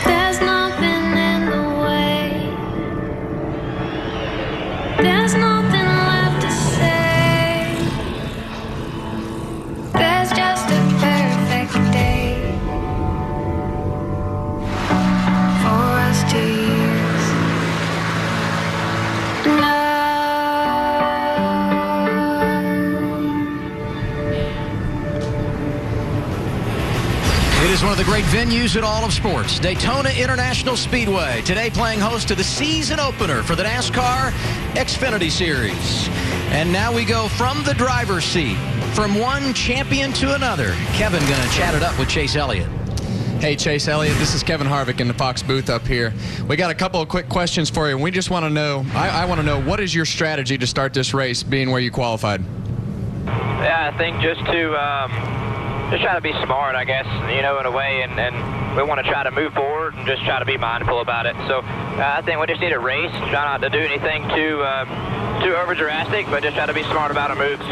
There's nothing in the way. There's nothing left to say. There's just a perfect day for us to use love. It is one of the great venues in all of sports, Daytona International Speedway. Today playing host to the season opener for the Nascar Xfinity Series. And now we go from the driver's seat, from one champion to another. Kevin going to chat it up with Chase Elliott. Hey, Chase Elliott, this is Kevin Harvick in the Fox booth up here. We got a couple of quick questions for you. We just want to know, I want to know, what is your strategy to start this race, being where you qualified? Yeah, I think just try to be smart, I guess, you know, in a way, and we want to try to move forward and just try to be mindful about it. So I think we just need a race, try not to do anything too over drastic, but just try to be smart about our moves.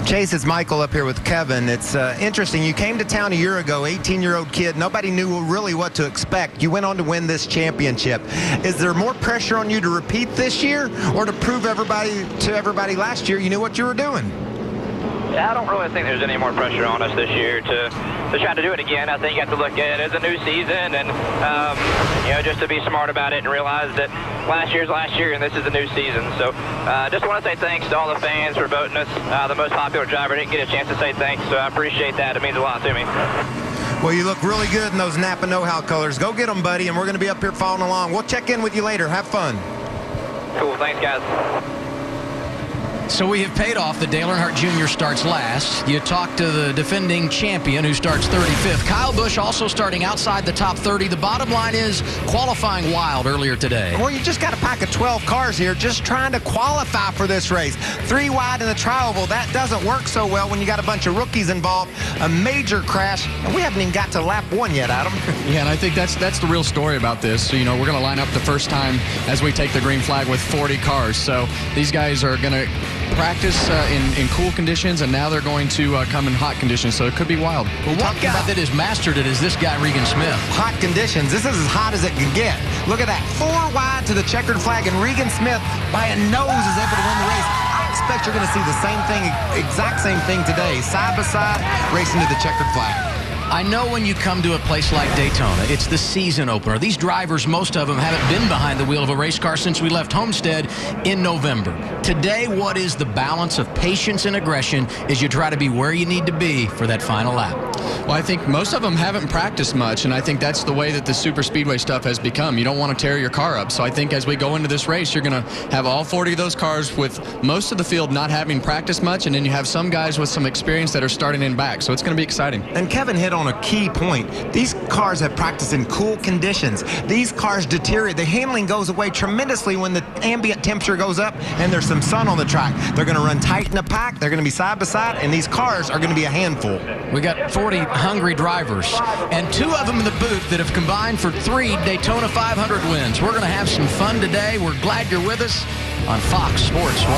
Chase, it's Michael up here with Kevin. It's interesting. You came to town a year ago, 18-year-old kid. Nobody knew really what to expect. You went on to win this championship. Is there more pressure on you to repeat this year or to prove to everybody last year you knew what you were doing? Yeah, I don't really think there's any more pressure on us this year to try to do it again. I think you have to look at it as a new season and, you know, just to be smart about it and realize that last year's last year and this is a new season. So just want to say thanks to all the fans for voting us the most popular driver. I didn't get a chance to say thanks, so I appreciate that. It means a lot to me. Well, you look really good in those Napa know-how colors. Go get them, buddy, and we're going to be up here following along. We'll check in with you later. Have fun. Cool. Thanks, guys. So we have paid off that Dale Earnhardt Jr. starts last. You talk to the defending champion who starts 35th. Kyle Busch also starting outside the top 30. The bottom line is qualifying wild earlier today. Well, you just got a pack of 12 cars here just trying to qualify for this race. 3 wide in the tri-oval. That doesn't work so well when you got a bunch of rookies involved. A major crash, and we haven't even got to lap 1 yet, Adam. Yeah, and I think that's the real story about this. So, you know, we're going to line up the first time as we take the green flag with 40 cars. So these guys are going to practice in cool conditions, and now they're going to come in hot conditions, so it could be wild. Well, one guy that has mastered it is this guy, Regan Smith. Hot conditions. This is as hot as it can get. Look at that. 4 wide to the checkered flag, and Regan Smith, by a nose, is able to win the race. I expect you're going to see the same thing, exact same thing today, side by side, racing to the checkered flag. I know when you come to a place like Daytona, it's the season opener. These drivers, most of them, haven't been behind the wheel of a race car since we left Homestead in November. Today, what is the balance of patience and aggression as you try to be where you need to be for that final lap? Well, I think most of them haven't practiced much, and I think that's the way that the super speedway stuff has become. You don't want to tear your car up. So I think as we go into this race, you're going to have all 40 of those cars with most of the field not having practiced much, and then you have some guys with some experience that are starting in back. So it's going to be exciting. And Kevin hit on a key point. These cars have practiced in cool conditions. These cars deteriorate. The handling goes away tremendously when the ambient temperature goes up and there's some sun on the track. They're going to run tight in a pack. They're going to be side by side, and these cars are going to be a handful. We got 40 hungry drivers, and 2 of them in the booth that have combined for 3 Daytona 500 wins. We're going to have some fun today. We're glad you're with us on Fox Sports 1.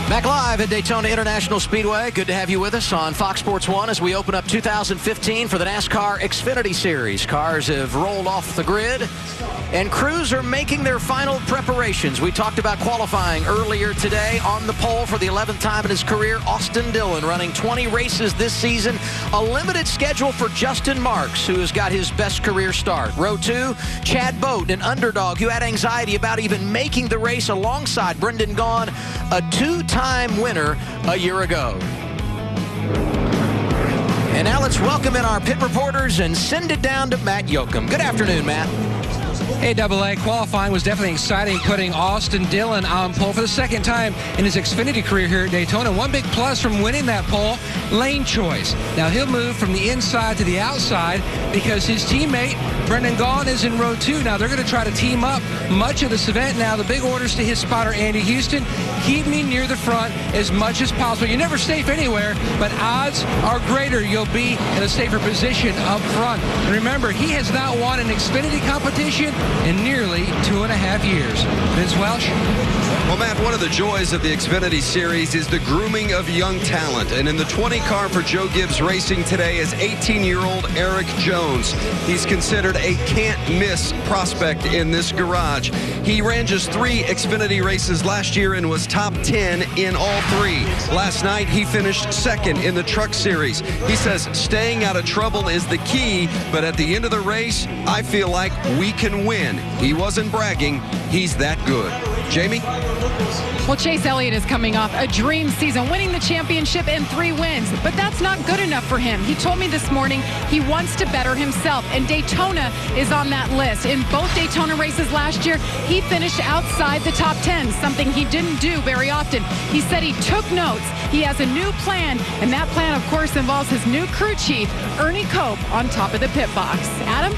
Back live at Daytona International Speedway. Good to have you with us on Fox Sports 1 as we open up 2015 for the NASCAR Xfinity Series. Cars have rolled off the grid, and crews are making their final preparations. We talked about qualifying earlier today. On the pole for the 11th time in his career, Austin Dillon running 20 races this season. A limited schedule for Justin Marks, who has got his best career start. Row 2, Chad Boat, an underdog who had anxiety about even making the race alongside Brendan Gaughan, a 2-time winner a year ago. And now let's welcome in our pit reporters and send it down to Matt Yoakum. Good afternoon, Matt. Hey, AA, qualifying was definitely exciting, putting Austin Dillon on pole for the 2nd time in his Xfinity career here at Daytona. One big plus from winning that pole, lane choice. Now he'll move from the inside to the outside because his teammate Brendan Gaughan is in row 2. Now they're going to try to team up much of this event. Now the big orders to his spotter, Andy Houston, keep me near the front as much as possible. You're never safe anywhere, but odds are greater you'll be in a safer position up front. And remember, he has not won an Xfinity competition in nearly 2.5 years. Vince Welsh? Well, Matt, one of the joys of the Xfinity Series is the grooming of young talent. And in the 20 car for Joe Gibbs Racing today is 18-year-old Eric Jones. He's considered a can't-miss prospect in this garage. He ran just 3 Xfinity races last year and was top 10 in all 3. Last night, he finished 2nd in the Truck Series. He says staying out of trouble is the key, but at the end of the race, I feel like we can win. He wasn't bragging. He's that good. Jamie? Well, Chase Elliott is coming off a dream season, winning the championship and 3 wins. But that's not good enough for him. He told me this morning he wants to better himself, and Daytona is on that list. In both Daytona races last year, he finished outside the top 10, something he didn't do very often. He said he took notes. He has a new plan, and that plan, of course, involves his new crew chief, Ernie Cope, on top of the pit box. Adam?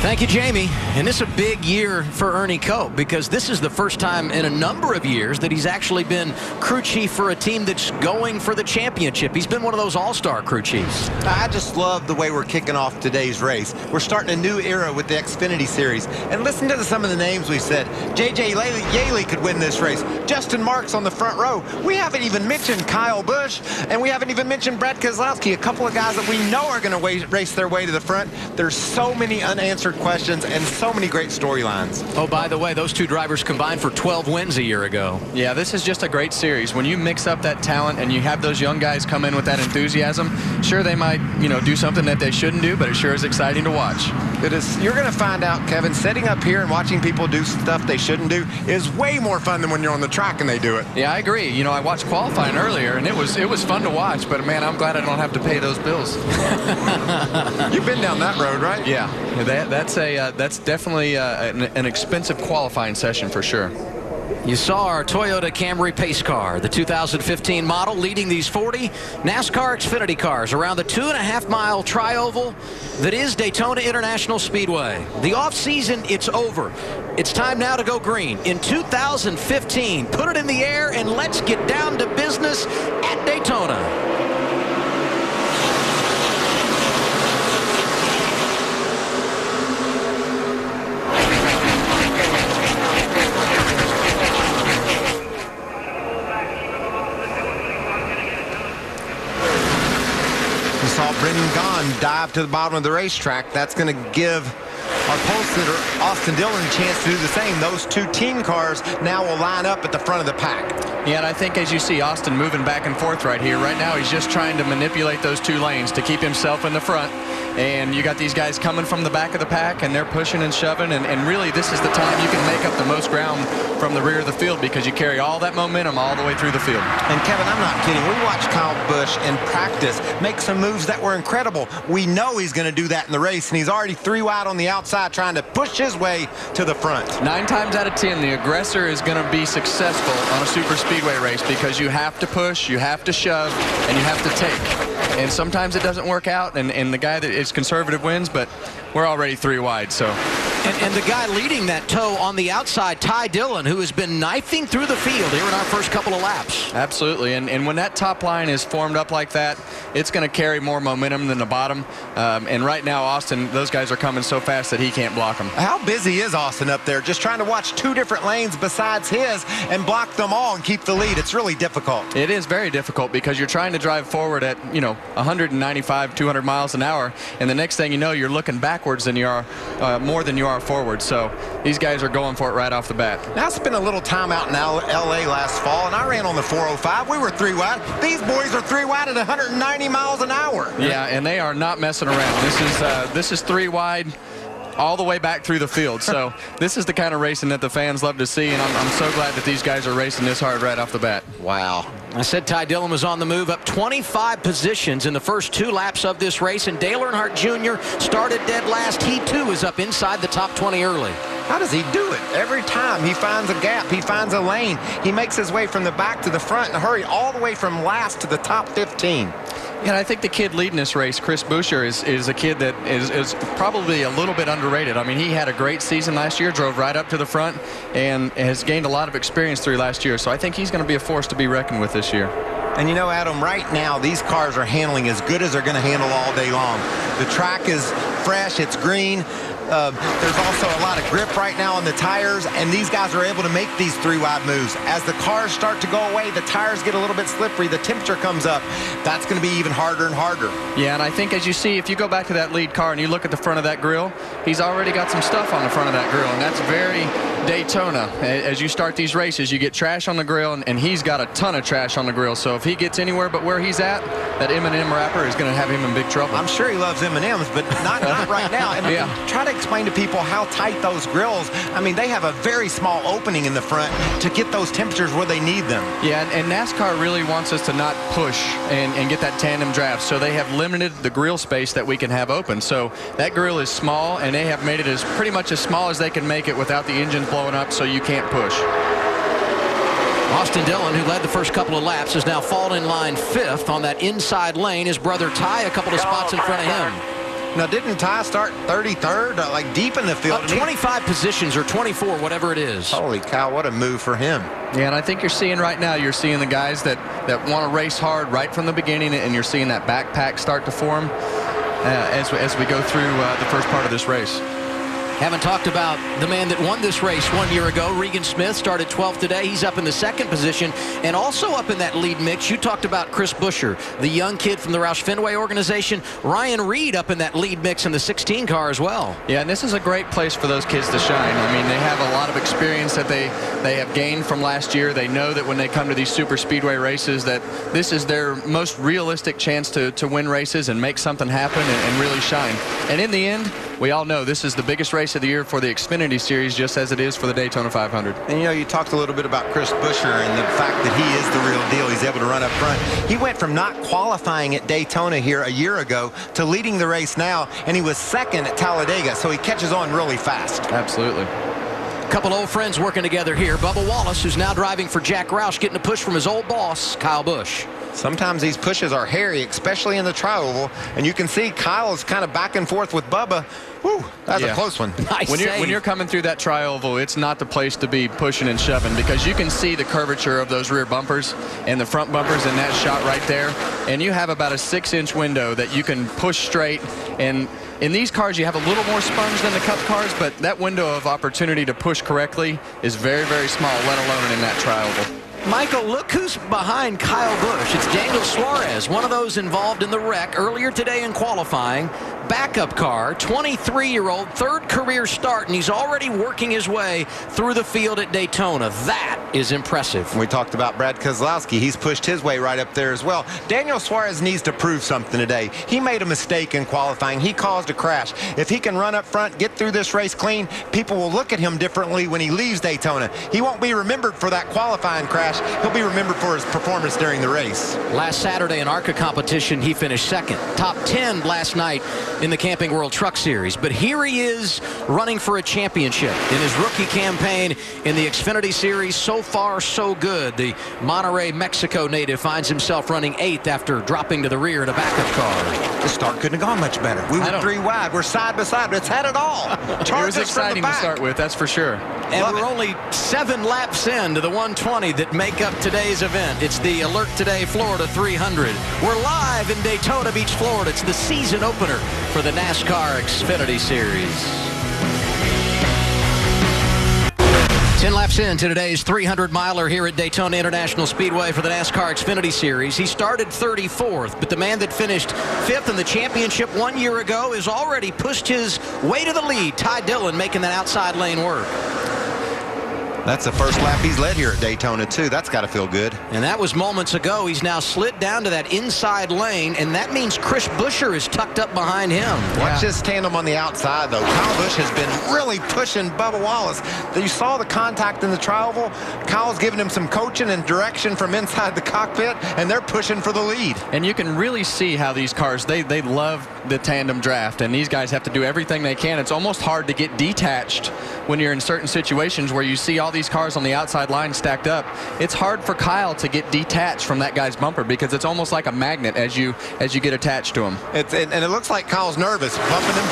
Thank you, Jamie. And this is a big year for Ernie Cope because this is the first time in a number of years that he's actually been crew chief for a team that's going for the championship. He's been one of those all-star crew chiefs. I just love the way we're kicking off today's race. We're starting a new era with the Xfinity Series. And listen to some of the names we said. J.J. Yaley could win this race. Justin Marks on the front row. We haven't even mentioned Kyle Busch, and we haven't even mentioned Brad Keselowski, a couple of guys that we know are going to race their way to the front. There's so many unanswered questions and so many great storylines. Oh, by the way, those 2 drivers combined for 12 wins a year ago. Yeah, this is just a great series. When you mix up that talent and you have those young guys come in with that enthusiasm, sure, they might, do something that they shouldn't do, but it sure is exciting to watch. It is. You're going to find out, Kevin, sitting up here and watching people do stuff they shouldn't do is way more fun than when you're on the track and they do it. Yeah, I agree. I watched qualifying earlier, and it was fun to watch, but, man, I'm glad I don't have to pay those bills. You've been down that road, right? Yeah, that's definitely an expensive qualifying session for sure. You saw our Toyota Camry pace car, the 2015 model, leading these 40 NASCAR Xfinity cars around the 2.5-mile tri-oval that is Daytona International Speedway. The off-season, it's over. It's time now to go green. In 2015, put it in the air and let's get down to business at Daytona. Saw Brendan Gaughan dive to the bottom of the racetrack. That's going to give our pole sitter Austin Dillon a chance to do the same. Those 2 team cars now will line up at the front of the pack. Yeah, and I think as you see Austin moving back and forth right here, right now he's just trying to manipulate those 2 lanes to keep himself in the front. And you got these guys coming from the back of the pack, and they're pushing and shoving. And really, this is the time you can make up the most ground from the rear of the field because you carry all that momentum all the way through the field. And, Kevin, I'm not kidding. We watched Kyle Busch in practice make some moves that were incredible. We know he's going to do that in the race, and he's already 3 wide on the outside trying to push his way to the front. 9 times out of 10, the aggressor is going to be successful on a super speedway race because you have to push, you have to shove, and you have to take. And sometimes it doesn't work out, and the guy that is conservative wins, but we're already 3 wide, so. And the guy leading that tow on the outside, Ty Dillon, who has been knifing through the field here in our first couple of laps. Absolutely, and when that top line is formed up like that, it's going to carry more momentum than the bottom. And right now, Austin, those guys are coming so fast that he can't block them. How busy is Austin up there just trying to watch 2 different lanes besides his and block them all and keep the lead? It's really difficult. It is very difficult because you're trying to drive forward at, 195, 200 miles an hour, and the next thing you know, you're looking backwards than you are, more than you are forward. So these guys are going for it right off the bat. Now, I spent a little time out in L.A. last fall, and I ran on the 405. We were 3 wide. These boys are 3 wide at 190 miles an hour. Yeah, and they are not messing around. This is 3 wide all the way back through the field. So this is the kind of racing that the fans love to see, and I'm so glad that these guys are racing this hard right off the bat. Wow. I said Ty Dillon was on the move, up 25 positions in the first 2 laps of this race, and Dale Earnhardt Jr. started dead last. He, too, is up inside the top 20 early. How does he do it? Every time he finds a gap, he finds a lane, he makes his way from the back to the front in a hurry, all the way from last to the top 15. And I think the kid leading this race, Chris Buescher, is a kid that is probably a little bit underrated. I mean, he had a great season last year, drove right up to the front, and has gained a lot of experience through last year. So I think he's going to be a force to be reckoned with this year. And you know, Adam, right now, these cars are handling as good as they're going to handle all day long. The track is fresh, it's green. There's also a lot of grip right now on the tires, and these guys are able to make these 3-wide moves. As the cars start to go away, the tires get a little bit slippery, the temperature comes up. That's going to be even harder and harder. Yeah, and I think as you see, if you go back to that lead car and you look at the front of that grill, he's already got some stuff on the front of that grill, and that's very Daytona. As you start these races, you get trash on the grill, and he's got a ton of trash on the grill. So if he gets anywhere but where he's at, that M&M wrapper is going to have him in big trouble. I'm sure he loves M&Ms, but not right now. And yeah. Try to explain to people how tight those grills. I mean, they have a very small opening in the front to get those temperatures where they need them. Yeah, and NASCAR really wants us to not push and get that tandem draft. So they have limited the grill space that we can have open. So that grill is small, and they have made it as pretty much as small as they can make it without the engines blowing up, so you can't push. Austin Dillon, who led the first couple of laps, has now fallen in line 5th on that inside lane. His brother Ty a couple of spots in front of him. Now, didn't Ty start 33rd, like deep in the field? 25 positions or 24, whatever it is. Holy cow, what a move for him. Yeah, and I think you're seeing right now, you're seeing the guys that want to race hard right from the beginning, and you're seeing that backpack start to form as we go through the first part of this race. Haven't talked about the man that won this race 1 year ago. Regan Smith started 12th today. He's up in the 2nd position, and also up in that lead mix. You talked about Chris Buescher, the young kid from the Roush Fenway organization. Ryan Reed up in that lead mix in the 16 car as well. Yeah, and this is a great place for those kids to shine. I mean, they have a lot of experience that they have gained from last year. They know that when they come to these super speedway races that this is their most realistic chance to win races and make something happen and really shine. And in the end, we all know this is the biggest race of the year for the Xfinity Series, just as it is for the Daytona 500. And you know, you talked a little bit about Chris Buescher and the fact that he is the real deal. He's able to run up front. He went from not qualifying at Daytona here a year ago to leading the race now, and he was 2nd at Talladega, so he catches on really fast. Absolutely. Couple old friends working together here. Bubba Wallace, who's now driving for Jack Roush, getting a push from his old boss, Kyle Busch. Sometimes these pushes are hairy, especially in the tri-oval, and you can see Kyle is kind of back and forth with Bubba. Whew, that's a close one. Nice when you're coming through that tri-oval, it's not the place to be pushing and shoving, because you can see the curvature of those rear bumpers and the front bumpers in that shot right there, and you have about a 6-inch window that you can push straight. And in these cars, you have a little more sponge than the Cup cars, but that window of opportunity to push correctly is very, very small, let alone in that tri-oval. Michael, look who's behind Kyle Busch. It's Daniel Suarez, one of those involved in the wreck earlier today in qualifying. Backup car, 23-year-old, 3rd career start, and he's already working his way through the field at Daytona. That is impressive. We talked about Brad Keselowski. He's pushed his way right up there as well. Daniel Suarez needs to prove something today. He made a mistake in qualifying. He caused a crash. If he can run up front, get through this race clean, people will look at him differently when he leaves Daytona. He won't be remembered for that qualifying crash. He'll be remembered for his performance during the race. Last Saturday in ARCA competition, he finished 2nd. Top 10 last night in the Camping World Truck Series. But here he is running for a championship in his rookie campaign in the Xfinity Series. So far, so good. The Monterrey, Mexico native finds himself running 8th after dropping to the rear in a backup car. The start couldn't have gone much better. We were 3 wide. We're side by side. It's had it all. It was exciting to start with, that's for sure. And we're only 7 laps into the 120 that make up today's event. It's the Alert Today Florida 300. We're live in Daytona Beach, Florida. It's the season opener for the NASCAR Xfinity Series. 10 laps into today's 300-miler here at Daytona International Speedway for the NASCAR Xfinity Series. He started 34th, but the man that finished 5th in the championship 1 year ago has already pushed his way to the lead. Ty Dillon making that outside lane work. That's the first lap he's led here at Daytona, too. That's got to feel good. And that was moments ago. He's now slid down to that inside lane, and that means Chris Buescher is tucked up behind him. Watch this tandem on the outside, though. Kyle Busch has been really pushing Bubba Wallace. You saw the contact in the tri-oval. Kyle's giving him some coaching and direction from inside the cockpit, and they're pushing for the lead. And you can really see how these cars, they love the tandem draft, and these guys have to do everything they can. It's almost hard to get detached when you're in certain situations where you see all these cars on the outside line stacked up, it's hard for Kyle to get detached from that guy's bumper because it's almost like a magnet as you get attached to him. And it looks like Kyle's nervous, bumping him,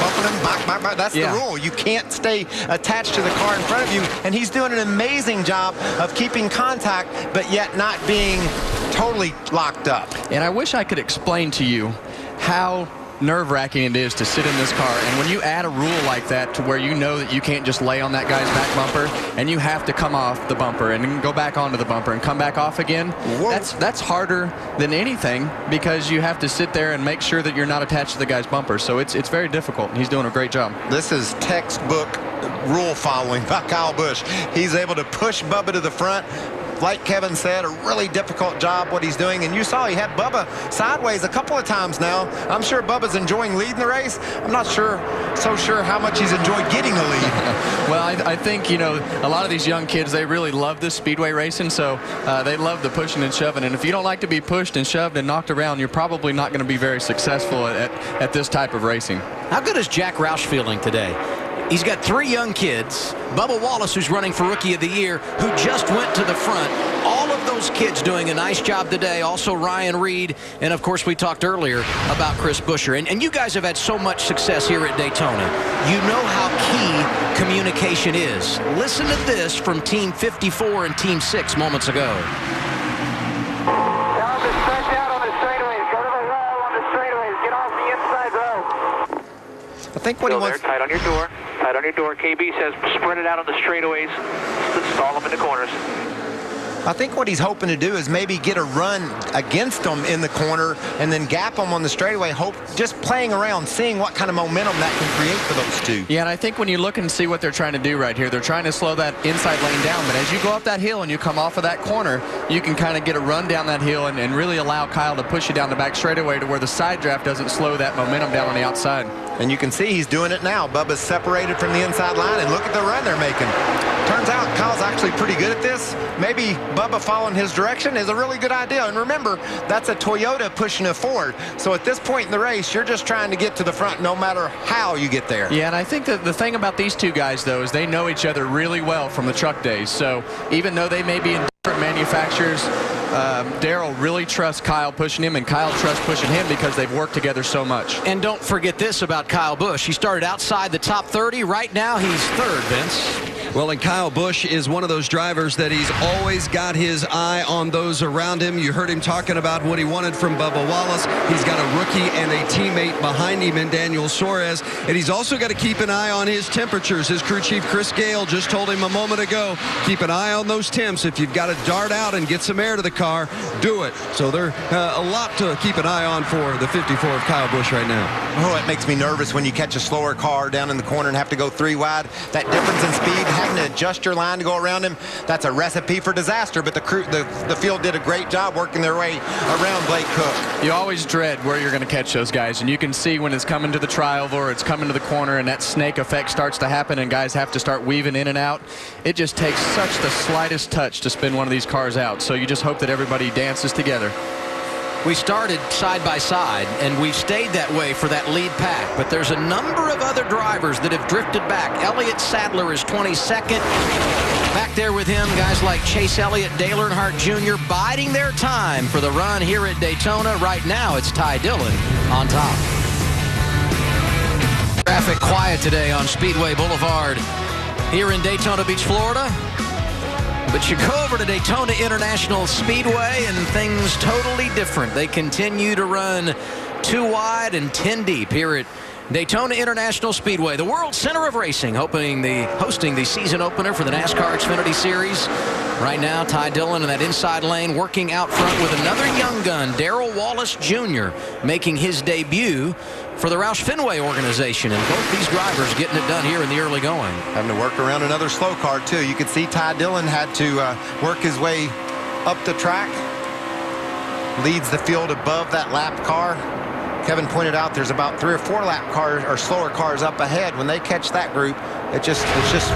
back. That's the rule. You can't stay attached to the car in front of you, and he's doing an amazing job of keeping contact, but yet not being totally locked up. And I wish I could explain to you how nerve-wracking it is to sit in this car, and when you add a rule like that to where you know that you can't just lay on that guy's back bumper and you have to come off the bumper and then go back onto the bumper and come back off again. Whoa. That's harder than anything because you have to sit there and make sure that you're not attached to the guy's bumper. So it's very difficult, and he's doing a great job. This is textbook rule following by Kyle Busch. He's able to push Bubba to the front. Like Kevin said, a really difficult job what he's doing. And you saw he had Bubba sideways a couple of times now. I'm sure Bubba's enjoying leading the race. I'm not so sure how much he's enjoyed getting the lead. Well, I think, a lot of these young kids, they really love this speedway racing, so they love the pushing and shoving. And if you don't like to be pushed and shoved and knocked around, you're probably not going to be very successful at this type of racing. How good is Jack Roush feeling today? He's got 3 young kids. Bubba Wallace, who's running for Rookie of the Year, who just went to the front. All of those kids doing a nice job today. Also Ryan Reed. And, of course, we talked earlier about Chris Buescher. And you guys have had so much success here at Daytona. You know how key communication is. Listen to this from Team 54 and Team 6 moments ago. Tell them to stretch out on the straightaways. Go to the wall on the straightaways. Get off the inside row. I think what he wants... There, tight on your door. Tight on your door. KB says spread it out on the straightaways. Stall them in the corners. I think what he's hoping to do is maybe get a run against them in the corner and then gap them on the straightaway. Just playing around, seeing what kind of momentum that can create for those two. Yeah, and I think when you look and see what they're trying to do right here, they're trying to slow that inside lane down. But as you go up that hill and you come off of that corner, you can kind of get a run down that hill and really allow Kyle to push you down the back straightaway to where the side draft doesn't slow that momentum down on the outside. And you can see he's doing it now. Bubba's separated from the inside line, and look at the run they're making. Turns out Kyle's actually pretty good at this. Maybe Bubba following his direction is a really good idea. And remember, that's a Toyota pushing a Ford. So at this point in the race, you're just trying to get to the front no matter how you get there. Yeah, and I think that the thing about these two guys, though, is they know each other really well from the truck days. So even though they may be in different manufacturers, Darrell really trusts Kyle pushing him, and Kyle trusts pushing him because they've worked together so much. And don't forget this about Kyle Busch. He started outside the top 30. Right now, he's third, Vince. Well, and Kyle Busch is one of those drivers that he's always got his eye on those around him. You heard him talking about what he wanted from Bubba Wallace. He's got a rookie and a teammate behind him in Daniel Suarez. And he's also got to keep an eye on his temperatures. His crew chief, Chris Gale, just told him a moment ago, keep an eye on those temps. If you've got to dart out and get some air to the car, do it. So there's a lot to keep an eye on for the 54 of Kyle Busch right now. Oh, it makes me nervous when you catch a slower car down in the corner and have to go 3 wide. That difference in speed, having to adjust your line to go around him, that's a recipe for disaster. But the field did a great job working their way around Blake Cook. You always dread where you're going to catch those guys, and you can see when it's coming to the tri-oval or it's coming to the corner and that snake effect starts to happen and guys have to start weaving in and out. It just takes such the slightest touch to spin one of these cars out. So you just hope that everybody dances together. We started side by side, and we've stayed that way for that lead pack. But there's a number of other drivers that have drifted back. Elliott Sadler is 22nd. Back there with him, guys like Chase Elliott, Dale Earnhardt Jr. biding their time for the run here at Daytona. Right now, it's Ty Dillon on top. Traffic quiet today on Speedway Boulevard here in Daytona Beach, Florida. But you go over to Daytona International Speedway and things totally different. They continue to run 2 wide and 10 deep here at Daytona International Speedway, the world center of racing, hosting the season opener for the NASCAR Xfinity Series. Right now, Ty Dillon in that inside lane working out front with another young gun, Darrell Wallace Jr., making his debut for the Roush Fenway organization. And both these drivers getting it done here in the early going. Having to work around another slow car, too. You could see Ty Dillon had to work his way up the track. Leads the field above that lap car. Kevin pointed out there's about 3 or 4 lap cars or slower cars up ahead. When they catch that group, It's just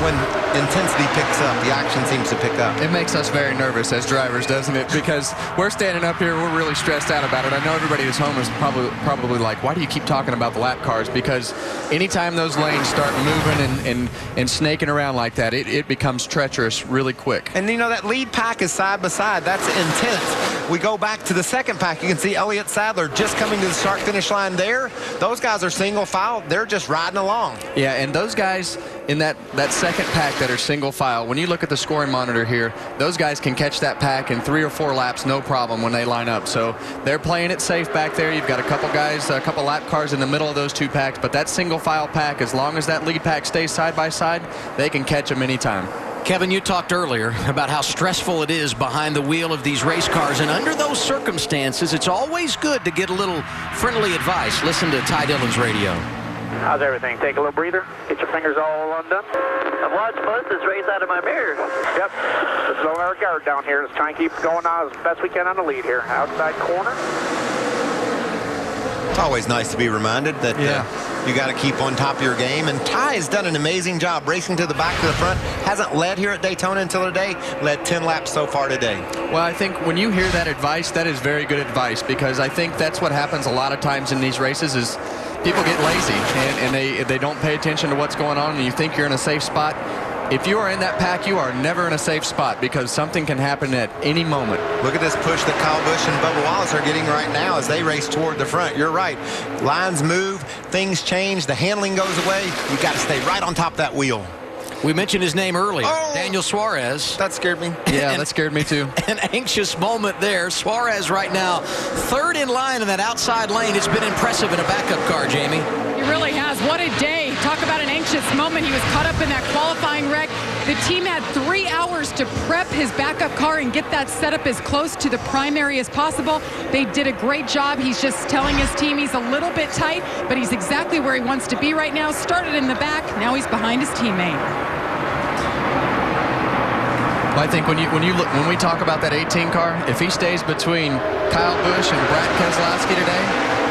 when intensity picks up, the action seems to pick up. It makes us very nervous as drivers, doesn't it? Because we're standing up here, we're really stressed out about it. I know everybody that's home is probably like, why do you keep talking about the lap cars? Because anytime those lanes start moving and snaking around like that, it becomes treacherous really quick. And you know, that lead pack is side by side. That's intense. We go back to the second pack. You can see Elliott Sadler just coming to the start-finish line there. Those guys are single file. They're just riding along. Yeah, and those guys in that second pack that are single file, when you look at the scoring monitor here, those guys can catch that pack in 3 or 4 laps, no problem, when they line up. So they're playing it safe back there. You've got a couple guys, a couple lap cars in the middle of those 2 packs, but that single file pack, as long as that lead pack stays side by side, they can catch them anytime. Kevin, you talked earlier about how stressful it is behind the wheel of these race cars, and under those circumstances, it's always good to get a little friendly advice. Listen to Ty Dillon's radio. How's everything? Take a little breather. Get your fingers all undone. I've watched most of this race out of my mirror. Yep. Let's lower our guard down here. Let's try and keep going on as best we can on the lead here. Outside corner. It's always nice to be reminded that you got to keep on top of your game. And Ty has done an amazing job racing to the back to the front. Hasn't led here at Daytona until today. Led 10 laps so far today. Well, I think when you hear that advice, that is very good advice, because I think that's what happens a lot of times in these races is people get lazy and they don't pay attention to what's going on, and you think you're in a safe spot. If you are in that pack, you are never in a safe spot, because something can happen at any moment. Look at this push that Kyle Busch and Bubba Wallace are getting right now as they race toward the front. You're right. Lines move, things change, the handling goes away. You got to stay right on top of that wheel. We mentioned his name earlier, Daniel Suarez. That scared me. Yeah, that scared me too. An anxious moment there. Suarez right now, 3rd in line in that outside lane. It's been impressive in a backup car, Jamie. He really has. What a day. Talk about an anxious moment. He was caught up in that qualifying wreck. The team had 3 hours to prep his backup car and get that set up as close to the primary as possible. They did a great job. He's just telling his team he's a little bit tight, but he's exactly where he wants to be right now. Started in the back. Now he's behind his teammate. Well, I think when we talk about that 18 car, if he stays between Kyle Busch and Brad Keselowski today,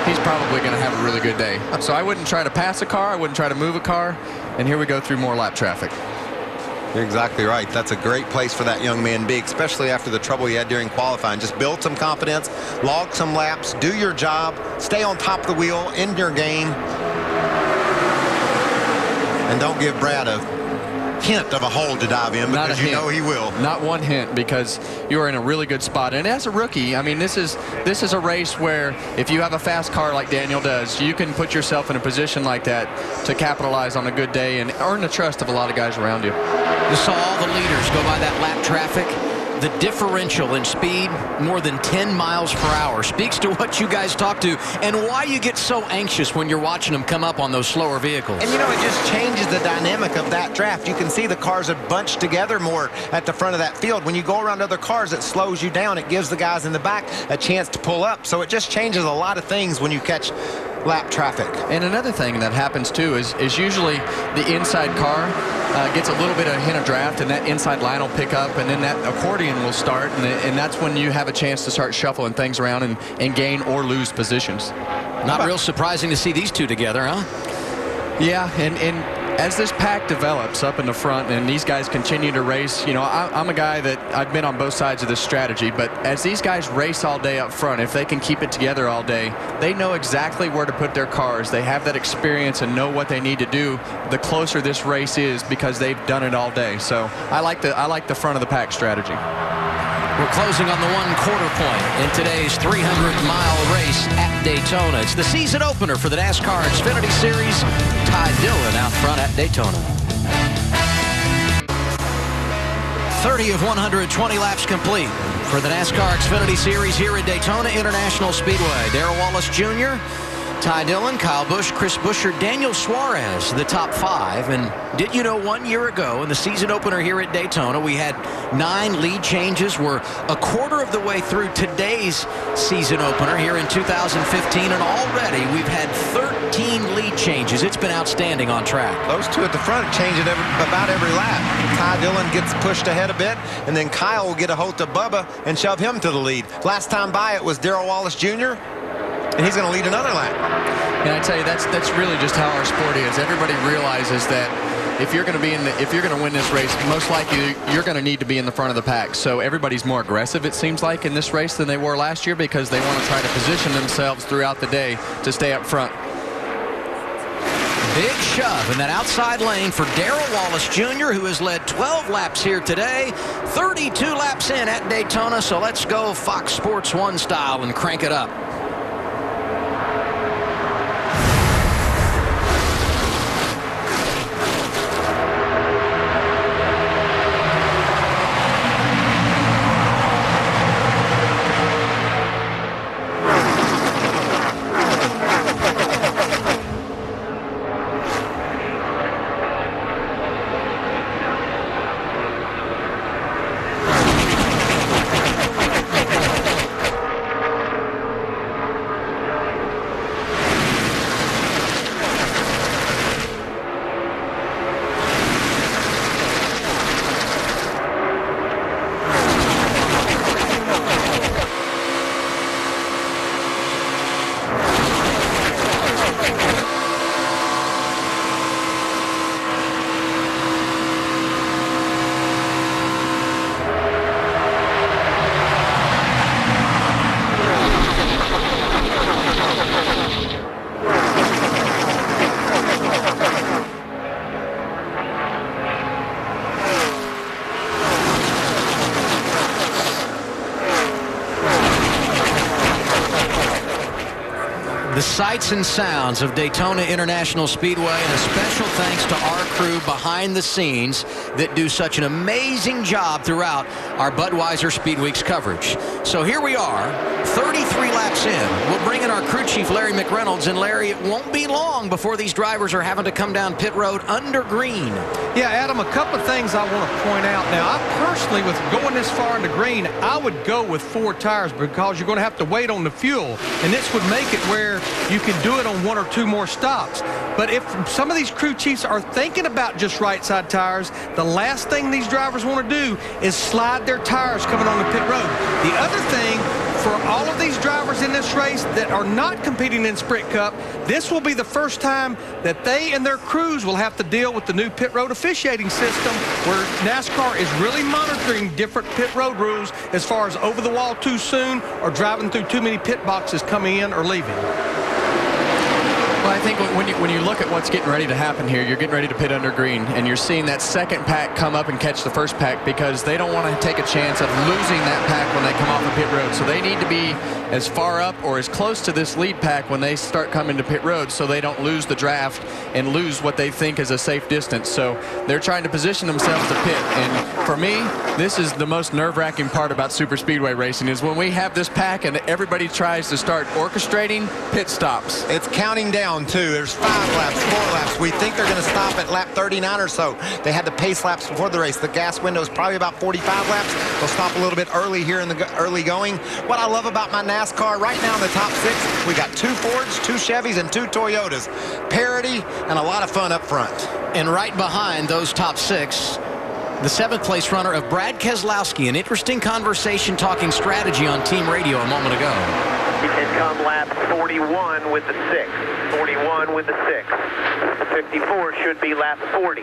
he's probably going to have a really good day. So I wouldn't try to pass a car. I wouldn't try to move a car. And here we go through more lap traffic. You're exactly right. That's a great place for that young man to be, especially after the trouble he had during qualifying. Just build some confidence, log some laps, do your job, stay on top of the wheel, in your game, and don't give Brad a hint of a hole to dive in, because you know he will. Not one hint, because you are in a really good spot. And as a rookie, I mean, this is a race where if you have a fast car like Daniel does, you can put yourself in a position like that to capitalize on a good day and earn the trust of a lot of guys around you. You saw all the leaders go by that lap traffic. The differential in speed, more than 10 miles per hour, speaks to what you guys talk to and why you get so anxious when you're watching them come up on those slower vehicles. And you know, it just changes the dynamic of that draft. You can see the cars are bunched together more at the front of that field. When you go around other cars, it slows you down. It gives the guys in the back a chance to pull up. So it just changes a lot of things when you catch lap traffic. And another thing that happens too is usually the inside car gets a little bit of a hint of draft, and that inside line will pick up, and then that accordion will start, and that's when you have a chance to start shuffling things around and gain or lose positions. Not real surprising to see these two together, huh? Yeah, and as this pack develops up in the front and these guys continue to race, you know, I'm a guy that I've been on both sides of this strategy, but as these guys race all day up front, if they can keep it together all day, they know exactly where to put their cars. They have that experience and know what they need to do the closer this race is, because they've done it all day. So I like the front of the pack strategy. We're closing on the 1/4 point in today's 300-mile race at Daytona. It's the season opener for the NASCAR Xfinity Series. Ty Dillon out front at Daytona. 30 of 120 laps complete for the NASCAR Xfinity Series here at Daytona International Speedway. Darrell Wallace Jr., Ty Dillon, Kyle Busch, Chris Buescher, Daniel Suarez, the top 5. And did you know 1 year ago in the season opener here at Daytona, we had 9 lead changes. We're a quarter of the way through today's season opener here in 2015, and already we've had 13 lead changes. It's been outstanding on track. Those two at the front change it about every lap. Ty Dillon gets pushed ahead a bit, and then Kyle will get a hold of Bubba and shove him to the lead. Last time by, it was Darrell Wallace Jr., and he's going to lead another lap. And I tell you, that's really just how our sport is. Everybody realizes that if you're going to win this race, most likely you're going to need to be in the front of the pack. So everybody's more aggressive, it seems like, in this race than they were last year because they want to try to position themselves throughout the day to stay up front. Big shove in that outside lane for Darrell Wallace Jr., who has led 12 laps here today, 32 laps in at Daytona. So let's go Fox Sports 1 style and crank it up. The sights and sounds of Daytona International Speedway, and a special thanks to our crew behind the scenes that do such an amazing job throughout our Budweiser Speed Weeks coverage. So here we are, 33 laps in. We'll bring in our crew chief, Larry McReynolds. And Larry, it won't be long before these drivers are having to come down pit road under green. Yeah, Adam, a couple of things I want to point out. Now, I personally, with going this far into green, I would go with 4 tires because you're going to have to wait on the fuel. And this would make it where you can do it on 1 or 2 more stops. But if some of these crew chiefs are thinking about just right side tires, the last thing these drivers want to do is slide their tires coming on the pit road. The other thing, for all of these drivers in this race that are not competing in Sprint Cup, this will be the first time that they and their crews will have to deal with the new pit road officiating system, where NASCAR is really monitoring different pit road rules as far as over the wall too soon or driving through too many pit boxes coming in or leaving. Well, I think when you look at what's getting ready to happen here, you're getting ready to pit under green, and you're seeing that second pack come up and catch the first pack because they don't want to take a chance of losing that pack when they come off the pit road. So they need to be as far up or as close to this lead pack when they start coming to pit road so they don't lose the draft and lose what they think is a safe distance. So they're trying to position themselves to pit. And for me, this is the most nerve-wracking part about super speedway racing, is when we have this pack and everybody tries to start orchestrating pit stops. It's counting down too. There's 5 laps, 4 laps. We think they're going to stop at lap 39 or so. They had the pace laps before the race. The gas window is probably about 45 laps. They'll stop a little bit early here in the early going. What I love about my NASCAR right now in the top 6, we got 2 Fords, 2 Chevys, and 2 Toyotas. Parity and a lot of fun up front. And right behind those top 6, the 7th place runner of Brad Keselowski. An interesting conversation talking strategy on team radio a moment ago. And come lap 41 with the 6. 41 with the 6. 54 should be lap 40.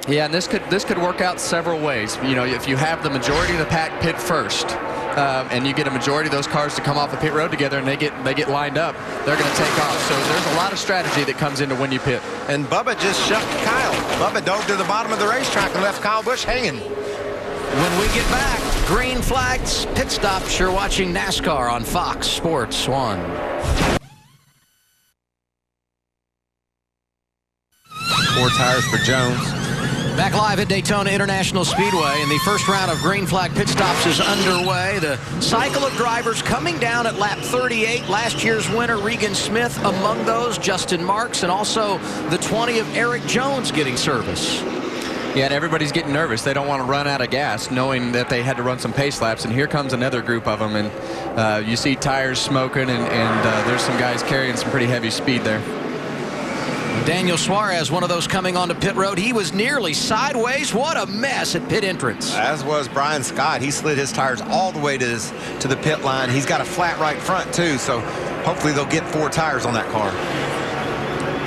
Yeah, and this could work out several ways. You know, if you have the majority of the pack pit first, and you get a majority of those cars to come off the pit road together and they get lined up, they're going to take off. So there's a lot of strategy that comes into when you pit. And Bubba just shucked Kyle. Bubba dove to the bottom of the racetrack and left Kyle Busch hanging. When we get back, green flags, pit stops. You're watching NASCAR on Fox Sports 1. Four tires for Jones. Back live at Daytona International Speedway, and the first round of green flag pit stops is underway. The cycle of drivers coming down at lap 38. Last year's winner, Regan Smith, among those, Justin Marks, and also the 20 of Eric Jones getting service. Yeah, and everybody's getting nervous. They don't want to run out of gas, knowing that they had to run some pace laps. And here comes another group of them. And you see tires smoking, and there's some guys carrying some pretty heavy speed there. Daniel Suarez, one of those coming onto pit road. He was nearly sideways. What a mess at pit entrance. As was Brian Scott. He slid his tires all the way to the pit line. He's got a flat right front, too, so hopefully they'll get 4 tires on that car.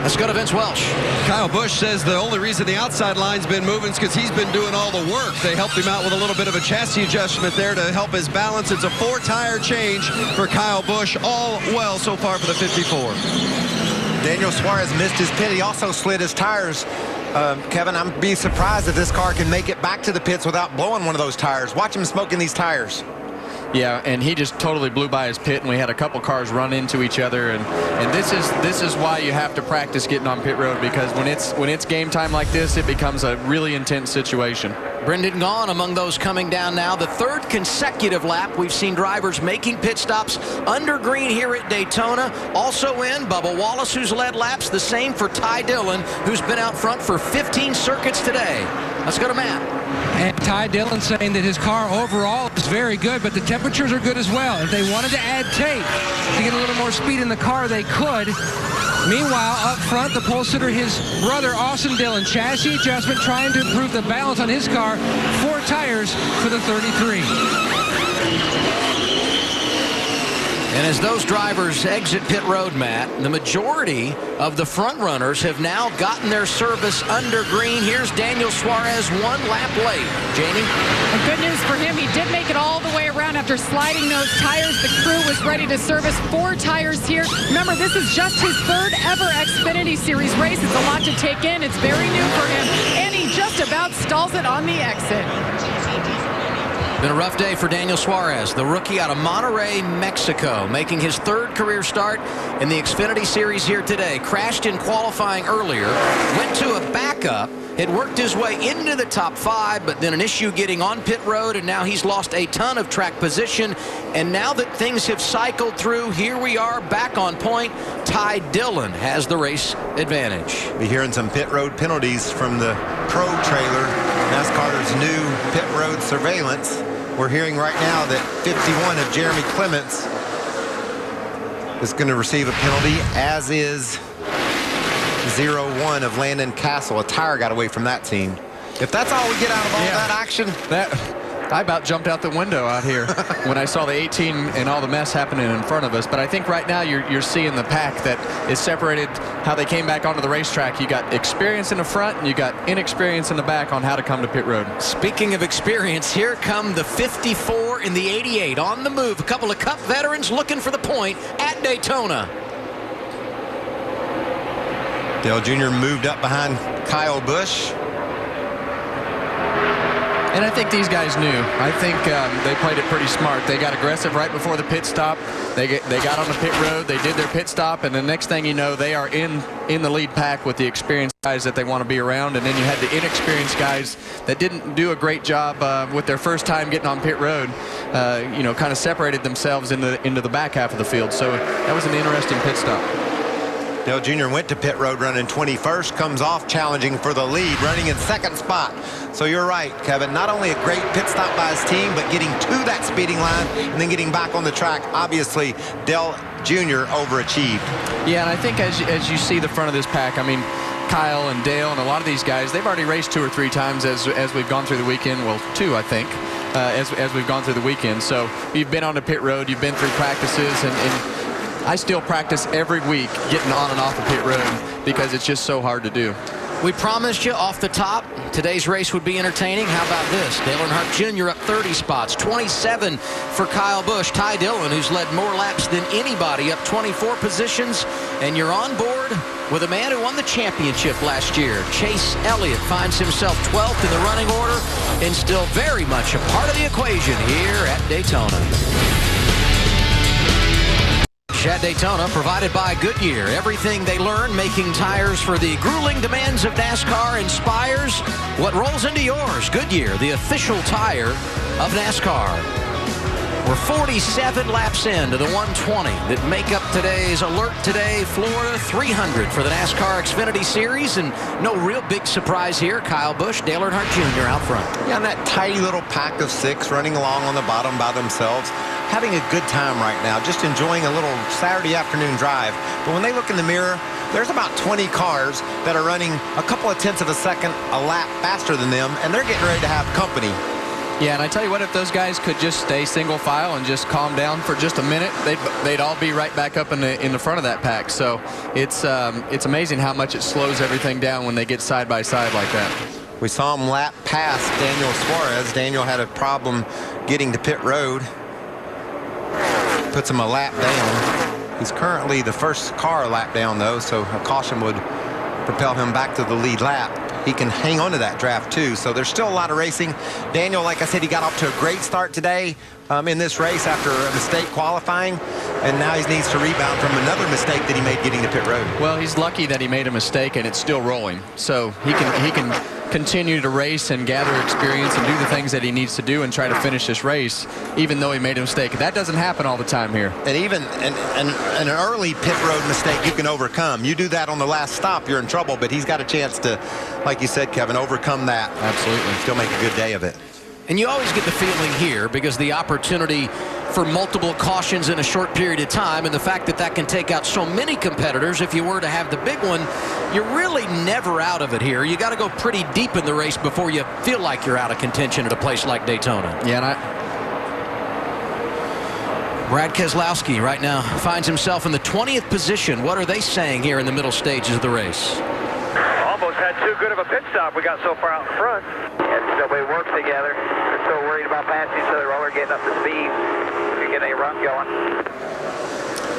Let's go to Vince Welch. Kyle Busch says the only reason the outside line's been moving is because he's been doing all the work. They helped him out with a little bit of a chassis adjustment there to help his balance. It's a 4-tire change for Kyle Busch. All well so far for the 54. Daniel Suarez missed his pit. He also slid his tires. Kevin, I'm be surprised if this car can make it back to the pits without blowing one of those tires. Watch him smoking these tires. Yeah, and he just totally blew by his pit, and we had a couple cars run into each other, and this is why you have to practice getting on pit road, because when it's game time like this, it becomes a really intense situation. Brendan Gaughan among those coming down now. The third consecutive lap we've seen drivers making pit stops under green here at Daytona. Also in Bubba Wallace, who's led laps. The same for Ty Dillon, who's been out front for 15 circuits today. Let's go to Matt. And Ty Dillon saying that his car overall is very good, but the temperatures are good as well. If they wanted to add tape to get a little more speed in the car, they could. Meanwhile, up front, the pole sitter, his brother, Austin Dillon, chassis adjustment, trying to improve the balance on his car. 4 tires for the 33. And as those drivers exit pit road, Matt, the majority of the front runners have now gotten their service under green. Here's Daniel Suarez 1 lap late. Jamie? And good news for him, he did make it all the way around after sliding those tires. The crew was ready to service 4 tires here. Remember, this is just his 3rd ever Xfinity Series race. It's a lot to take in. It's very new for him. And he just about stalls it on the exit. Been a rough day for Daniel Suarez, the rookie out of Monterrey, Mexico, making his 3rd career start in the Xfinity Series here today. Crashed in qualifying earlier, went to a backup, had worked his way into the top 5, but then an issue getting on pit road, and now he's lost a ton of track position. And now that things have cycled through, here we are back on point. Ty Dillon has the race advantage. Be hearing some pit road penalties from the Pro trailer, NASCAR's new pit road surveillance. We're hearing right now that 51 of Jeremy Clements is going to receive a penalty, as is 01 of Landon Castle. A tire got away from that team. If that's all we get out of all that action. I about jumped out the window out here when I saw the 18 and all the mess happening in front of us. But I think right now you're seeing the pack that is separated, how they came back onto the racetrack. You got experience in the front and you got inexperience in the back on how to come to pit road. Speaking of experience, here come the 54 and the 88 on the move. A couple of Cup veterans looking for the point at Daytona. Dale Jr. moved up behind Kyle Busch. And I think these guys knew. I think they played it pretty smart. They got aggressive right before the pit stop. They got on the pit road. They did their pit stop, and the next thing you know, they are in the lead pack with the experienced guys that they want to be around. And then you had the inexperienced guys that didn't do a great job with their first time getting on pit road. Kind of separated themselves into the back half of the field. So that was an interesting pit stop. Dale Jr. went to pit road running 21st, comes off challenging for the lead, running in 2nd spot. So you're right, Kevin. Not only a great pit stop by his team, but getting to that speeding line and then getting back on the track. Obviously, Dale Jr. overachieved. Yeah, and I think as you see the front of this pack, I mean, Kyle and Dale and a lot of these guys, they've already raced 2 or 3 times as we've gone through the weekend. Well, 2, I think, as we've gone through the weekend. So you've been on the pit road, you've been through practices, and I still practice every week getting on and off the pit road because it's just so hard to do. We promised you off the top today's race would be entertaining. How about this? Dale Earnhardt Jr. up 30 spots, 27 for Kyle Busch. Ty Dillon, who's led more laps than anybody, up 24 positions. And you're on board with a man who won the championship last year. Chase Elliott finds himself 12th in the running order and still very much a part of the equation here at Daytona. At Daytona, provided by Goodyear. Everything they learn making tires for the grueling demands of NASCAR inspires what rolls into yours. Goodyear, the official tire of NASCAR. We're 47 laps into the 120 that make up today's Alert Today Florida 300 for the NASCAR Xfinity Series. And no real big surprise here. Kyle Busch, Dale Earnhardt Jr. out front. Yeah, and that tiny little pack of 6 running along on the bottom by themselves. Having a good time right now, just enjoying a little Saturday afternoon drive. But when they look in the mirror, there's about 20 cars that are running a couple of tenths of a second a lap faster than them, and they're getting ready to have company. Yeah, and I tell you what, if those guys could just stay single file and just calm down for just a minute, they'd all be right back up in the front of that pack. So it's amazing how much it slows everything down when they get side by side like that. We saw him lap past Daniel Suarez. Daniel had a problem getting to pit road. Puts him a lap down. He's currently the first car lap down, though, so a caution would propel him back to the lead lap. He can hang on to that draft, too. So there's still a lot of racing. Daniel, like I said, he got off to a great start today in this race after a mistake qualifying. And now he needs to rebound from another mistake that he made getting to pit road. Well, he's lucky that he made a mistake and it's still rolling. So he can continue to race and gather experience and do the things that he needs to do and try to finish this race, even though he made a mistake. That doesn't happen all the time here. And even an early pit road mistake you can overcome. You do that on the last stop, you're in trouble. But he's got a chance to, like you said, Kevin, overcome that. Absolutely. Still make a good day of it. And you always get the feeling here, because the opportunity for multiple cautions in a short period of time and the fact that that can take out so many competitors, if you were to have the big one, you're really never out of it here. You got to go pretty deep in the race before you feel like you're out of contention at a place like Daytona. Yeah, and Brad Keselowski right now finds himself in the 20th position. What are they saying here in the middle stages of the race? Almost had too good of a pit stop. We got so far out in front. And nobody works together. They're so worried about passing each other while they're getting up to speed. If you're getting a run going.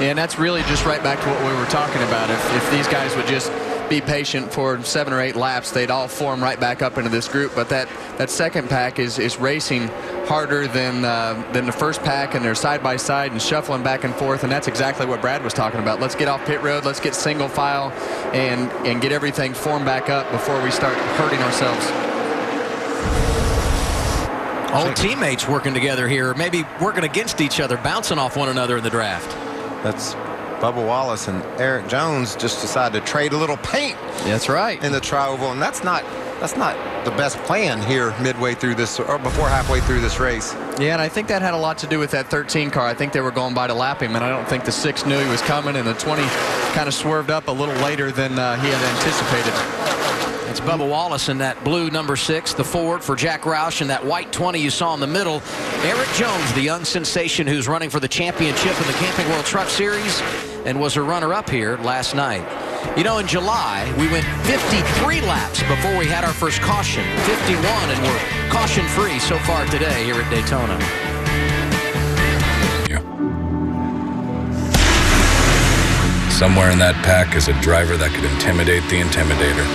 Yeah, and that's really just right back to what we were talking about. If these guys would just be patient for 7 or 8 laps, they'd all form right back up into this group. But that second pack is racing harder than the first pack, and they're side by side and shuffling back and forth, and that's exactly what Brad was talking about. Let's get off pit road, let's get single file and get everything formed back up before we start hurting ourselves. Old teammates working together here, maybe working against each other, bouncing off one another in the draft. That's Bubba Wallace and Eric Jones just decided to trade a little paint. That's right. In the tri-oval, and that's not the best plan here midway through this, or before halfway through this race. Yeah, and I think that had a lot to do with that 13 car. I think they were going by to lap him, and I don't think the 6 knew he was coming, and the 20 kind of swerved up a little later than he had anticipated. It's Bubba Wallace in that blue number 6, the Ford for Jack Roush, and that white 20 you saw in the middle. Eric Jones, the young sensation who's running for the championship in the Camping World Truck Series and was a runner-up here last night. You know, in July, we went 53 laps before we had our first caution, 51, and we're caution-free so far today here at Daytona. Somewhere in that pack is a driver that could intimidate the intimidator.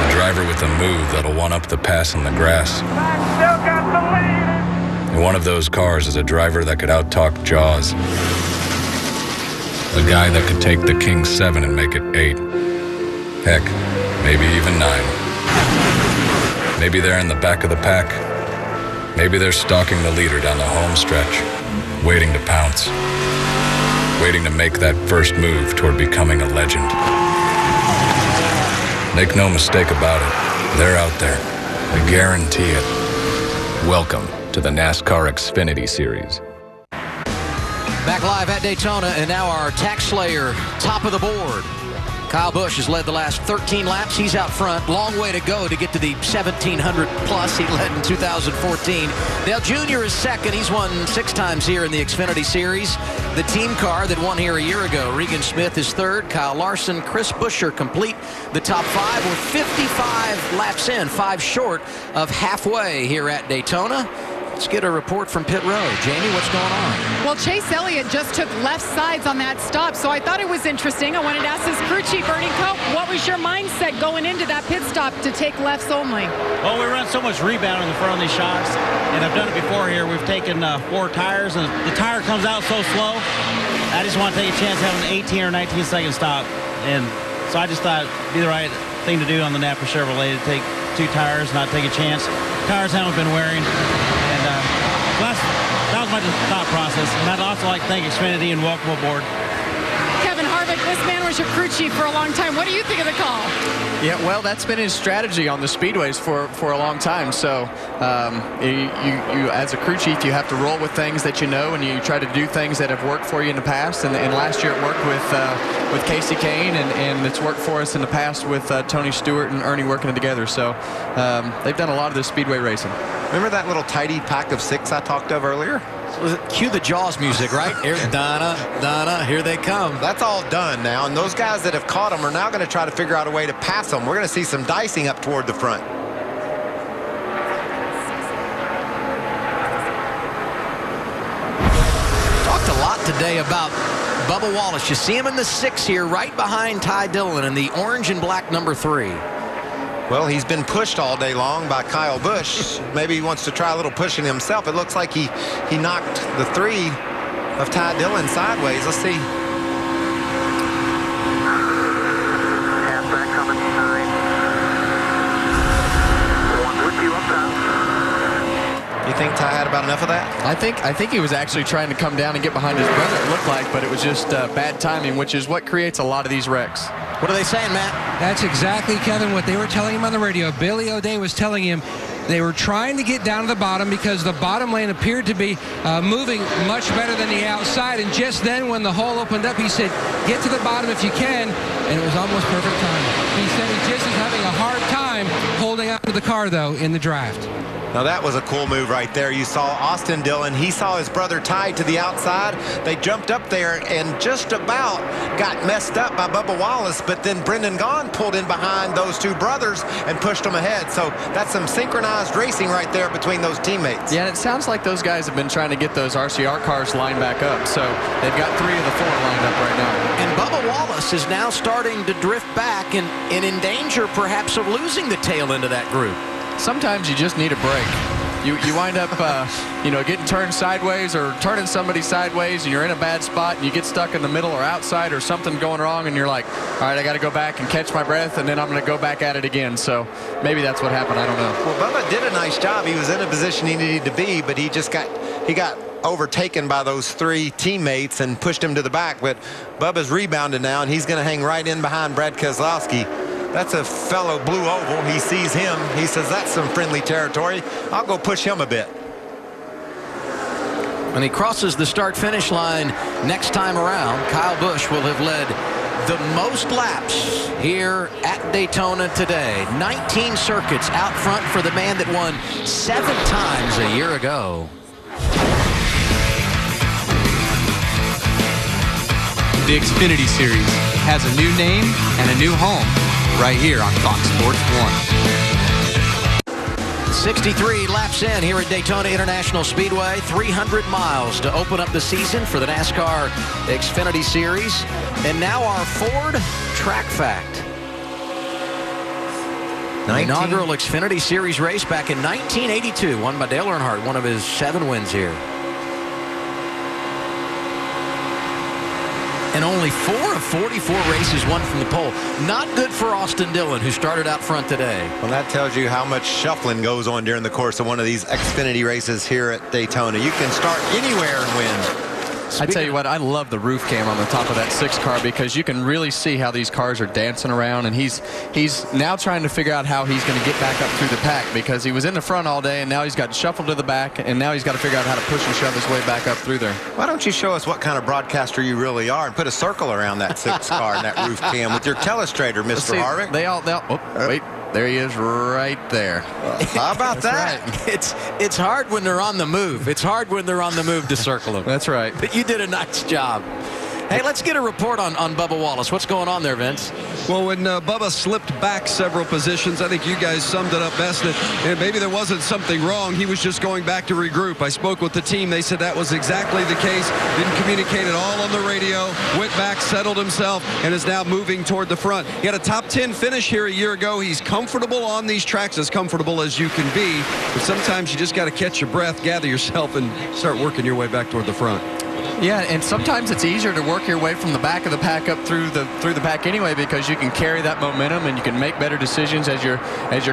A driver with a move that'll one-up the pass in the grass. And one of those cars is a driver that could out-talk Jaws. A guy that could take the King 7 and make it 8. Heck, maybe even 9. Maybe they're in the back of the pack. Maybe they're stalking the leader down the home stretch, waiting to pounce. Waiting to make that first move toward becoming a legend. Make no mistake about it, they're out there. I guarantee it. Welcome to the NASCAR Xfinity Series. Back live at Daytona, and now our tax slayer, top of the board. Kyle Busch has led the last 13 laps. He's out front. Long way to go to get to the 1,700 plus he led in 2014. Dale Jr. is second. He's won 6 times here in the Xfinity Series. The team car that won here a year ago. Regan Smith is third. Kyle Larson, Chris Buescher complete the top 5. We're 55 laps in, 5 short of halfway here at Daytona. Let's get a report from pit road. Jamie, what's going on? Well, Chase Elliott just took left sides on that stop, so I thought it was interesting. I wanted to ask his crew chief, Ernie Cope, what was your mindset going into that pit stop to take lefts only? Well, we run so much rebound in the front of these shocks, and I've done it before here. We've taken 4 tires, and the tire comes out so slow. I just want to take a chance having an 18 or 19 second stop, and so I just thought it'd be the right thing to do on the Napa Chevrolet to take 2 tires, not take a chance. Tires haven't been wearing. That was my thought process, and I'd also like to thank Xfinity and welcome aboard. Kevin Harvick, this man was your crew chief for a long time. What do you think of the call? Yeah, well, that's been his strategy on the speedways for a long time. So you as a crew chief, you have to roll with things that you know, and you try to do things that have worked for you in the past. And last year it worked with Casey Kane, and it's worked for us in the past with Tony Stewart and Ernie working together. So they've done a lot of this speedway racing. Remember that little tidy pack of 6 I talked of earlier? Cue the Jaws music, right? Here, Donna, Donna, here they come. That's all done now, and those guys that have caught them are now going to try to figure out a way to pass them. We're going to see some dicing up toward the front. Talked a lot today about Bubba Wallace. You see him in the 6 here, right behind Ty Dillon in the orange and black number 3. Well, he's been pushed all day long by Kyle Busch. Maybe he wants to try a little pushing himself. It looks like he knocked the 3 of Ty Dillon sideways. Let's see. Halfback coming 9. 1 with you up top. You think Ty had about enough of that? I think he was actually trying to come down and get behind his brother, it looked like, but it was just bad timing, which is what creates a lot of these wrecks. What are they saying, Matt? That's exactly, Kevin, what they were telling him on the radio. Billy O'Day was telling him they were trying to get down to the bottom because the bottom lane appeared to be moving much better than the outside. And just then when the hole opened up, he said, get to the bottom if you can. And it was almost perfect timing. He said he just is having a hard time holding on to the car, though, in the draft. Now that was a cool move right there. You saw Austin Dillon. He saw his brother tied to the outside. They jumped up there and just about got messed up by Bubba Wallace, but then Brendan Gaughan pulled in behind those 2 brothers and pushed them ahead. So that's some synchronized racing right there between those teammates. Yeah, and it sounds like those guys have been trying to get those RCR cars lined back up. So they've got 3 of the 4 lined up right now. And Bubba Wallace is now starting to drift back and in danger perhaps of losing the tail end of that group. Sometimes you just need a break. You wind up, getting turned sideways or turning somebody sideways, and you're in a bad spot, and you get stuck in the middle or outside or something going wrong, and you're like, all right, I got to go back and catch my breath, and then I'm going to go back at it again. So maybe that's what happened. I don't know. Well, Bubba did a nice job. He was in a position he needed to be, but he got overtaken by those 3 teammates and pushed him to the back. But Bubba's rebounded now, and he's going to hang right in behind Brad Keselowski. That's a fellow blue oval. He sees him. He says, that's some friendly territory. I'll go push him a bit. When he crosses the start-finish line next time around, Kyle Busch will have led the most laps here at Daytona today. 19 circuits out front for the man that won 7 times a year ago. The Xfinity Series has a new name and a new home right here on Fox Sports 1. 63 laps in here at Daytona International Speedway. 300 miles to open up the season for the NASCAR Xfinity Series. And now our Ford Track Fact. The inaugural Xfinity Series race back in 1982, won by Dale Earnhardt, one of his 7 wins here. And only 4 of 44 races won from the pole. Not good for Austin Dillon, who started out front today. Well, that tells you how much shuffling goes on during the course of one of these Xfinity races here at Daytona. You can start anywhere and win. I tell you what, I love the roof cam on the top of that 6 car because you can really see how these cars are dancing around, and he's now trying to figure out how he's going to get back up through the pack because he was in the front all day, and now he's got shuffled to the back, and now he's got to figure out how to push and shove his way back up through there. Why don't you show us what kind of broadcaster you really are and put a circle around that 6 car and that roof cam with your telestrator, Mr. Harvick? Wait. There he is right there. How about that? Right. It's hard when they're on the move. It's hard when they're on the move to circle them. That's right. But you did a nice job. Hey, let's get a report on Bubba Wallace. What's going on there, Vince? Well, when Bubba slipped back several positions, I think you guys summed it up best that maybe there wasn't something wrong. He was just going back to regroup. I spoke with the team. They said that was exactly the case. Didn't communicate at all on the radio. Went back, settled himself, and is now moving toward the front. He had a top 10 finish here a year ago. He's comfortable on these tracks, as comfortable as you can be. But sometimes you just got to catch your breath, gather yourself, and start working your way back toward the front. Yeah, and sometimes it's easier to work your way from the back of the pack up through the pack anyway because you can carry that momentum and you can make better decisions as you're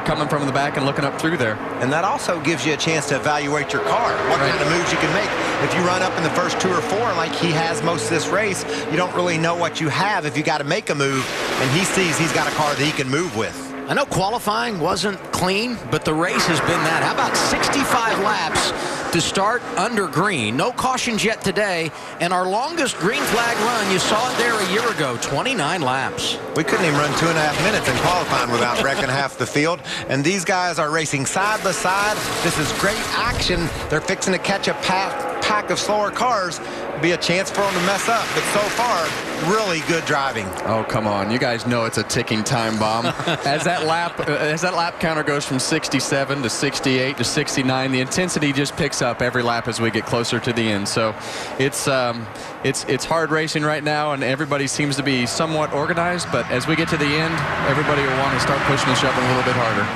coming from the back and looking up through there. And that also gives you a chance to evaluate your car, what kind of moves you can make. If you run up in the first 2 or 4 like he has most of this race, you don't really know what you have if you got to make a move, and he sees he's got a car that he can move with. I know qualifying wasn't clean, but the race has been that. How about 65 laps to start under green? No cautions yet today, and our longest green flag run, you saw it there a year ago, 29 laps. We couldn't even run 2.5 minutes in qualifying without wrecking half the field. And these guys are racing side by side. This is great action. They're fixing to catch a pack of slower cars. Be a chance for them to mess up, but so far, really good driving. Oh, come on. You guys know it's a ticking time bomb. As that lap counter goes from 67 to 68 to 69, the intensity just picks up every lap as we get closer to the end. So it's hard racing right now, and everybody seems to be somewhat organized, but as we get to the end, everybody will want to start pushing and shoving a little bit harder.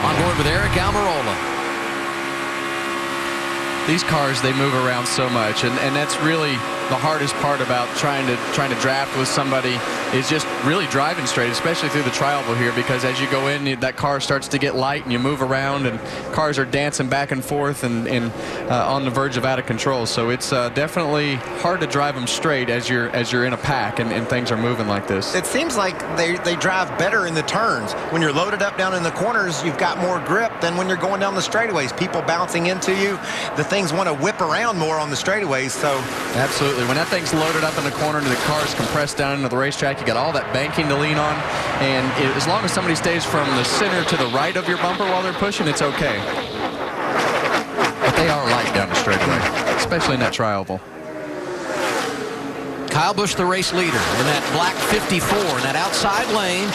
On board with Eric Almirola. These cars, they move around so much, and that's really the hardest part about trying to draft with somebody is just really driving straight, especially through the tri-oval here, because as you go in, that car starts to get light and you move around and cars are dancing back and forth and on the verge of out of control. So it's definitely hard to drive them straight as you're in a pack and things are moving like this. It seems like they drive better in the turns. When you're loaded up down in the corners, you've got more grip than when you're going down the straightaways. People bouncing into you. The things want to whip around more on the straightaways. So absolutely. When that thing's loaded up in the corner and the car's compressed down into the racetrack, you got all that banking to lean on, and as long as somebody stays from the center to the right of your bumper while they're pushing, it's okay. But they are light down the straightaway, especially in that tri-oval. Kyle Busch, the race leader, in that black 54 in that outside lane.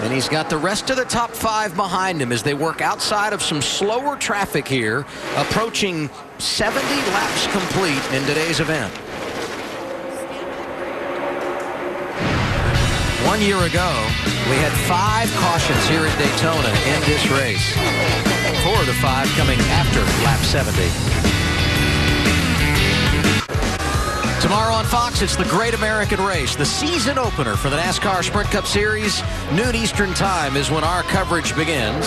And he's got the rest of the top 5 behind him as they work outside of some slower traffic here, approaching 70 laps complete in today's event. 1 year ago, we had 5 cautions here in Daytona in this race. 4 of the 5 coming after lap 70. Tomorrow on Fox, it's the Great American Race, the season opener for the NASCAR Sprint Cup Series. Noon Eastern time is when our coverage begins.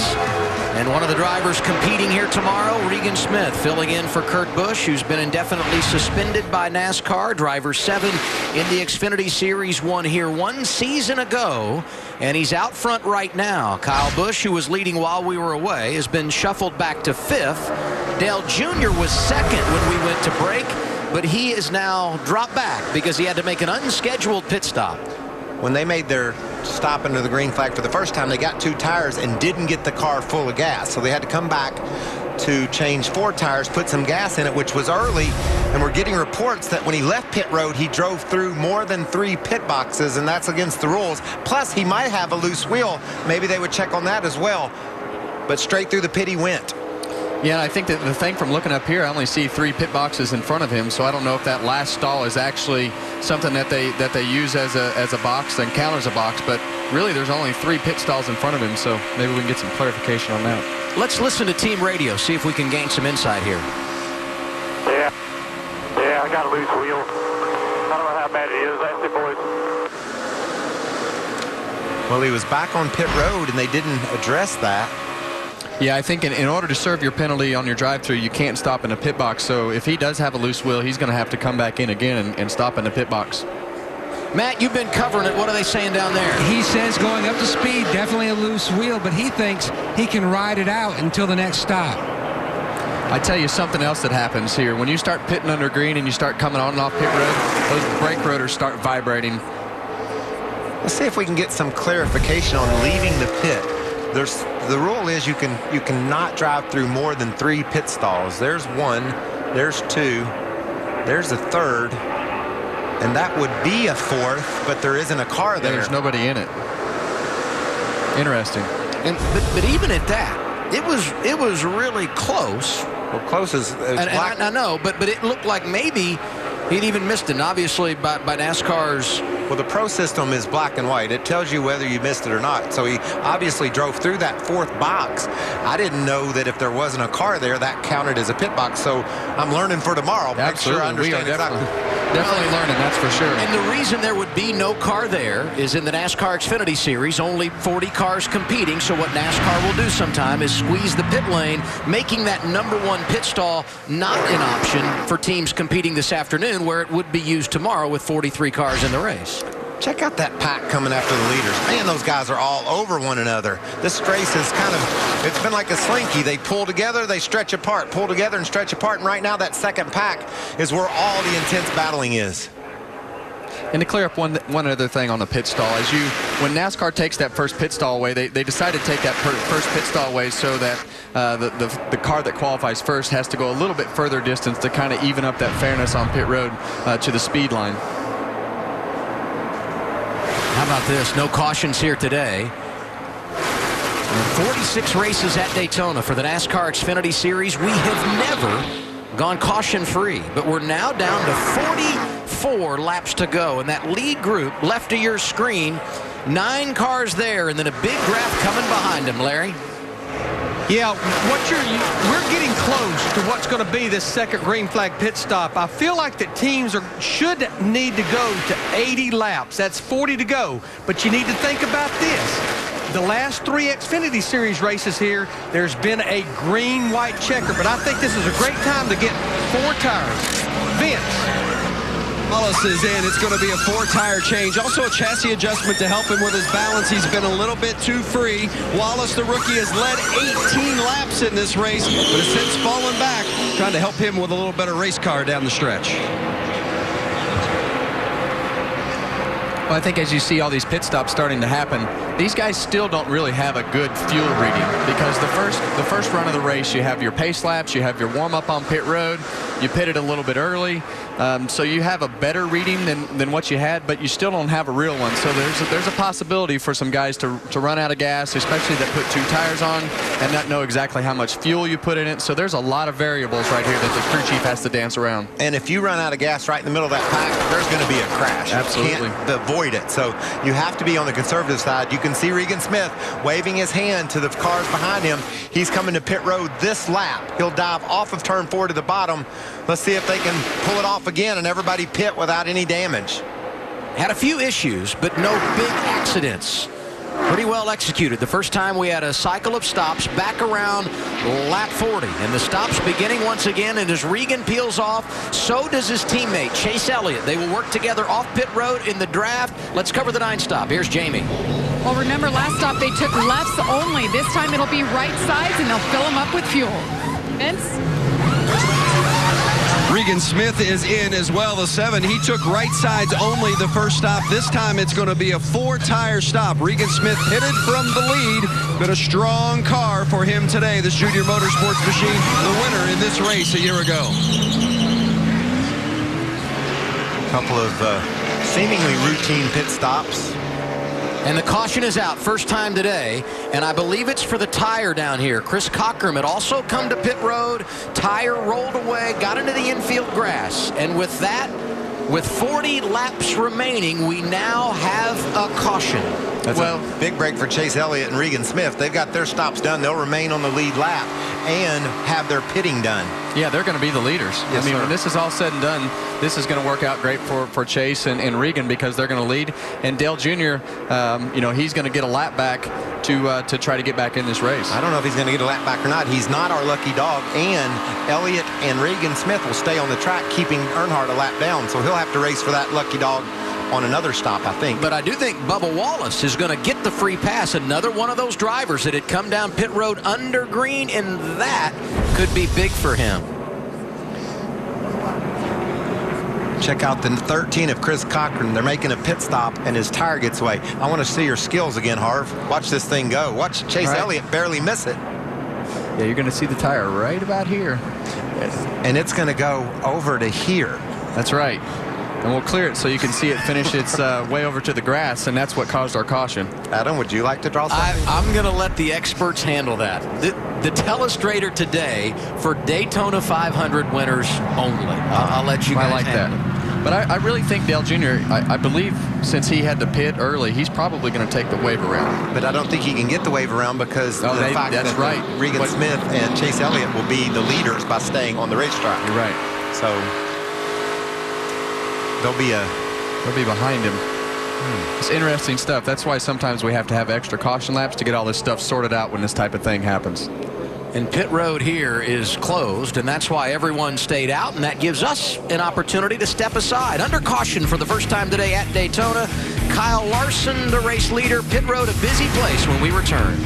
And one of the drivers competing here tomorrow, Regan Smith, filling in for Kurt Busch, who's been indefinitely suspended by NASCAR. Driver 7 in the Xfinity Series, won here 1 season ago, and he's out front right now. Kyle Busch, who was leading while we were away, has been shuffled back to 5th. Dale Jr. was 2nd when we went to break, but he is now dropped back because he had to make an unscheduled pit stop. When they made their stop into the green flag for the first time, they got 2 tires and didn't get the car full of gas. So they had to come back to change 4 tires, put some gas in it, which was early. And we're getting reports that when he left pit road, he drove through more than 3 pit boxes, and that's against the rules. Plus, he might have a loose wheel. Maybe they would check on that as well. But straight through the pit he went. Yeah, I think that the thing from looking up here, I only see 3 pit boxes in front of him, so I don't know if that last stall is actually something that they use as a box, then count as a box. But really, there's only 3 pit stalls in front of him, so maybe we can get some clarification on that. Let's listen to team radio, see if we can gain some insight here. Yeah, I got a loose wheel. I don't know how bad it is. Ask the boys. Well, he was back on pit road, and they didn't address that. Yeah, I think in order to serve your penalty on your drive-through, you can't stop in a pit box. So if he does have a loose wheel, he's going to have to come back in again and stop in the pit box. Matt, you've been covering it. What are they saying down there? He says going up to speed, definitely a loose wheel, but he thinks he can ride it out until the next stop. I tell you something else that happens here. When you start pitting under green and you start coming on and off pit road, those brake rotors start vibrating. Let's see if we can get some clarification on leaving the pit. The rule is you cannot drive through more than 3 pit stalls. There's 1, there's 2, there's a 3rd, and that would be a 4th, but there isn't a car there. There's nobody in it. Interesting. But even at that, it was really close. Well, close as black. I know, but it looked like maybe he'd even missed it. And obviously, by NASCAR's. Well, the pro system is black and white. It tells you whether you missed it or not. So he obviously drove through that 4th box. I didn't know that if there wasn't a car there, that counted as a pit box. So I'm learning for tomorrow. Absolutely. Make sure I understand Definitely learning, that's for sure. And the reason there would be no car there is in the NASCAR Xfinity Series, only 40 cars competing. So what NASCAR will do sometime is squeeze the pit lane, making that #1 pit stall not an option for teams competing this afternoon, where it would be used tomorrow with 43 cars in the race. Check out that pack coming after the leaders. Man, those guys are all over one another. This race is it's been like a slinky. They pull together, they stretch apart, pull together and stretch apart. And right now that second pack is where all the intense battling is. And to clear up one other thing on the pit stall, when NASCAR takes that first pit stall away, they decided to take that first pit stall away so that the car that qualifies first has to go a little bit further distance to kind of even up that fairness on pit road to the speed line. How about this? No cautions here today. 46 races at Daytona for the NASCAR Xfinity Series. We have never gone caution-free, but we're now down to 44 laps to go. And that lead group left of your screen, 9 cars there, and then a big graph coming behind them, Larry. Yeah, we're getting close to what's going to be this second green flag pit stop. I feel like that teams should need to go to 80 laps. That's 40 to go. But you need to think about this. The last 3 Xfinity Series races here, there's been a green-white checker. But I think this is a great time to get 4 tires. Vince. Wallace is in. It's going to be a 4-tire change. Also a chassis adjustment to help him with his balance. He's been a little bit too free. Wallace, the rookie, has led 18 laps in this race, but has since fallen back, trying to help him with a little better race car down the stretch. Well, I think as you see all these pit stops starting to happen, these guys still don't really have a good fuel reading, because the first run of the race, you have your pace laps, you have your warm-up on pit road, you pitted a little bit early, so you have a better reading than what you had, but you still don't have a real one. So there's a possibility for some guys to run out of gas, especially that put 2 tires on and not know exactly how much fuel you put in it. So there's a lot of variables right here that the crew chief has to dance around. And if you run out of gas right in the middle of that pack, there's going to be a crash. Absolutely. You can't avoid it. So you have to be on the conservative side. You can see Regan Smith waving his hand to the cars behind him. He's coming to pit road this lap. He'll dive off of turn 4 to the bottom. Let's see if they can pull it off again and everybody pit without any damage. Had a few issues, but no big accidents. Pretty well executed. The first time we had a cycle of stops back around lap 40. And the stops beginning once again, and as Regan peels off, so does his teammate, Chase Elliott. They will work together off pit road in the draft. Let's cover the 9 stop. Here's Jamie. Well, remember, last stop they took lefts only. This time it'll be right sides, and they'll fill them up with fuel. Vince? Regan Smith is in as well, the 7. He took right sides only the first stop. This time it's going to be a 4-tire stop. Regan Smith pitted from the lead. Been a strong car for him today, this Junior Motorsports machine, the winner in this race a year ago. A couple of seemingly routine pit stops. And the caution is out first time today, and I believe it's for the tire down here. Chris Cockrum had also come to pit road. Tire rolled away, got into the infield grass. And with that, with 40 laps remaining, we now have a caution. That's a big break for Chase Elliott and Regan Smith. They've got their stops done. They'll remain on the lead lap and have their pitting done. Yeah, they're going to be the leaders. Yes, I mean, sir. When this is all said and done, this is going to work out great for Chase and Regan, because they're going to lead. And Dale Jr., he's going to get a lap back to try to get back in this race. I don't know if he's going to get a lap back or not. He's not our lucky dog. And Elliott and Regan Smith will stay on the track, keeping Earnhardt a lap down. So he'll have to race for that lucky dog on another stop, I think. But I do think Bubba Wallace is going to get the free pass. Another one of those drivers that had come down pit road under green, and that could be big for him. Check out the 13 of Chris Cochran. They're making a pit stop, and his tire gets away. I want to see your skills again, Harv. Watch this thing go. Watch Chase Elliott barely miss it. Yeah, you're going to see the tire right about here. And it's going to go over to here. That's right. And we'll clear it so you can see it finish its way over to the grass, and that's what caused our caution. Adam, would you like to draw something? I'm going to let the experts handle that. The telestrator today for Daytona 500 winners only. I'll let you guys I like handle that. it. But I really think Dale Jr., I believe since he had to pit early, he's probably going to take the wave around. But I don't think he can get the wave around because of the fact that Regan Smith and Chase Elliott will be the leaders by staying on the racetrack. You're right. So they'll be behind him. It's interesting stuff. That's why sometimes we have to have extra caution laps to get all this stuff sorted out when this type of thing happens. And pit road here is closed, and that's why everyone stayed out, and that gives us an opportunity to step aside. Under caution for the first time today at Daytona, Kyle Larson, the race leader. Pit road, a busy place when we return.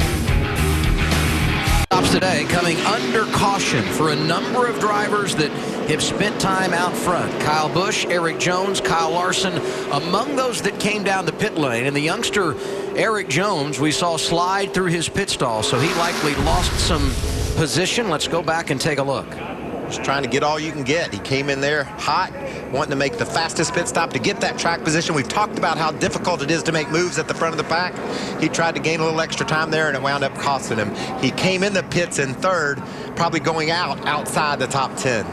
Stops today coming under caution for a number of drivers that have spent time out front. Kyle Busch, Eric Jones, Kyle Larson, among those that came down the pit lane. And the youngster, Eric Jones, we saw slide through his pit stall, so he likely lost some position. Let's go back and take a look. Just trying to get all you can get. He came in there hot, wanting to make the fastest pit stop to get that track position. We've talked about how difficult it is to make moves at the front of the pack. He tried to gain a little extra time there, and it wound up costing him. He came in the pits in third, probably going outside the top 10.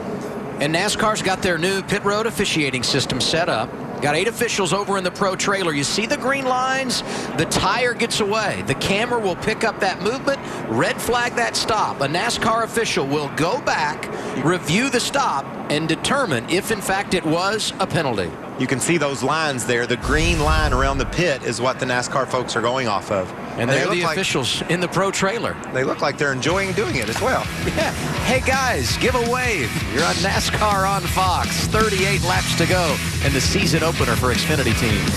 And NASCAR's got their new pit road officiating system set up. Got 8 officials over in the pro trailer. You see the green lines, the tire gets away. The camera will pick up that movement, red flag that stop. A NASCAR official will go back, review the stop, and determine if in fact it was a penalty. You can see those lines there. The green line around the pit is what the NASCAR folks are going off of. And they're the officials in the pro trailer. They look like they're enjoying doing it as well. Yeah. Hey guys, give a wave. You're on NASCAR on Fox. 38 laps to go in the season opener for Xfinity teams.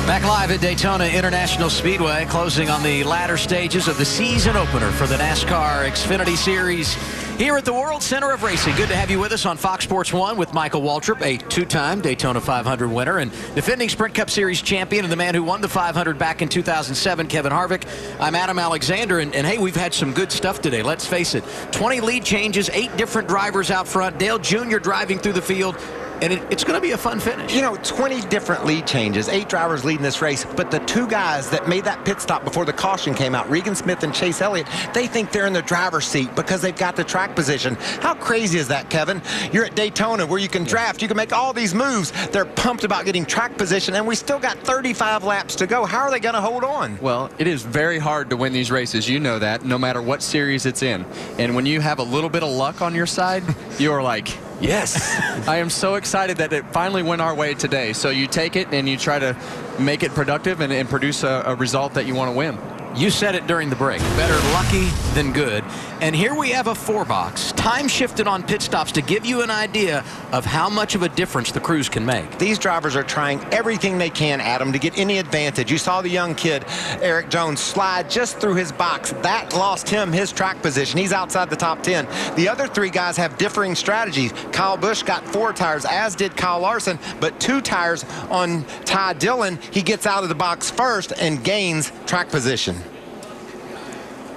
Back live at Daytona International Speedway, closing on the latter stages of the season opener for the NASCAR Xfinity Series here at the World Center of Racing. Good to have you with us on Fox Sports 1 with Michael Waltrip, a 2-time Daytona 500 winner and defending Sprint Cup Series champion, and the man who won the 500 back in 2007, Kevin Harvick. I'm Adam Alexander, and hey, we've had some good stuff today. Let's face it, 20 lead changes, 8 different drivers out front, Dale Jr. driving through the field. And it's going to be a fun finish. You know, 20 different lead changes, 8 drivers leading this race, but the 2 guys that made that pit stop before the caution came out, Regan Smith and Chase Elliott, they think they're in the driver's seat because they've got the track position. How crazy is that, Kevin? You're at Daytona where you can draft, you can make all these moves. They're pumped about getting track position, and we still got 35 laps to go. How are they going to hold on? Well, it is very hard to win these races. You know that, no matter what series it's in. And when you have a little bit of luck on your side, you're like, yes. I am so excited that it finally went our way today. So you take it and you try to make it productive and produce a result that you want to win. You said it during the break. Better lucky than good. And here we have a 4-box, time shifted on pit stops to give you an idea of how much of a difference the crews can make. These drivers are trying everything they can, Adam, to get any advantage. You saw the young kid, Eric Jones, slide just through his box. That lost him his track position. He's outside the top 10. The other 3 guys have differing strategies. Kyle Busch got 4 tires, as did Kyle Larson, but 2 tires on Ty Dillon. He gets out of the box first and gains track position.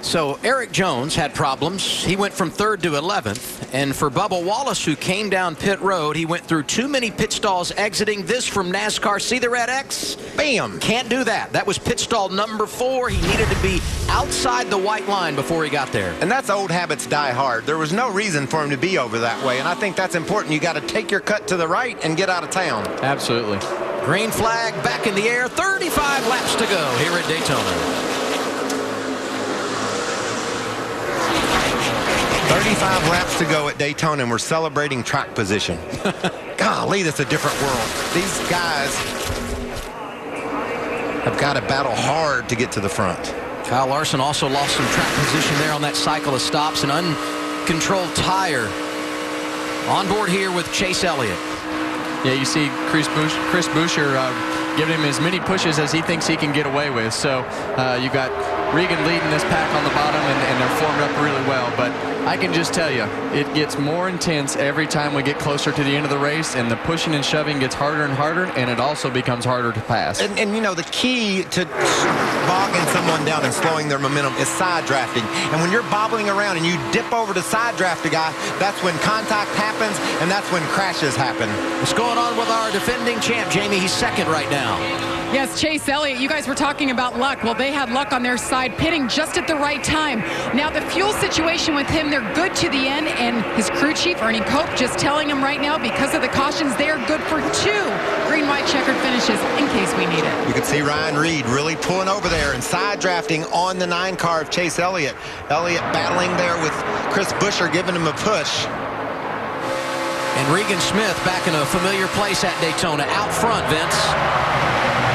So Eric Jones had problems. He went from 3rd to 11th. And for Bubba Wallace, who came down pit road, he went through too many pit stalls exiting. This from NASCAR. See the red X? Bam! Can't do that. That was pit stall number 4. He needed to be outside the white line before he got there. And that's old habits die hard. There was no reason for him to be over that way. And I think that's important. You got to take your cut to the right and get out of town. Absolutely. Green flag back in the air. 35 laps to go here at Daytona. 35 laps to go at Daytona, and we're celebrating track position. Golly, that's a different world. These guys have got to battle hard to get to the front. Kyle Larson also lost some track position there on that cycle of stops. An uncontrolled tire on board here with Chase Elliott. Yeah, you see Chris Buescher giving him as many pushes as he thinks he can get away with. So you got Regan leading this pack on the bottom, and they're formed up really well. But I can just tell you, it gets more intense every time we get closer to the end of the race, and the pushing and shoving gets harder and harder, and it also becomes harder to pass. And you know, the key to bogging someone down and slowing their momentum is side drafting. And when you're bobbling around and you dip over to side draft a guy, that's when contact happens, and that's when crashes happen. What's going on with our defending champ, Jamie? He's 2nd right now. Yes, Chase Elliott, you guys were talking about luck. Well, they had luck on their side, pitting just at the right time. Now, the fuel situation with him, they're good to the end, and his crew chief, Ernie Cope, just telling him right now, because of the cautions, they are good for 2 green-white checkered finishes in case we need it. You can see Ryan Reed really pulling over there and side drafting on the 9 car of Chase Elliott. Elliott battling there with Chris Buescher giving him a push. And Regan Smith back in a familiar place at Daytona, out front, Vince.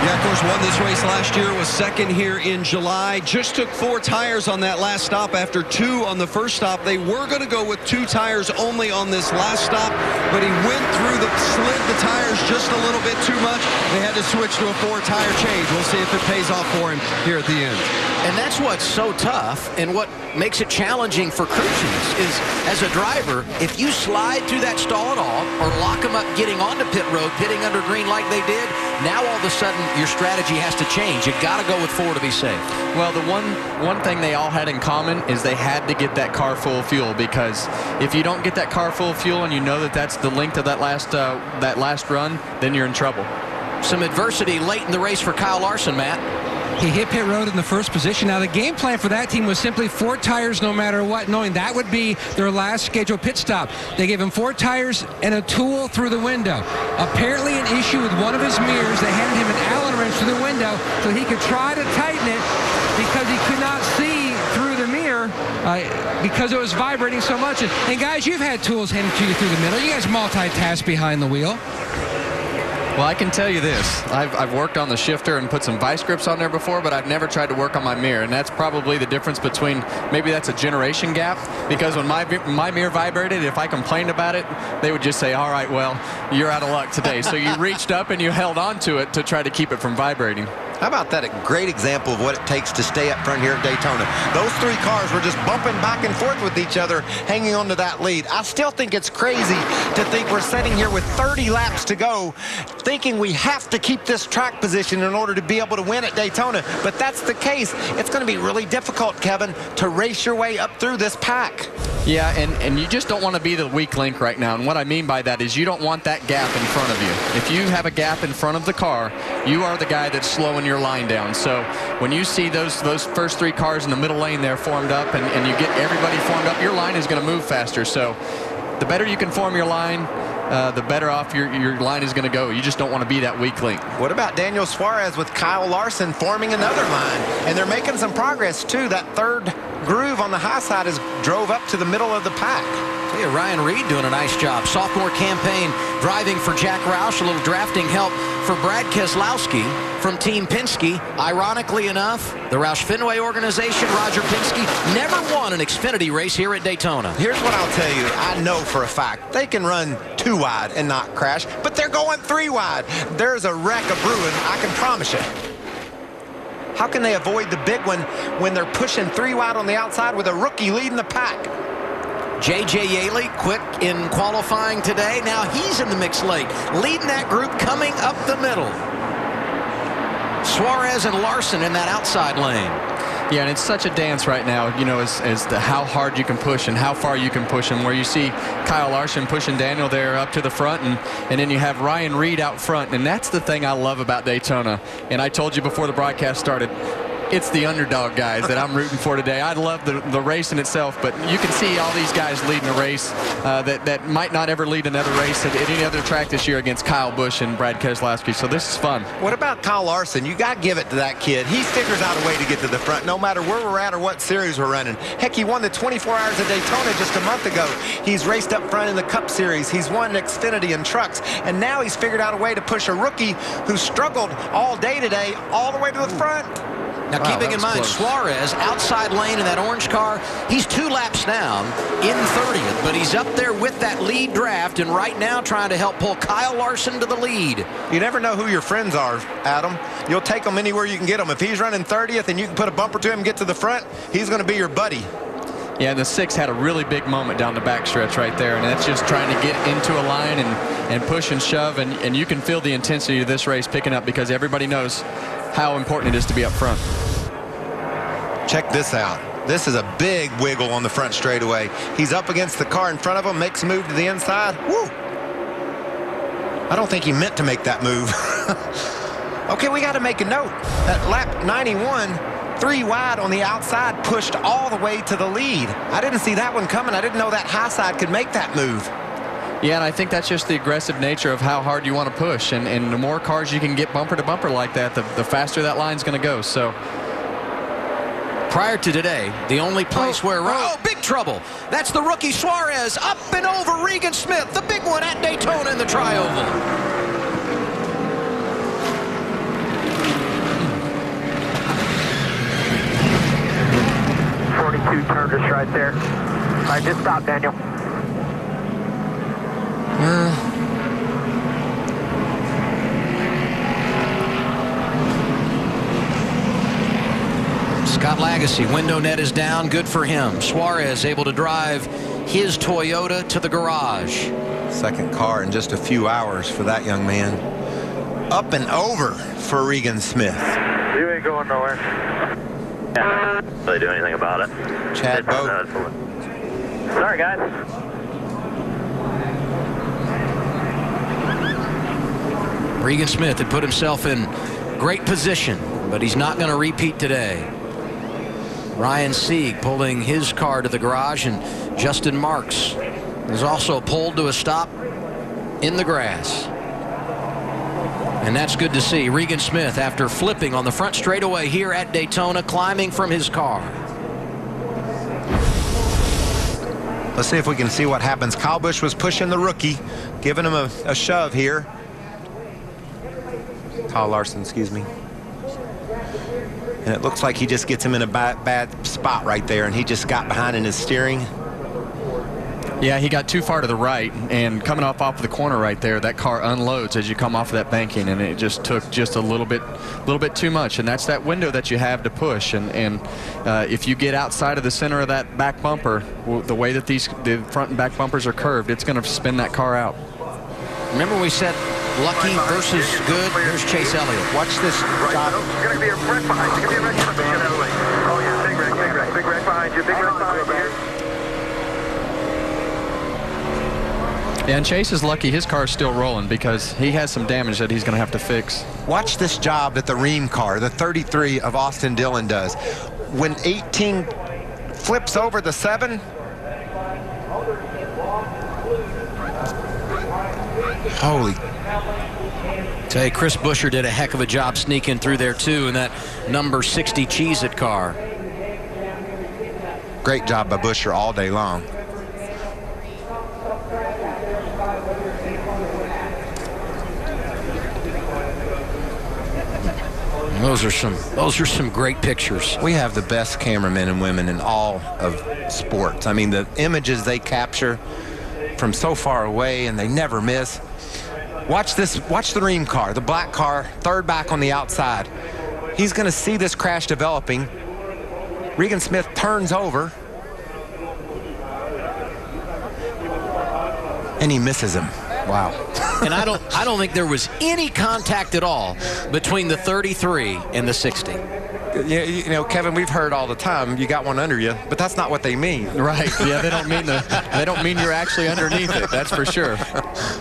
Yeah, of course, won this race last year, was second here in July. Just took 4 tires on that last stop after 2 on the first stop. They were going to go with 2 tires only on this last stop, but he went through slid the tires just a little bit too much. They had to switch to a 4-tire change. We'll see if it pays off for him here at the end. And that's what's so tough and what makes it challenging for crew chiefs is, as a driver, if you slide through that stall at all or lock them up getting onto pit road, pitting under green like they did, now all of a sudden your strategy has to change. You've got to go with 4 to be safe. Well, the one thing they all had in common is they had to get that car full of fuel, because if you don't get that car full of fuel and you know that that's the length of that last run, then you're in trouble. Some adversity late in the race for Kyle Larson, Matt. He hit pit road in the first position. Now, the game plan for that team was simply 4 tires no matter what, knowing that would be their last scheduled pit stop. They gave him 4 tires and a tool through the window. Apparently an issue with one of his mirrors. They handed him an Allen wrench through the window so he could try to tighten it because he could not see through the mirror because it was vibrating so much. And guys, you've had tools handed to you through the middle. You guys multitask behind the wheel. Well, I can tell you this. I've worked on the shifter and put some vice grips on there before, but I've never tried to work on my mirror. And that's probably the difference between, maybe that's a generation gap, because when my mirror vibrated, if I complained about it, they would just say, all right, well, you're out of luck today. So you reached up and you held on to it to try to keep it from vibrating. How about that? A great example of what it takes to stay up front here at Daytona. Those 3 cars were just bumping back and forth with each other, hanging on to that lead. I still think it's crazy to think we're sitting here with 30 laps to go, thinking we have to keep this track position in order to be able to win at Daytona. But that's the case. It's going to be really difficult, Kevin, to race your way up through this pack. Yeah, and you just don't want to be the weak link right now. And what I mean by that is you don't want that gap in front of you. If you have a gap in front of the car, you are the guy that's slowing your line down. So when you see those first 3 cars in the middle lane there formed up and you get everybody formed up, your line is going to move faster. So the better you can form your line, the better off your line is going to go. You just don't want to be that weak link. What about Daniel Suarez with Kyle Larson forming another line? And they're making some progress, too. That 3rd groove on the high side has drove up to the middle of the pack. Yeah, Ryan Reed doing a nice job. Sophomore campaign driving for Jack Roush. A little drafting help for Brad Keselowski from Team Penske. Ironically enough, the Roush Fenway organization, Roger Penske, never won an Xfinity race here at Daytona. Here's what I'll tell you. I know for a fact they can run 2 wide and not crash, but they're going 3 wide. There's a wreck of brewing, I can promise you. How can they avoid the big one when they're pushing 3 wide on the outside with a rookie leading the pack? J.J. Yaley, quick in qualifying today. Now he's in the mix late, leading that group coming up the middle. Suarez and Larson in that outside lane. Yeah, and it's such a dance right now, you know, as to how hard you can push and how far you can push them, where you see Kyle Larson pushing Daniel there up to the front, and then you have Ryan Reed out front. And that's the thing I love about Daytona. And I told you before the broadcast started, it's the underdog guys that I'm rooting for today. I love the race in itself, but you can see all these guys leading a race that might not ever lead another race at any other track this year against Kyle Busch and Brad Keselowski. So this is fun. What about Kyle Larson? You got to give it to that kid. He figures out a way to get to the front no matter where we're at or what series we're running. Heck, he won the 24 Hours of Daytona just a month ago. He's raced up front in the Cup Series. He's won Xfinity and trucks. And now he's figured out a way to push a rookie who struggled all day today all the way to the front. Now, keeping in mind, Suarez, outside lane in that orange car, he's 2 laps down in 30th, but he's up there with that lead draft, and right now trying to help pull Kyle Larson to the lead. You never know who your friends are, Adam. You'll take them anywhere you can get them. If he's running 30th and you can put a bumper to him and get to the front, he's going to be your buddy. Yeah, and the 6 had a really big moment down the backstretch right there, and that's just trying to get into a line and push and shove, and you can feel the intensity of this race picking up because everybody knows how important it is to be up front. Check this out. This is a big wiggle on the front straightaway. He's up against the car in front of him, makes a move to the inside. Woo! I don't think he meant to make that move. Okay, we got to make a note. At lap 91, 3 wide on the outside, pushed all the way to the lead. I didn't see that one coming. I didn't know that high side could make that move. Yeah, and I think that's just the aggressive nature of how hard you want to push. And the more cars you can get bumper to bumper like that, the faster that line's going to go. So prior to today, the only place where... Oh, big trouble. That's the rookie Suarez up and over Regan Smith, the big one at Daytona in the tri-oval. 42 turned us right there. All right, just stop, Daniel. Scott Lagasse, window net is down. Good for him. Suarez able to drive his Toyota to the garage. Second car in just a few hours for that young man. Up and over for Regan Smith. You ain't going nowhere. Yeah, not really do anything about it. Chad Boat. Sorry, guys. Regan Smith had put himself in great position, but he's not going to repeat today. Ryan Sieg pulling his car to the garage, and Justin Marks is also pulled to a stop in the grass. And that's good to see. Regan Smith, after flipping on the front straightaway here at Daytona, climbing from his car. Let's see if we can see what happens. Kyle Busch was pushing the rookie, giving him a shove here. Kyle Larson, excuse me. And it looks like he just gets him in a bad spot right there, and he just got behind in his steering. Yeah, he got too far to the right, and coming off of the corner right there, that car unloads as you come off of that banking, and it just took just a little bit too much. And that's that window that you have to push. And if you get outside of the center of that back bumper, the way that the front and back bumpers are curved, it's going to spin that car out. Remember we said lucky versus good? Here's Chase Elliott. Watch this job. There's going to be a wreck behind you. Give me a wreck behind you. Oh, yeah, big wreck, big wreck. Big wreck behind you. Big wreck behind you. Yeah, and Chase is lucky his car is still rolling because he has some damage that he's going to have to fix. Watch this job that the Ream car, the 33 of Austin Dillon, does. When 18 flips over the 7, holy. Tell you, Chris Buescher did a heck of a job sneaking through there too in that number 60 Cheez-It car. Great job by Buescher all day long. Those are some great pictures. We have the best cameramen and women in all of sports. I mean, the images they capture from so far away, and they never miss. Watch this. Watch the Ream car, the black car, third back on the outside. He's going to see this crash developing. Regan Smith turns over, and he misses him. Wow. And I don't think there was any contact at all between the 33 and the 60. You know, Kevin, we've heard all the time, you got one under you, but that's not what they mean. Right. Yeah, they don't mean you're actually underneath it. That's for sure.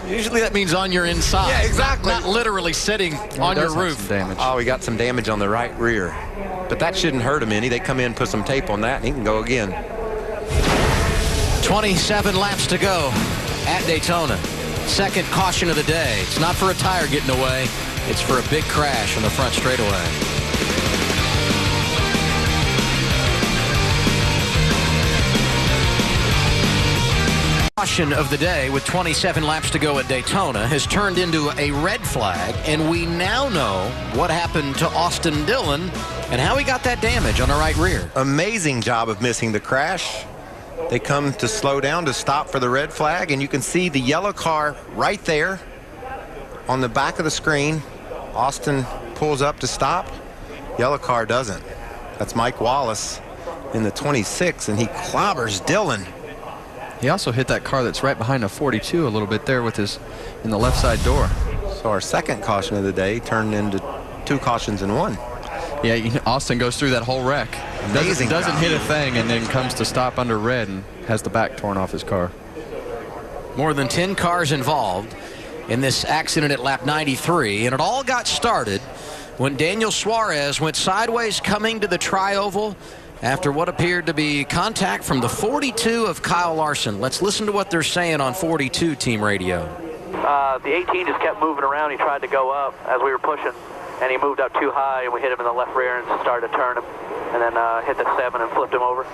Usually that means on your inside. Yeah, exactly. Not literally sitting on your roof. Damage. Oh, we got some damage on the right rear. But that shouldn't hurt him any. They come in, put some tape on that, and he can go again. 27 laps to go at Daytona. Second caution of the day. It's not for a tire getting away. It's for a big crash on the front straightaway. Caution of the day with 27 laps to go at Daytona has turned into a red flag, and we now know what happened to Austin Dillon and how he got that damage on the right rear. Amazing job of missing the crash. They come to slow down to stop for the red flag, and you can see the yellow car right there on the back of the screen. Austin pulls up to stop. Yellow car doesn't. That's Mike Wallace in the 26, and he clobbers Dillon. He also hit that car that's right behind the 42 a little bit there with his in the left side door. So our second caution of the day turned into two cautions in one. Yeah, Austin goes through that whole wreck. Amazing. Doesn't hit a thing, and then comes to stop under red and has the back torn off his car. More than 10 cars involved in this accident at lap 93, and it all got started when Daniel Suarez went sideways coming to the tri-oval after what appeared to be contact from the 42 of Kyle Larson. Let's listen to what they're saying on 42 team radio. The 18 just kept moving around. He tried to go up as we were pushing, and he moved up too high, and we hit him in the left rear and started to turn him, and then hit the 7 and flipped him over.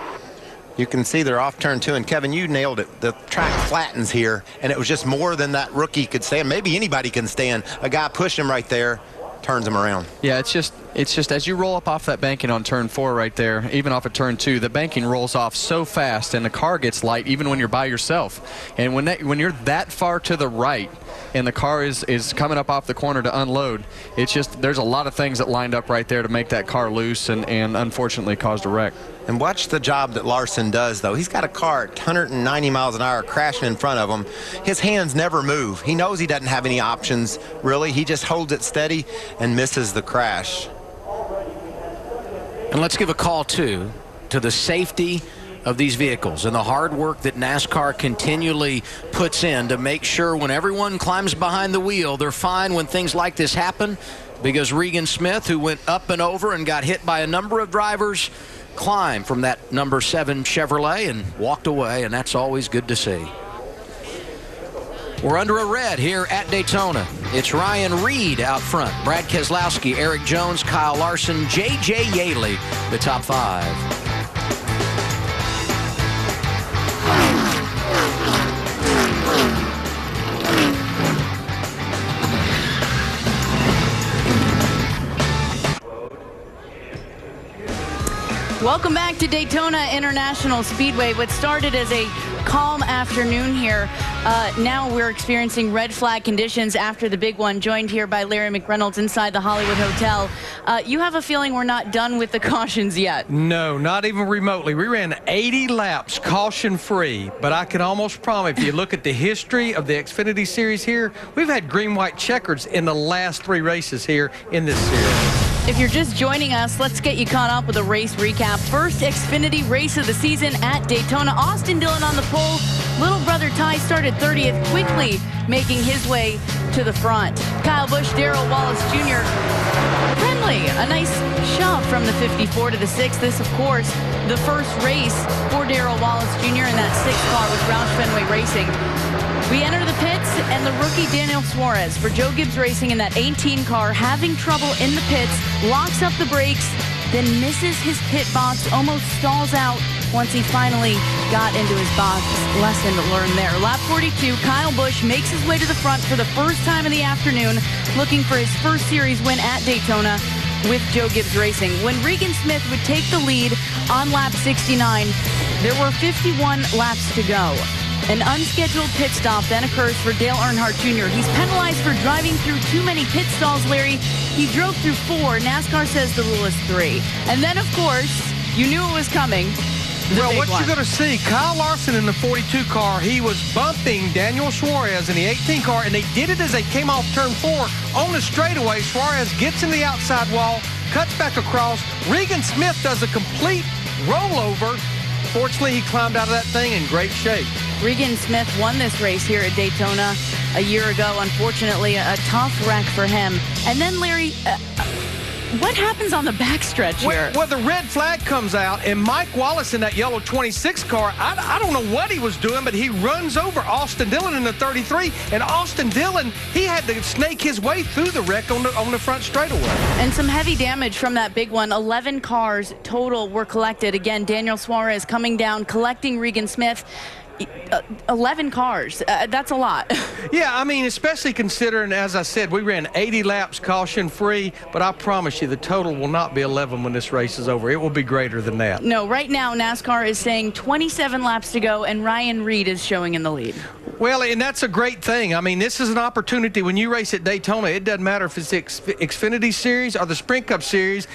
You can see they're off turn 2, and Kevin, you nailed it. The track flattens here, and it was just more than that rookie could stand. Maybe anybody can stand. A guy pushed him right there, turns him around. Yeah, it's just as you roll up off that banking on turn 4 right there, even off of turn 2, the banking rolls off so fast and the car gets light even when you're by yourself. And when you're that far to the right and the car is coming up off the corner to unload, it's just there's a lot of things that lined up right there to make that car loose and unfortunately caused a wreck. And watch the job that Larson does, though. He's got a car at 190 miles an hour crashing in front of him. His hands never move. He knows he doesn't have any options, really. He just holds it steady and misses the crash. And let's give a call, too, to the safety of these vehicles and the hard work that NASCAR continually puts in to make sure when everyone climbs behind the wheel, they're fine when things like this happen, because Regan Smith, who went up and over and got hit by a number of drivers, climbed from that number 7 Chevrolet and walked away, and that's always good to see. We're under a red here at Daytona. It's Ryan Reed out front, Brad Keselowski, Eric Jones, Kyle Larson, J.J. Yaley, the top 5. Welcome back to Daytona International Speedway. What started as a calm afternoon here, now we're experiencing red flag conditions after the big one. Joined here by Larry McReynolds inside the Hollywood Hotel. You have a feeling we're not done with the cautions yet? No, not even remotely. We ran 80 laps caution-free, but I can almost promise if you look at the history of the Xfinity Series here, we've had green-white checkers in the last 3 races here in this series. If you're just joining us, let's get you caught up with a race recap. First Xfinity race of the season at Daytona. Austin Dillon on the pole. Little brother Ty started 30th, quickly making his way to the front. Kyle Busch, Darrell Wallace Jr. friendly. A nice shove from the 54 to the 6. This, of course, the first race for Darrell Wallace Jr. in that 6 car with Roush Fenway Racing. We enter the pits, and the rookie Daniel Suarez for Joe Gibbs Racing in that 18 car, having trouble in the pits, locks up the brakes, then misses his pit box, almost stalls out once he finally got into his box. Lesson learned there. Lap 42, Kyle Busch makes his way to the front for the first time in the afternoon, looking for his first series win at Daytona with Joe Gibbs Racing. When Regan Smith would take the lead on lap 69, there were 51 laps to go. An unscheduled pit stop then occurs for Dale Earnhardt Jr. He's penalized for driving through too many pit stalls, Larry. He drove through 4. NASCAR says the rule is 3. And then, of course, you knew it was coming. Well, what you're going to see, Kyle Larson in the 42 car, he was bumping Daniel Suarez in the 18 car, and they did it as they came off turn 4 on the straightaway. Suarez gets in the outside wall, cuts back across. Regan Smith does a complete rollover. Fortunately, he climbed out of that thing in great shape. Regan Smith won this race here at Daytona a year ago. Unfortunately, a tough wreck for him. And then, Larry, what happens on the backstretch here? Well, the red flag comes out, and Mike Wallace in that yellow 26 car, I don't know what he was doing, but he runs over Austin Dillon in the 33, and Austin Dillon, he had to snake his way through the wreck on the front straightaway. And some heavy damage from that big one. 11 cars total were collected. Again, Daniel Suarez coming down, collecting Regan Smith. 11 cars. That's a lot. Yeah, I mean, especially considering, as I said, we ran 80 laps caution-free, but I promise you the total will not be 11 when this race is over. It will be greater than that. No, right now NASCAR is saying 27 laps to go, and Ryan Reed is showing in the lead. Well, and that's a great thing. I mean, this is an opportunity. When you race at Daytona, it doesn't matter if it's the Xfinity Series or the Sprint Cup Series.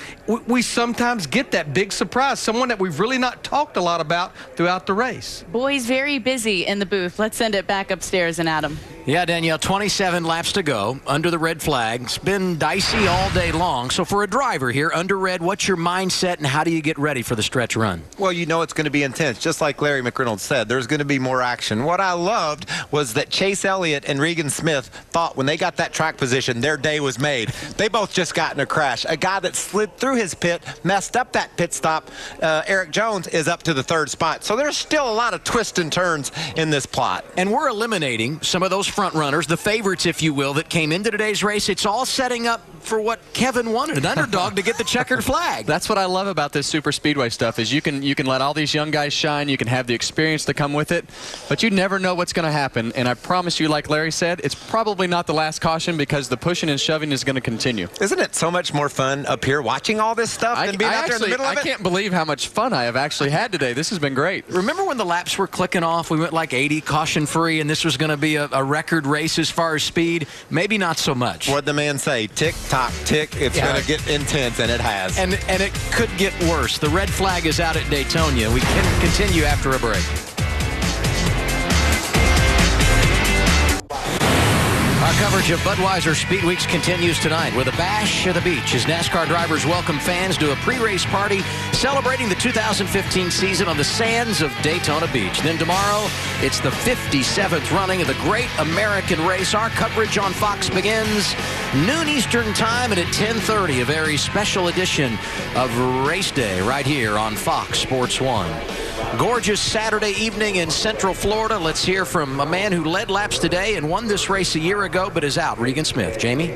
We sometimes get that big surprise, someone that we've really not talked a lot about throughout the race. Boys, very busy in the booth. Let's send it back upstairs and Adam. Yeah, Danielle, 27 laps to go under the red flag. It's been dicey all day long. So for a driver here under red, what's your mindset and how do you get ready for the stretch run? Well, you know it's going to be intense. Just like Larry McReynolds said, there's going to be more action. What I loved was that Chase Elliott and Regan Smith thought when they got that track position, their day was made. They both just got in a crash. A guy that slid through his pit, messed up that pit stop. Eric Jones is up to the 3rd spot. So there's still a lot of twists and turns in this plot. And we're eliminating some of those front runners, the favorites, if you will, that came into today's race. It's all setting up for what Kevin wanted, an underdog to get the checkered flag. That's what I love about this super speedway stuff is you can let all these young guys shine. You can have the experience to come with it, but you never know what's going to happen. And I promise you, like Larry said, it's probably not the last caution because the pushing and shoving is going to continue. Isn't it so much more fun up here watching all this stuff than being out there in the middle of it? I can't believe how much fun I have actually had today. This has been great. Remember when the laps were clicking off? We went like 80 caution-free, and this was going to be a record race as far as speed. Maybe not so much. What'd the man say? Tick, tock, tick. It's going to get intense, and it has. And it could get worse. The red flag is out at Daytona. We can continue after a break. Our coverage of Budweiser Speed Weeks continues tonight with a bash of the beach as NASCAR drivers welcome fans to a pre-race party celebrating the 2015 season on the sands of Daytona Beach. Then tomorrow, it's the 57th running of the Great American Race. Our coverage on Fox begins noon Eastern time and at 10:30, a very special edition of Race Day right here on Fox Sports 1. Gorgeous Saturday evening in Central Florida. Let's hear from a man who led laps today and won this race a year ago but is out, Regan Smith. Jamie?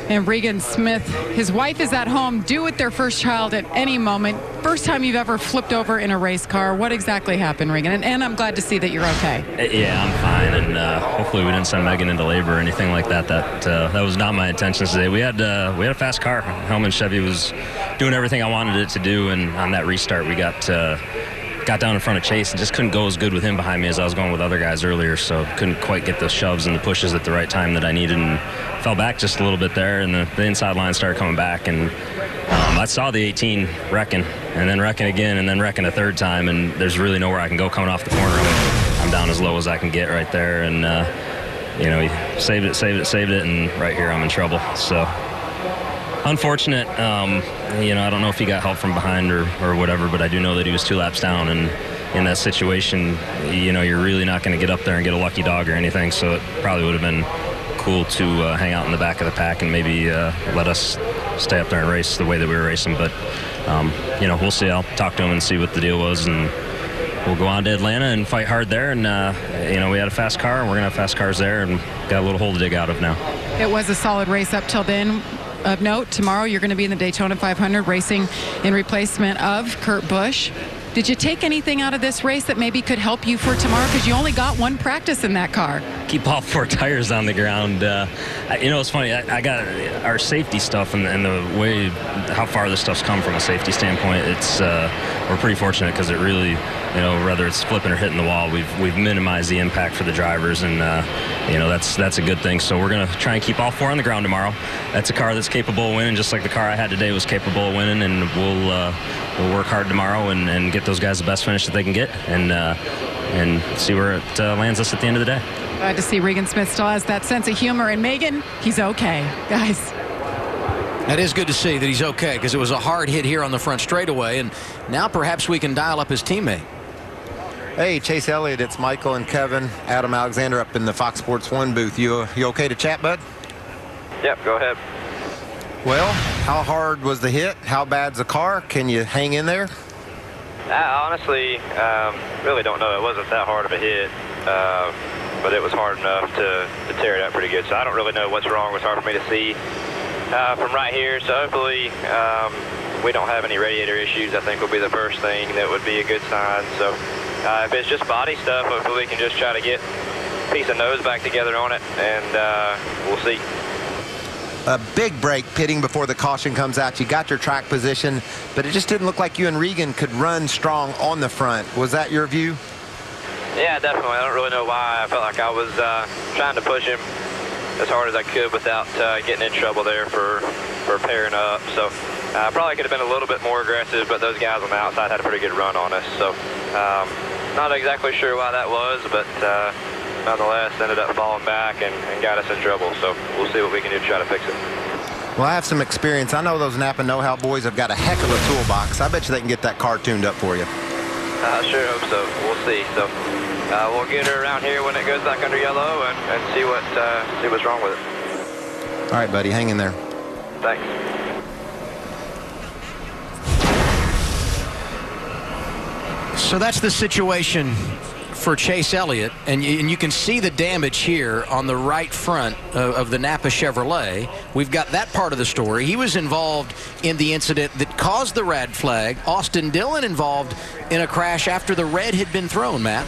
And Regan Smith, his wife is at home, due with their first child at any moment. First time you've ever flipped over in a race car. What exactly happened, Regan? And I'm glad to see that you're okay. Yeah, I'm fine, and hopefully we didn't send Megan into labor or anything like that. That was not my intentions today. We had a fast car. Hellman Chevy was doing everything I wanted it to do, and on that restart we got down in front of Chase and just couldn't go as good with him behind me as I was going with other guys earlier, so couldn't quite get the shoves and the pushes at the right time that I needed, and fell back just a little bit there, and the inside line started coming back, and I saw the 18 wrecking, and then wrecking again, and then wrecking a third time, and there's really nowhere I can go coming off the corner. I'm down as low as I can get right there, and he saved it, and right here I'm in trouble. So unfortunate. I don't know if he got help from behind or whatever, but I do know that he was 2 laps down, and in that situation, you're really not going to get up there and get a lucky dog or anything, so it probably would have been cool to hang out in the back of the pack and maybe let us stay up there and race the way that we were racing, but we'll see. I'll talk to him and see what the deal was, and we'll go on to Atlanta and fight hard there, and we had a fast car, and we're going to have fast cars there, and got a little hole to dig out of now. It was a solid race up till then. Of note, tomorrow you're going to be in the Daytona 500 racing in replacement of Kurt Busch. Did you take anything out of this race that maybe could help you for tomorrow? Because you only got 1 practice in that car. Keep all 4 tires on the ground. It's funny. I got our safety stuff and the way how far this stuff's come from a safety standpoint. It's we're pretty fortunate because it really, whether it's flipping or hitting the wall, we've minimized the impact for the drivers, and that's a good thing. So we're gonna try and keep all 4 on the ground tomorrow. That's a car that's capable of winning, just like the car I had today was capable of winning, and we'll work hard tomorrow and get those guys the best finish that they can get, and see where it lands us at the end of the day. Glad to see Regan Smith still has that sense of humor, and Megan, he's okay, guys. That is good to see that he's okay, because it was a hard hit here on the front straightaway, and now perhaps we can dial up his teammate. Hey, Chase Elliott, it's Michael and Kevin, Adam Alexander up in the Fox Sports 1 booth. You okay to chat, bud? Yep, go ahead. Well, how hard was the hit? How bad's the car? Can you hang in there? I honestly really don't know. It wasn't that hard of a hit, but it was hard enough to tear it up pretty good. So I don't really know what's wrong. It's hard for me to see from right here. So hopefully we don't have any radiator issues. I think will be the first thing that would be a good sign. So if it's just body stuff, hopefully we can just try to get a piece of nose back together on it, and we'll see. A big break pitting before the caution comes out. You got your track position, but it just didn't look like you and Regan could run strong on the front. Was that your view? Yeah, definitely. I don't really know why. I felt like I was trying to push him as hard as I could without getting in trouble there for pairing up. So I probably could have been a little bit more aggressive, but those guys on the outside had a pretty good run on us. So not exactly sure why that was, but nonetheless ended up falling back and got us in trouble. So we'll see what we can do to try to fix it. Well, I have some experience. I know those Napa Know-How boys have got a heck of a toolbox. I bet you they can get that car tuned up for you. I sure hope so. We'll see. So we'll get her around here when it goes back under yellow and see what's wrong with it. All right, buddy, hang in there. Thanks. So that's the situation for Chase Elliott, and you can see the damage here on the right front of the Napa Chevrolet. We've got that part of the story. He was involved in the incident that caused the red flag. Austin Dillon involved in a crash after the red had been thrown, Matt.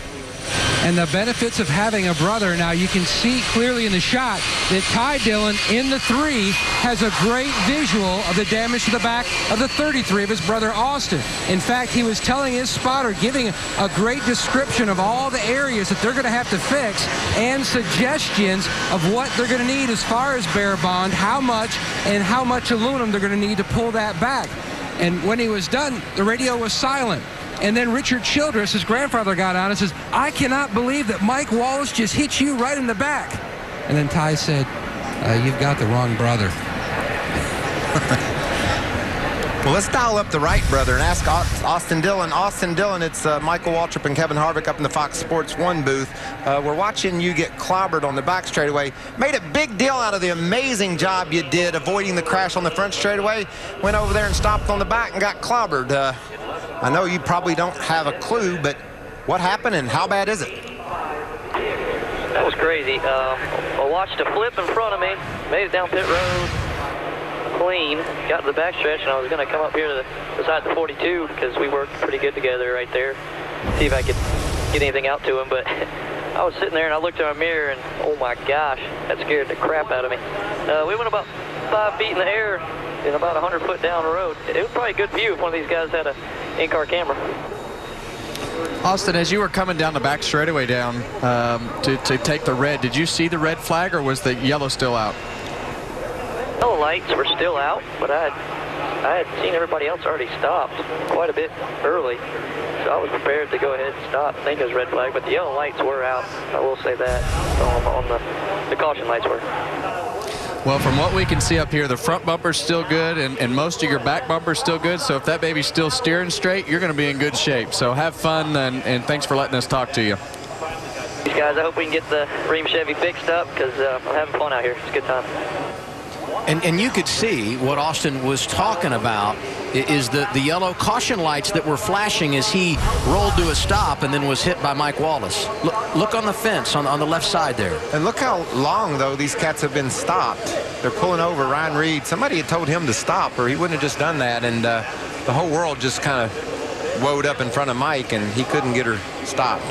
And the benefits of having a brother. Now you can see clearly in the shot that Ty Dillon in the 3 has a great visual of the damage to the back of the 33 of his brother Austin. In fact, he was telling his spotter, giving a great description of all the areas that they're going to have to fix and suggestions of what they're going to need as far as bare bond, how much aluminum they're going to need to pull that back. And when he was done, the radio was silent. And then Richard Childress, his grandfather, got on and says, "I cannot believe that Mike Wallace just hit you right in the back." And then Ty said, "You've got the wrong brother." Well, let's dial up the right brother and ask Austin Dillon. Austin Dillon, it's Michael Waltrip and Kevin Harvick up in the Fox Sports 1 booth. We're watching you get clobbered on the back straightaway. Made a big deal out of the amazing job you did avoiding the crash on the front straightaway. Went over there and stopped on the back and got clobbered. I know you probably don't have a clue, but what happened and how bad is it? That was crazy. I watched a flip in front of me, made it down pit road clean, got to the backstretch, and I was going to come up here to the side of the 42 because we worked pretty good together right there, see if I could get anything out to him. But I was sitting there and I looked in my mirror and oh my gosh, that scared the crap out of me. We went about 5 feet in the air and about 100 foot down the road. It was probably a good view if one of these guys had a in-car camera. Austin, as you were coming down the back straightaway down to take the red, did you see the red flag or was the yellow still out? Yellow lights were still out, but I had seen everybody else already stopped quite a bit early. So I was prepared to go ahead and stop. I think it was red flag, but the yellow lights were out. I will say that. On the caution lights were. Well, from what we can see up here, the front bumper's still good, and most of your back bumper's still good. So if that baby's still steering straight, you're going to be in good shape. So have fun, and thanks for letting us talk to you. These guys, I hope we can get the Ream Chevy fixed up because I'm having fun out here. It's a good time. And you could see what Austin was talking about is the yellow caution lights that were flashing as he rolled to a stop and then was hit by Mike Wallace. Look on the fence on the left side there. And look how long, though, these cats have been stopped. They're pulling over Ryan Reed. Somebody had told him to stop or he wouldn't have just done that. And the whole world just kind of woed up in front of Mike and he couldn't get her stopped.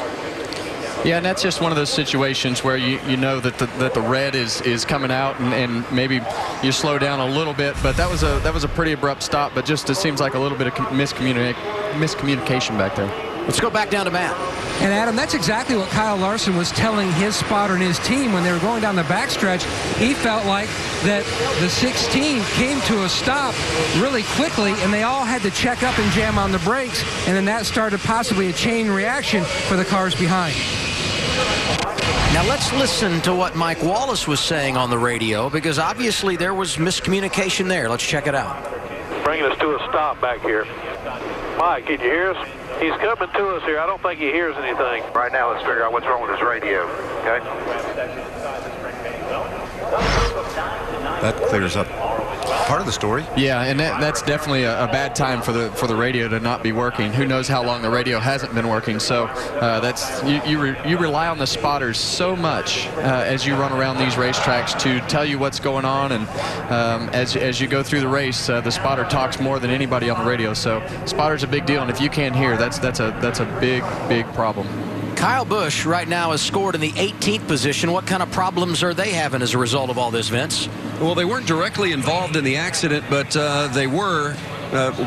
Yeah, and that's just one of those situations where you know that the red is coming out and maybe you slow down a little bit, but that was a pretty abrupt stop, but just it seems like a little bit of miscommunication back there. Let's go back down to Matt. And Adam, that's exactly what Kyle Larson was telling his spotter and his team when they were going down the backstretch. He felt like that the 16 came to a stop really quickly, and they all had to check up and jam on the brakes, and then that started possibly a chain reaction for the cars behind. Now let's listen to what Mike Wallace was saying on the radio, because obviously there was miscommunication there. Let's check it out. Bringing us to a stop back here. Mike, can you hear us? He's coming to us here. I don't think he hears anything. Right now, let's figure out what's wrong with his radio, okay? That clears up part of the story. Yeah, and that's definitely a bad time for the radio to not be working. Who knows how long the radio hasn't been working? So that's you rely on the spotters so much as you run around these racetracks to tell you what's going on, and as you go through the race, the spotter talks more than anybody on the radio. So spotter's a big deal, and if you can't hear, that's a big problem. Kyle Busch right now is scored in the 18th position. What kind of problems are they having as a result of all this, Vince? Well, they weren't directly involved in the accident, but they were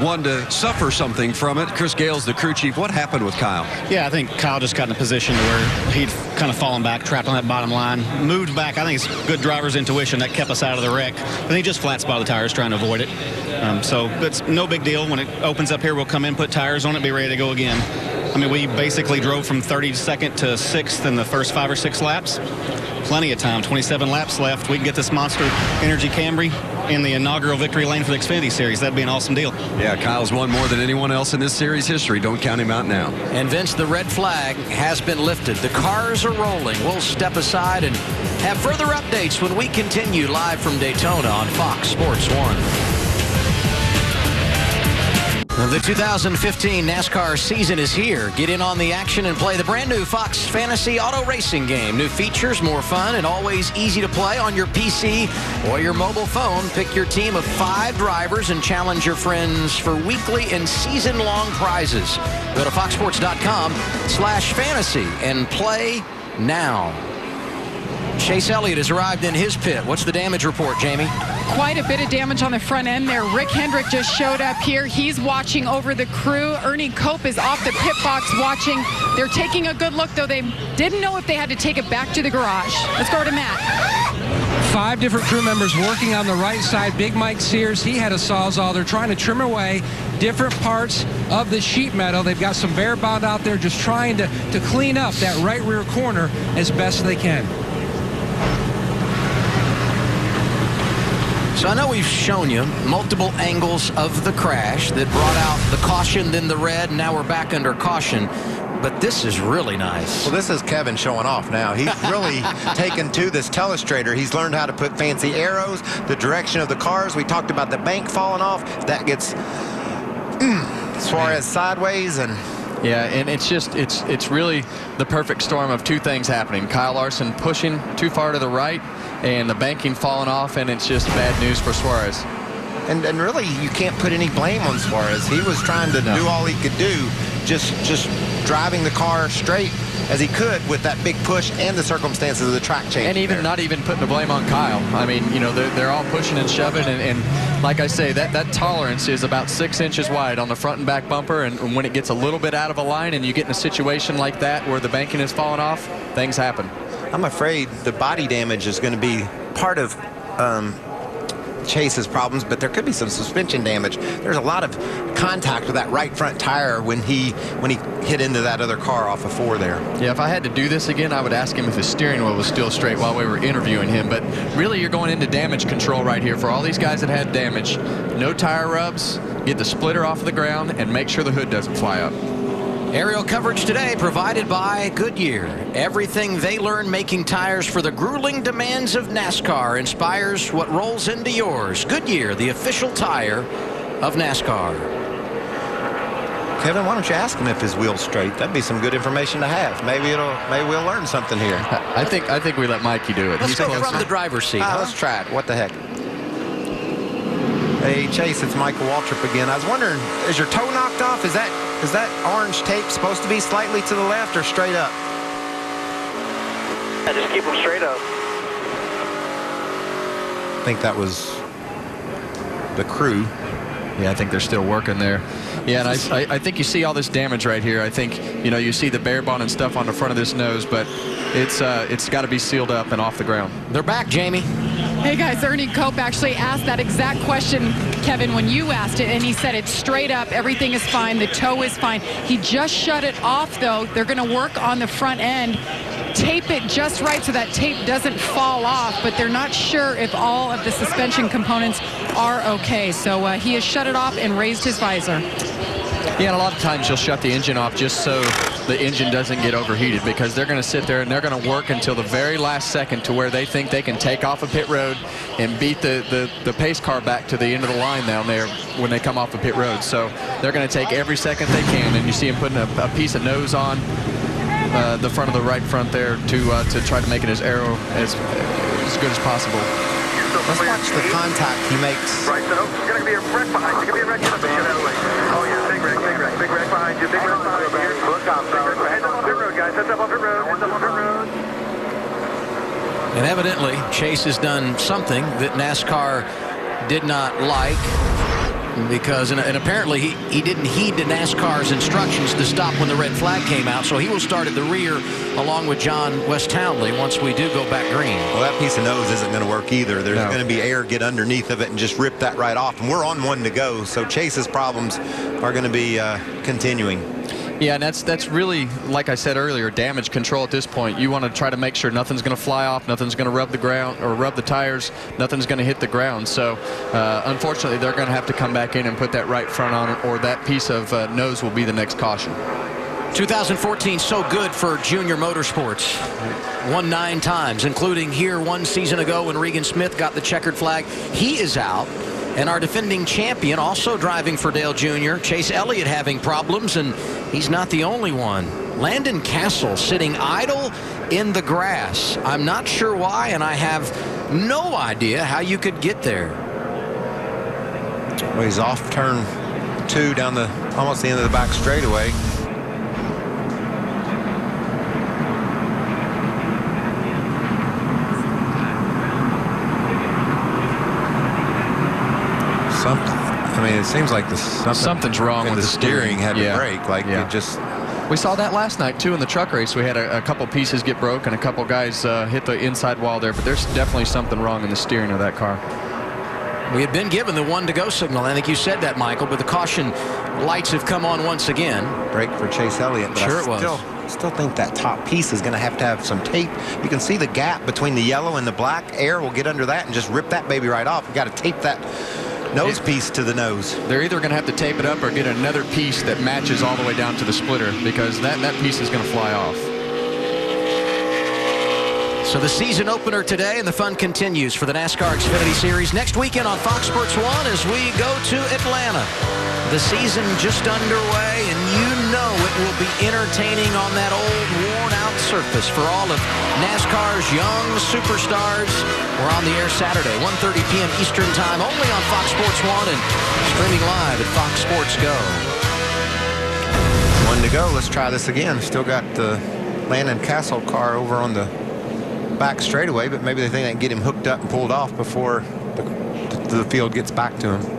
one to suffer something from it. Chris Gale's the crew chief. What happened with Kyle? Yeah, I think Kyle just got in a position where he'd kind of fallen back, trapped on that bottom line, moved back. I think it's good driver's intuition that kept us out of the wreck. And he just flat spotted the tires trying to avoid it. So it's no big deal. When it opens up here, we'll come in, put tires on it, be ready to go again. I mean, we basically drove from 32nd to 6th in the first 5 or 6 laps. Plenty of time, 27 laps left. We can get this Monster Energy Camry in the inaugural victory lane for the Xfinity Series. That'd be an awesome deal. Yeah, Kyle's won more than anyone else in this series history. Don't count him out now. And Vince, the red flag has been lifted. The cars are rolling. We'll step aside and have further updates when we continue live from Daytona on Fox Sports 1. The 2015 NASCAR season is here. Get in on the action and play the brand new Fox Fantasy Auto Racing game. New features, more fun, and always easy to play on your PC or your mobile phone. Pick your team of 5 drivers and challenge your friends for weekly and season-long prizes. Go to foxsports.com/fantasy and play now. Chase Elliott has arrived in his pit. What's the damage report, Jamie? Quite a bit of damage on the front end there. Rick Hendrick just showed up here. He's watching over the crew. Ernie Cope is off the pit box watching. They're taking a good look, though. They didn't know if they had to take it back to the garage. Let's go to Matt. 5 different crew members working on the right side. Big Mike Sears, he had a Sawzall. They're trying to trim away different parts of the sheet metal. They've got some bare bond out there just trying to clean up that right rear corner as best they can. So I know we've shown you multiple angles of the crash that brought out the caution, then the red, and now we're back under caution. But this is really nice. Well, this is Kevin showing off now. He's really taken to this telestrator. He's learned how to put fancy arrows, the direction of the cars. We talked about the bank falling off. That gets Suarez sideways, and yeah, and it's really the perfect storm of 2 things happening. Kyle Larson pushing too far to the right, and the banking falling off, and it's just bad news for Suarez. And really, you can't put any blame on Suarez. He was trying to do all he could do, just driving the car straight as he could with that big push and the circumstances of the track change. And even not even putting the blame on Kyle. I mean, you know, they're all pushing and shoving, and like I say, that tolerance is about 6 inches wide on the front and back bumper, and when it gets a little bit out of a line and you get in a situation like that where the banking is falling off, things happen. I'm afraid the body damage is going to be part of Chase's problems, but there could be some suspension damage. There's a lot of contact with that right front tire when he hit into that other car off of 4 there. Yeah, if I had to do this again, I would ask him if his steering wheel was still straight while we were interviewing him. But really, you're going into damage control right here for all these guys that had damage. No tire rubs, get the splitter off the ground, and make sure the hood doesn't fly up. Aerial coverage today provided by Goodyear. Everything they learn making tires for the grueling demands of NASCAR inspires what rolls into yours. Goodyear, the official tire of NASCAR. Kevin, why don't you ask him if his wheel's straight? That'd be some good information to have. Maybe we'll learn something here. I think we let Mikey do it. Let's go from the driver's seat. Let's try it. What the heck? Hey, Chase, it's Michael Waltrip again. I was wondering, is your toe knocked off? Is that orange tape supposed to be slightly to the left or straight up? Yeah, just keep them straight up. I think that was the crew. Yeah, I think they're still working there. Yeah, and I think you see all this damage right here. I think, you know, you see the bare bond and stuff on the front of this nose, but it's got to be sealed up and off the ground. They're back, Jamie. Hey guys, Ernie Cope actually asked that exact question, Kevin, when you asked it, and he said it's straight up, everything is fine, the toe is fine. He just shut it off, though. They're going to work on the front end, tape it just right so that tape doesn't fall off, but they're not sure if all of the suspension components are okay. So he has shut it off and raised his visor. Yeah, and a lot of times you'll shut the engine off just so the engine doesn't get overheated, because they're going to sit there and they're going to work until the very last second to where they think they can take off a pit road and beat the pace car back to the end of the line down there when they come off the pit road. So they're going to take every second they can, and you see them putting a piece of nose on the front of the right front there to try to make it as aero as good as possible. Let's watch the contact he makes. Right, so there's going to be a wreck behind you. Going to be a wreck. Get out of the way. Oh, yeah, big wreck behind you. Big wreck behind you. Look up. Heads up on pit road, guys. Heads up on pit road. Heads up on pit road. And evidently, Chase has done something that NASCAR did not like, because and apparently he didn't heed the NASCAR's instructions to stop when the red flag came out, so he will start at the rear along with John West Townley once we do go back green. Well, that piece of nose isn't going to work either. There's going to be air get underneath of it and just rip that right off, and we're on 1 to go, so Chase's problems are going to be continuing. Yeah, and that's really, like I said earlier, damage control at this point. You want to try to make sure nothing's going to fly off, nothing's going to rub the ground or rub the tires, nothing's going to hit the ground. So unfortunately, they're going to have to come back in and put that right front on, or that piece of nose will be the next caution. 2014 so good for junior motorsports. Won 9 times, including here 1 season ago when Regan Smith got the checkered flag. He is out. And our defending champion also driving for Dale Jr., Chase Elliott, having problems, and he's not the only one. Landon Castle sitting idle in the grass. I'm not sure why, and I have no idea how you could get there. Well, he's off turn 2 down almost the end of the back straightaway. I mean, it seems like something's wrong with the steering. Had to break. Like it just. We saw that last night too in the truck race. We had a couple pieces get broke and a couple guys hit the inside wall there. But there's definitely something wrong in the steering of that car. We had been given the 1 to go signal. I think you said that, Michael. But the caution lights have come on once again. Break for Chase Elliott. But sure, it was. Still think that top piece is going to have some tape. You can see the gap between the yellow and the black. Air will get under that and just rip that baby right off. You got to tape that nose piece to the nose. They're either going to have to tape it up or get another piece that matches all the way down to the splitter, because that piece is going to fly off. So the season opener today, and the fun continues for the NASCAR Xfinity Series next weekend on Fox Sports 1 as we go to Atlanta. The season just underway, and you know it will be entertaining on that old worn-out surface for all of NASCAR's young superstars. We're on the air Saturday, 1:30 p.m. Eastern Time, only on Fox Sports 1 and streaming live at Fox Sports Go. 1 to go. Let's try this again. Still got the Landon Castle car over on the back straightaway, but maybe they think they can get him hooked up and pulled off before the field gets back to him.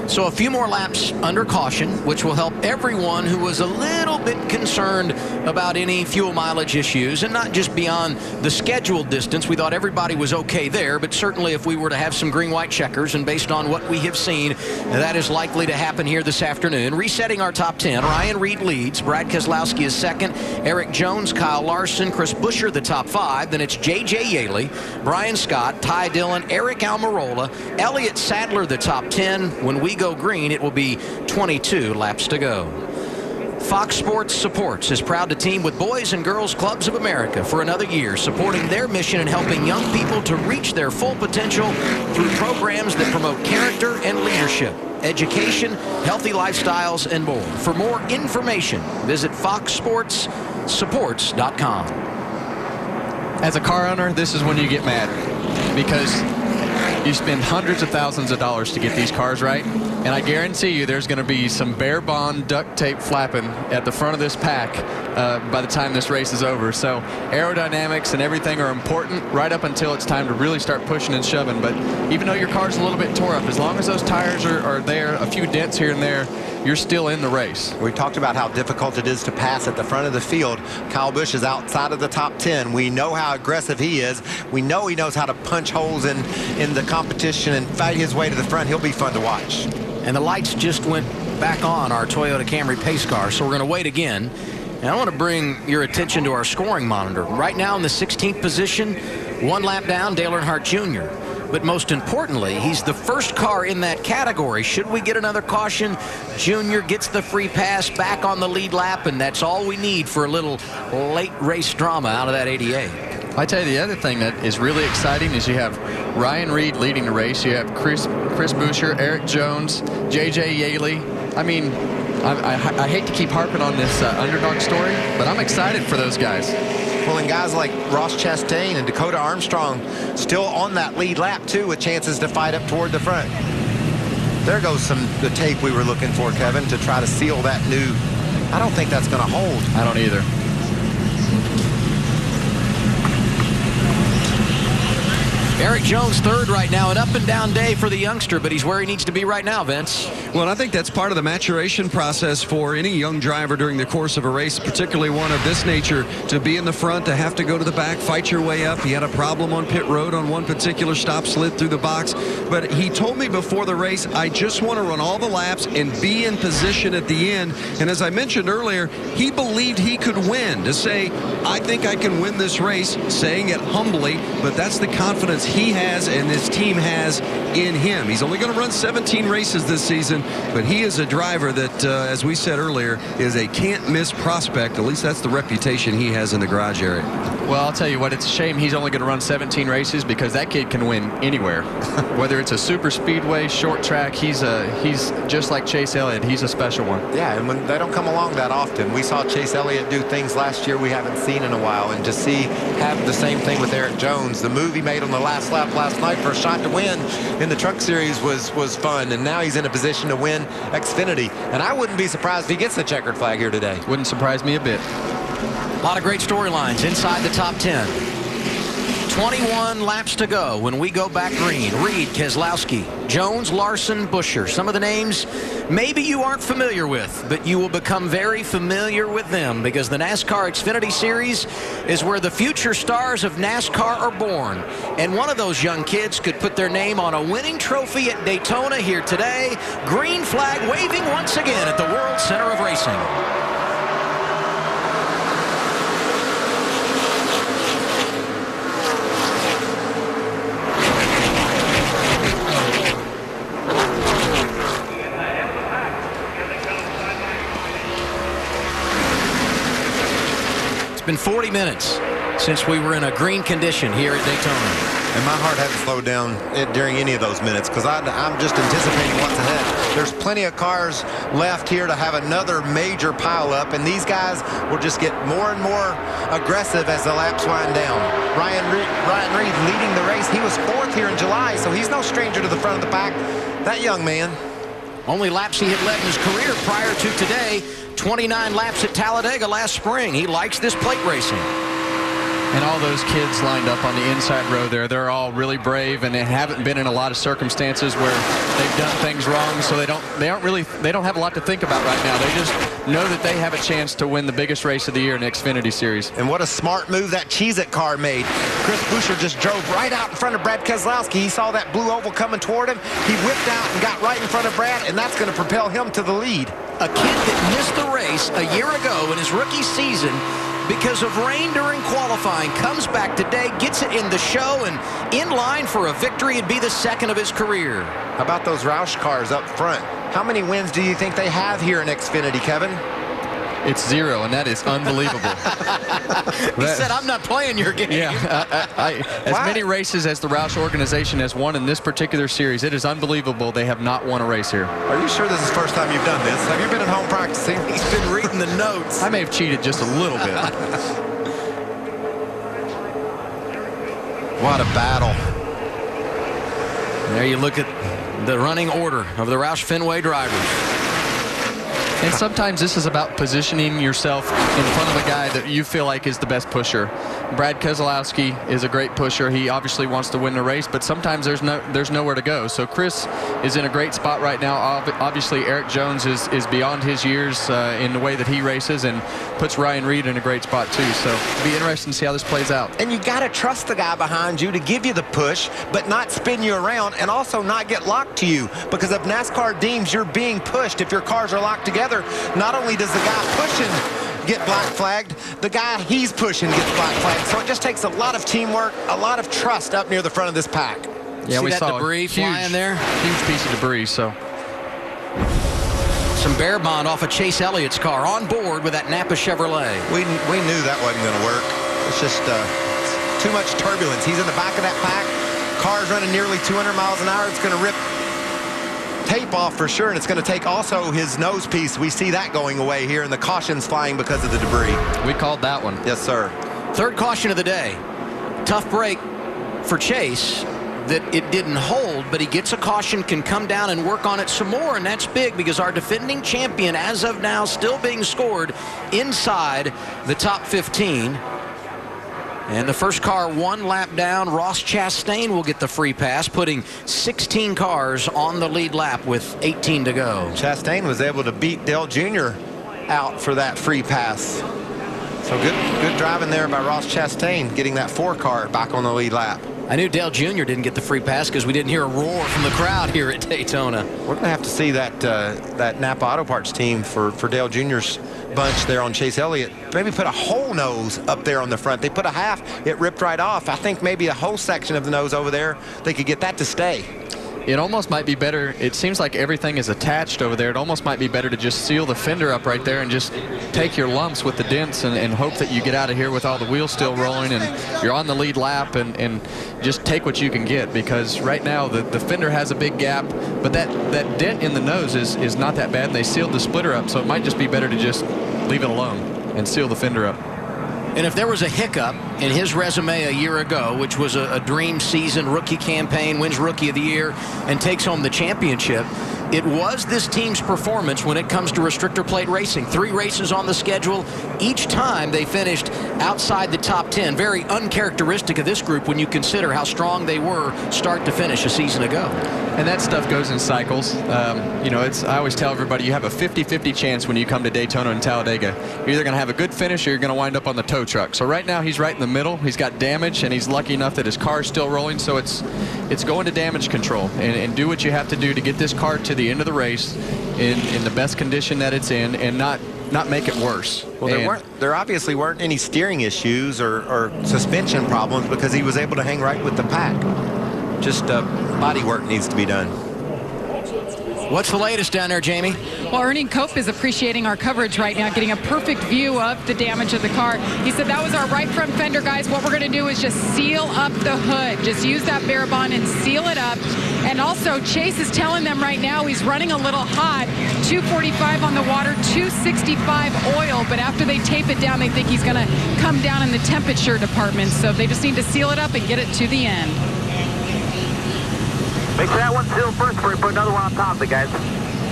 So a few more laps under caution, which will help everyone who was a little bit concerned about any fuel mileage issues, and not just beyond the scheduled distance. We thought everybody was okay there, but certainly if we were to have some green-white checkers, and based on what we have seen, that is likely to happen here this afternoon. Resetting our top 10, Ryan Reed leads. Brad Keselowski is second. Eric Jones, Kyle Larson, Chris Buescher, the top 5. Then it's J.J. Yaley, Brian Scott, Ty Dillon, Eric Almirola, Elliott Sadler, the top 10. When we go green, it will be 22 laps to go. Fox Sports Supports is proud to team with Boys and Girls Clubs of America for another year, supporting their mission and helping young people to reach their full potential through programs that promote character and leadership, education, healthy lifestyles, and more. For more information, visit foxsportssupports.com. As a car owner, this is when you get mad, because you spend hundreds of thousands of dollars to get these cars right, and I guarantee you there's going to be some bare bond duct tape flapping at the front of this pack by the time this race is over. So aerodynamics and everything are important right up until it's time to really start pushing and shoving. But even though your car's a little bit tore up, as long as those tires are there, a few dents here and there, you're still in the race. We talked about how difficult it is to pass at the front of the field. Kyle Busch is outside of the top 10. We know how aggressive he is. We know he knows how to punch holes in the competition and fight his way to the front. He'll be fun to watch. And the lights just went back on our Toyota Camry pace car, so we're going to wait again. And I want to bring your attention to our scoring monitor. Right now in the 16th position, 1 lap down, Dale Earnhardt Jr. But most importantly, he's the first car in that category. Should we get another caution, Junior gets the free pass back on the lead lap, and that's all we need for a little late race drama out of that 88. I tell you, the other thing that is really exciting is you have Ryan Reed leading the race. You have Chris Buescher, Eric Jones, J.J. Yaley. I mean, I hate to keep harping on this underdog story, but I'm excited for those guys. Well, and guys like Ross Chastain and Dakota Armstrong still on that lead lap, too, with chances to fight up toward the front. There goes the tape we were looking for, Kevin, to try to seal that new. I don't think that's going to hold. I don't either. Eric Jones third right now, an up-and-down day for the youngster, but he's where he needs to be right now, Vince. Well, and I think that's part of the maturation process for any young driver during the course of a race, particularly one of this nature, to be in the front, to have to go to the back, fight your way up. He had a problem on pit road on one particular stop, slid through the box. But he told me before the race, I just want to run all the laps and be in position at the end. And as I mentioned earlier, he believed he could win. To say, I think I can win this race, saying it humbly, but that's the confidence he has and this team has in him. He's only going to run 17 races this season, but he is a driver that, as we said earlier, is a can't-miss prospect. At least that's the reputation he has in the garage area. Well, I'll tell you what, it's a shame he's only going to run 17 races because that kid can win anywhere. Whether it's a super speedway, short track, he's just like Chase Elliott. He's a special one. Yeah, and when they don't come along that often. We saw Chase Elliott do things last year we haven't seen in a while, and to have the same thing with Eric Jones. The move he made on the last lap last night for a shot to win in the Truck Series was fun, and now he's in a position to win Xfinity. And I wouldn't be surprised if he gets the checkered flag here today. Wouldn't surprise me a bit. A lot of great storylines inside the top 10. 21 laps to go when we go back green. Reed, Keselowski, Jones, Larson, Buescher. Some of the names maybe you aren't familiar with, but you will become very familiar with them because the NASCAR Xfinity Series is where the future stars of NASCAR are born. And one of those young kids could put their name on a winning trophy at Daytona here today. Green flag waving once again at the World Center of Racing. It's been 40 minutes since we were in a green condition here at Daytona. And my heart hadn't slowed down during any of those minutes because I'm just anticipating what's ahead. There's plenty of cars left here to have another major pileup, and these guys will just get more and more aggressive as the laps wind down. Ryan Reed leading the race. He was 4th here in July, so he's no stranger to the front of the pack. That young man. Only laps he had led in his career prior to today. 29 laps at Talladega last spring. He likes this plate racing. And all those kids lined up on the inside row there, they're all really brave, and they haven't been in a lot of circumstances where they've done things wrong, so they don't have a lot to think about right now. They just know that they have a chance to win the biggest race of the year in the Xfinity Series. And what a smart move that Cheez-It car made. Chris Buescher just drove right out in front of Brad Keselowski. He saw that blue oval coming toward him. He whipped out and got right in front of Brad, and that's going to propel him to the lead. A kid that missed the race a year ago in his rookie season because of rain during qualifying, comes back today, gets it in the show, and in line for a victory. It'd be the second of his career. How about those Roush cars up front? How many wins do you think they have here in Xfinity, Kevin? It's 0, and that is unbelievable. He said, I'm not playing your game. Yeah, as many races as the Roush organization has won in this particular series, it is unbelievable they have not won a race here. Are you sure this is the first time you've done this? Have you been at home practicing? He's been reading the notes. I may have cheated just a little bit. What a battle. There you look at the running order of the Roush Fenway drivers. And sometimes this is about positioning yourself in front of a guy that you feel like is the best pusher. Brad Keselowski is a great pusher. He obviously wants to win the race, but sometimes there's nowhere to go. So Chris is in a great spot right now. Obviously, Eric Jones is beyond his years in the way that he races, and puts Ryan Reed in a great spot too. So it'll be interesting to see how this plays out. And you got to trust the guy behind you to give you the push, but not spin you around, and also not get locked to you. Because if NASCAR deems you're being pushed, if your cars are locked together, not only does the guy pushing get black flagged, the guy he's pushing gets black flagged. So it just takes a lot of teamwork, a lot of trust up near the front of this pack. Yeah, we saw debris flying there. Huge piece of debris. So some bear bond off of Chase Elliott's car on board with that Napa Chevrolet. We knew that wasn't going to work. It's just too much turbulence. He's in the back of that pack. Car's running nearly 200 miles an hour. It's going to rip tape off for sure, and it's going to take also his nose piece. We see that going away here, and the caution's flying because of the debris. We called that one. Yes, sir. Third caution of the day. Tough break for Chase that it didn't hold, but he gets a caution, can come down and work on it some more, and that's big because our defending champion, as of now, still being scored inside the top 15. And the first car 1 lap down. Ross Chastain will get the free pass, putting 16 cars on the lead lap with 18 to go. Chastain was able to beat Dale Jr. out for that free pass. So good driving there by Ross Chastain, getting that 4 car back on the lead lap. I knew Dale Jr. didn't get the free pass because we didn't hear a roar from the crowd here at Daytona. We're going to have to see that Napa Auto Parts team for Dale Jr.'s bunch there on Chase Elliott. Maybe put a whole nose up there on the front. They put a half, it ripped right off. I think maybe a whole section of the nose over there, they could get that to stay. it almost might be better. It seems like everything is attached over there. It almost might be better to just seal the fender up right there and just take your lumps with the dents and hope that you get out of here with all the wheels still rolling and you're on the lead lap and just take what you can get, because right now the fender has a big gap, but that dent in the nose is not that bad, and they sealed the splitter up, so it might just be better to just leave it alone and seal the fender up. And if there was a hiccup in his resume a year ago, which was a dream season, rookie campaign, wins Rookie of the Year, and takes home the championship, it was this team's performance when it comes to restrictor plate racing. 3 races on the schedule. Each time they finished outside the top 10. Very uncharacteristic of this group when you consider how strong they were start to finish a season ago. And that stuff goes in cycles. You know, I always tell everybody you have a 50-50 chance when you come to Daytona and Talladega. You're either going to have a good finish or you're going to wind up on the tow truck. So right now he's right in the middle. He's got damage, and he's lucky enough that his car is still rolling. So it's going to damage control and do what you have to do to get this car to the end of the race in the best condition that it's in, and not make it worse. Well, there obviously weren't any steering issues or suspension problems, because he was able to hang right with the pack. Just body work needs to be done. What's the latest down there, Jamie? Well, Ernie Cope is appreciating our coverage right now, getting a perfect view of the damage of the car. He said that was our right front fender, guys. What we're going to do is just seal up the hood. Just use that bare bond and seal it up. And also, Chase is telling them right now he's running a little hot. 245 on the water, 265 oil. But after they tape it down, they think he's going to come down in the temperature department. So they just need to seal it up and get it to the end. Make sure that one's sealed first before you put another one on top of it, guys.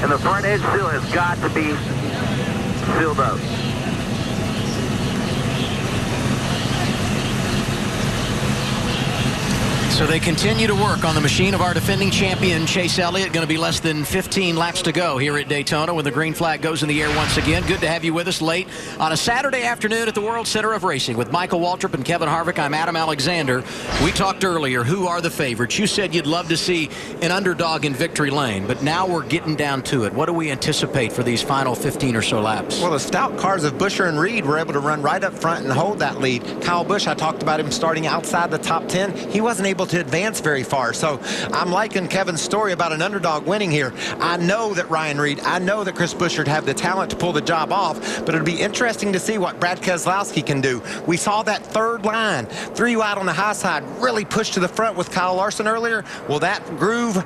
And the front edge seal has got to be sealed up. So they continue to work on the machine of our defending champion, Chase Elliott. Going to be less than 15 laps to go here at Daytona when the green flag goes in the air once again. Good to have you with us late on a Saturday afternoon at the World Center of Racing with Michael Waltrip and Kevin Harvick. I'm Adam Alexander. We talked earlier, who are the favorites? You said you'd love to see an underdog in victory lane, but now we're getting down to it. What do we anticipate for these final 15 or so laps? Well, the stout cars of Buescher and Reed were able to run right up front and hold that lead. Kyle Busch, I talked about him starting outside the top 10. He wasn't able to advance very far. So I'm liking Kevin's story about an underdog winning here. I know that Ryan Reed, I know that Chris Buescher have the talent to pull the job off, but it'll be interesting to see what Brad Keselowski can do. We saw that third line, 3 wide on the high side, really push to the front with Kyle Larson earlier. Will that groove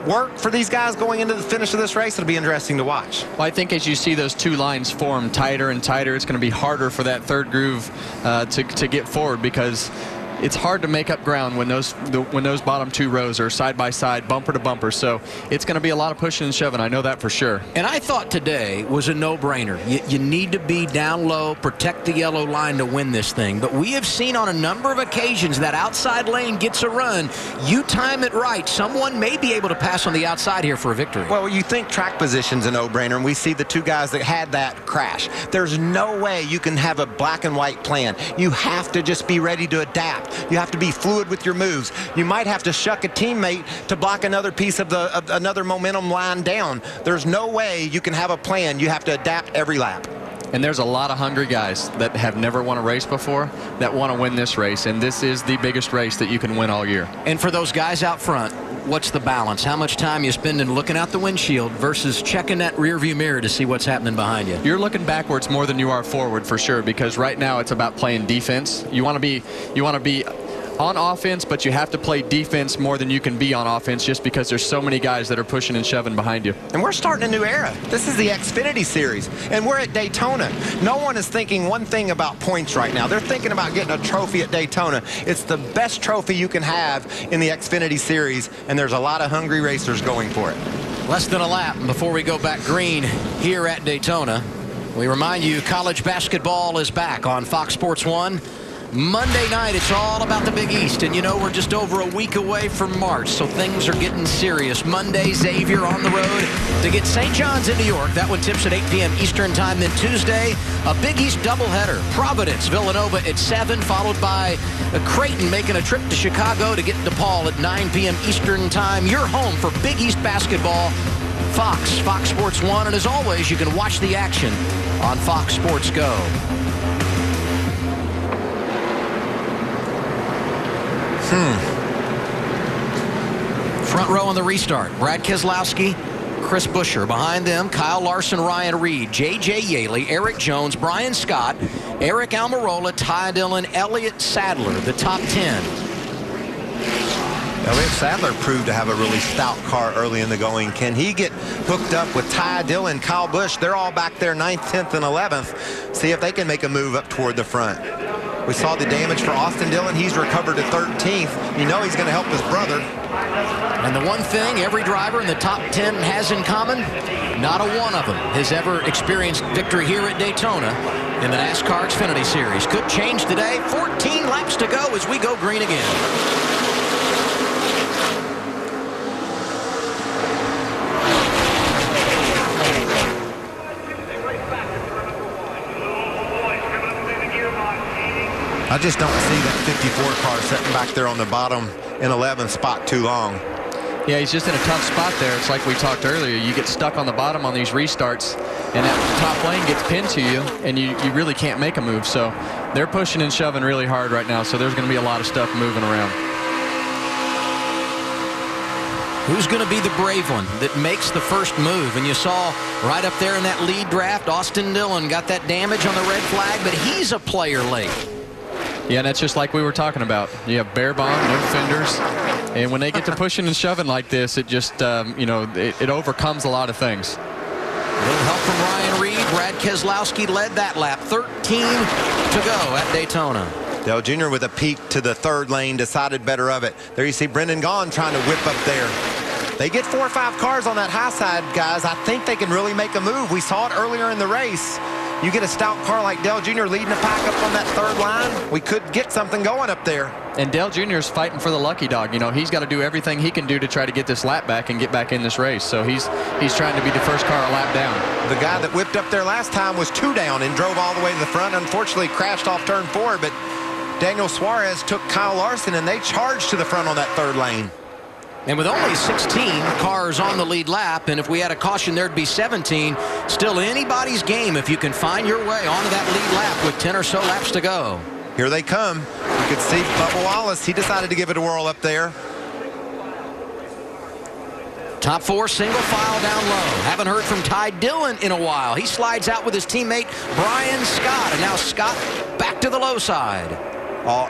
work for these guys going into the finish of this race? It'll be interesting to watch. Well, I think as you see those 2 lines form tighter and tighter, it's going to be harder for that third groove to get forward, because it's hard to make up ground when those bottom 2 rows are side by side, bumper to bumper. So it's going to be a lot of pushing and shoving. I know that for sure. And I thought today was a no-brainer. You need to be down low, protect the yellow line to win this thing. But we have seen on a number of occasions that outside lane gets a run. You time it right, someone may be able to pass on the outside here for a victory. Well, you think track position's a no-brainer, and we see the 2 guys that had that crash. There's no way you can have a black and white plan. You have to just be ready to adapt. You have to be fluid with your moves. You might have to shuck a teammate to block another piece of another momentum line down. There's no way you can have a plan. You have to adapt every lap. And there's a lot of hungry guys that have never won a race before that want to win this race, and this is the biggest race that you can win all year. And for those guys out front, what's the balance? How much time you spending looking out the windshield versus checking that rearview mirror to see what's happening behind you? You're looking backwards more than you are forward, for sure, because right now it's about playing defense. You want to be on offense, but you have to play defense more than you can be on offense, just because there's so many guys that are pushing and shoving behind you. And we're starting a new era. This is the Xfinity Series, and we're at Daytona. No one is thinking one thing about points right now. They're thinking about getting a trophy at Daytona. It's the best trophy you can have in the Xfinity Series, and there's a lot of hungry racers going for it. Less than a lap before we go back green here at Daytona. We remind you, college basketball is back on Fox Sports 1. Monday night, it's all about the Big East, and you know we're just over a week away from March, so things are getting serious. Monday, Xavier on the road to get St. John's in New York. That one tips at 8 p.m. Eastern time. Then Tuesday, a Big East doubleheader. Providence, Villanova at 7, followed by Creighton making a trip to Chicago to get DePaul at 9 p.m. Eastern time. You're home for Big East basketball. Fox Sports 1, and as always, you can watch the action on Fox Sports Go. Front row on the restart. Brad Keselowski, Chris Buescher. Behind them, Kyle Larson, Ryan Reed, J.J. Yaley, Eric Jones, Brian Scott, Eric Almirola, Ty Dillon, Elliott Sadler, the top 10. Elliott Sadler proved to have a really stout car early in the going. Can he get hooked up with Ty Dillon, Kyle Busch? They're all back there 9th, 10th, and 11th. See if they can make a move up toward the front. We saw the damage for Austin Dillon. He's recovered to 13th. You know he's going to help his brother. And the one thing every driver in the top 10 has in common, not a one of them has ever experienced victory here at Daytona in the NASCAR Xfinity Series. Could change today. 14 laps to go as we go green again. I just don't see that 54 car sitting back there on the bottom in 11th spot too long. Yeah, he's just in a tough spot there. It's like we talked earlier. You get stuck on the bottom on these restarts, and that top lane gets pinned to you, and you really can't make a move. So they're pushing and shoving really hard right now, so there's going to be a lot of stuff moving around. Who's going to be the brave one that makes the first move? And you saw right up there in that lead draft, Austin Dillon got that damage on the red flag, but he's a player late. Yeah, and that's just like we were talking about. You have bare bond, no fenders, and when they get to pushing and shoving like this, it just, it overcomes a lot of things. A little help from Ryan Reed. Brad Keselowski led that lap. 13 to go at Daytona. Dale Jr. with a peek to the third lane, decided better of it. There you see Brendan Gaughan trying to whip up there. They get 4 or 5 cars on that high side, guys. I think they can really make a move. We saw it earlier in the race. You get a stout car like Dale Jr. leading the pack up on that third line, we could get something going up there. And Dale Jr. is fighting for the lucky dog. You know, he's got to do everything he can do to try to get this lap back and get back in this race. So he's trying to be the first car a lap down. The guy that whipped up there last time was 2 down and drove all the way to the front. Unfortunately, crashed off turn 4, but Daniel Suarez took Kyle Larson, and they charged to the front on that third lane. And with only 16 cars on the lead lap, and if we had a caution, there'd be 17. Still anybody's game if you can find your way onto that lead lap with 10 or so laps to go. Here they come. You could see Bubba Wallace. He decided to give it a whirl up there. Top 4 single file down low. Haven't heard from Ty Dillon in a while. He slides out with his teammate Brian Scott, and now Scott back to the low side. All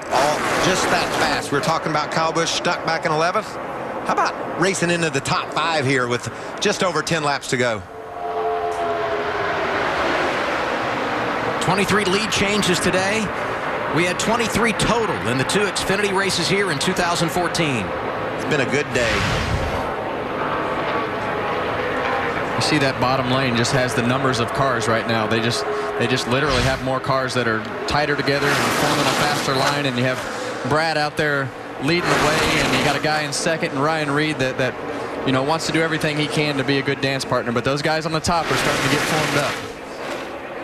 just that fast. We're talking about Kyle Busch stuck back in 11th. How about racing into the top 5 here with just over 10 laps to go? 23 lead changes today. We had 23 total in the 2 Xfinity races here in 2014. It's been a good day. You see that bottom lane just has the numbers of cars right now. They just literally have more cars that are tighter together and forming a faster line, and you have Brad out there leading the way, and you got a guy in second, and Ryan Reed that wants to do everything he can to be a good dance partner. But those guys on the top are starting to get formed up.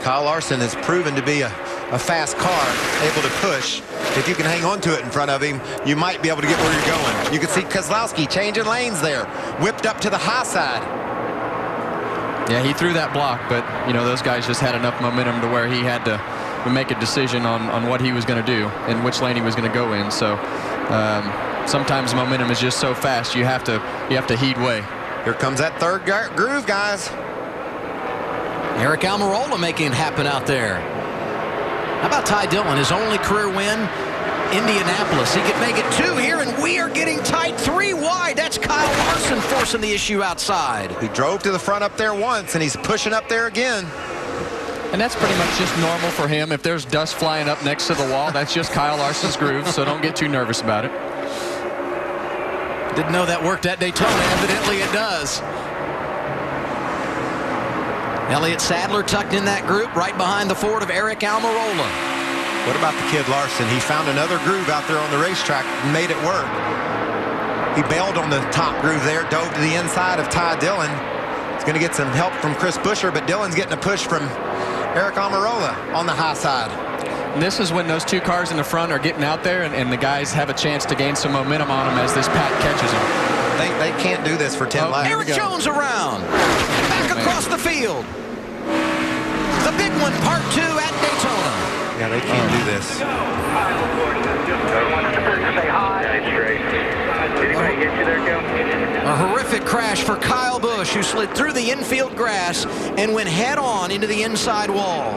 Kyle Larson has proven to be a fast car, able to push. If you can hang on to it in front of him, you might be able to get where you're going. You can see Keselowski changing lanes there, whipped up to the high side. Yeah, he threw that block, but those guys just had enough momentum to where he had to make a decision on what he was going to do and which lane he was going to go in. So sometimes momentum is just so fast, you have to heed way. Here comes that third groove, guys. Eric Almirola making it happen out there. How about Ty Dillon, his only career win, Indianapolis. He could make it 2 here, and we are getting tight 3 wide. That's Kyle Larson forcing the issue outside. He drove to the front up there once, and he's pushing up there again. And that's pretty much just normal for him. If there's dust flying up next to the wall, that's just Kyle Larson's groove, so don't get too nervous about it. Didn't know that worked at Daytona. Evidently it does. Elliott Sadler tucked in that group right behind the Ford of Eric Almirola. What about the kid Larson? He found another groove out there on the racetrack and made it work. He bailed on the top groove there, dove to the inside of Ty Dillon. He's going to get some help from Chris Buescher, but Dillon's getting a push from Eric Almirola on the high side. And this is when those 2 cars in the front are getting out there, and the guys have a chance to gain some momentum on them as this pack catches them. They can't do this for 10 laps. Eric Jones around. Back across the field. The big one, part 2 at Daytona. Yeah, they can't do this. Say hi. Anybody get you there, Joe? crash for Kyle Busch, who slid through the infield grass and went head-on into the inside wall.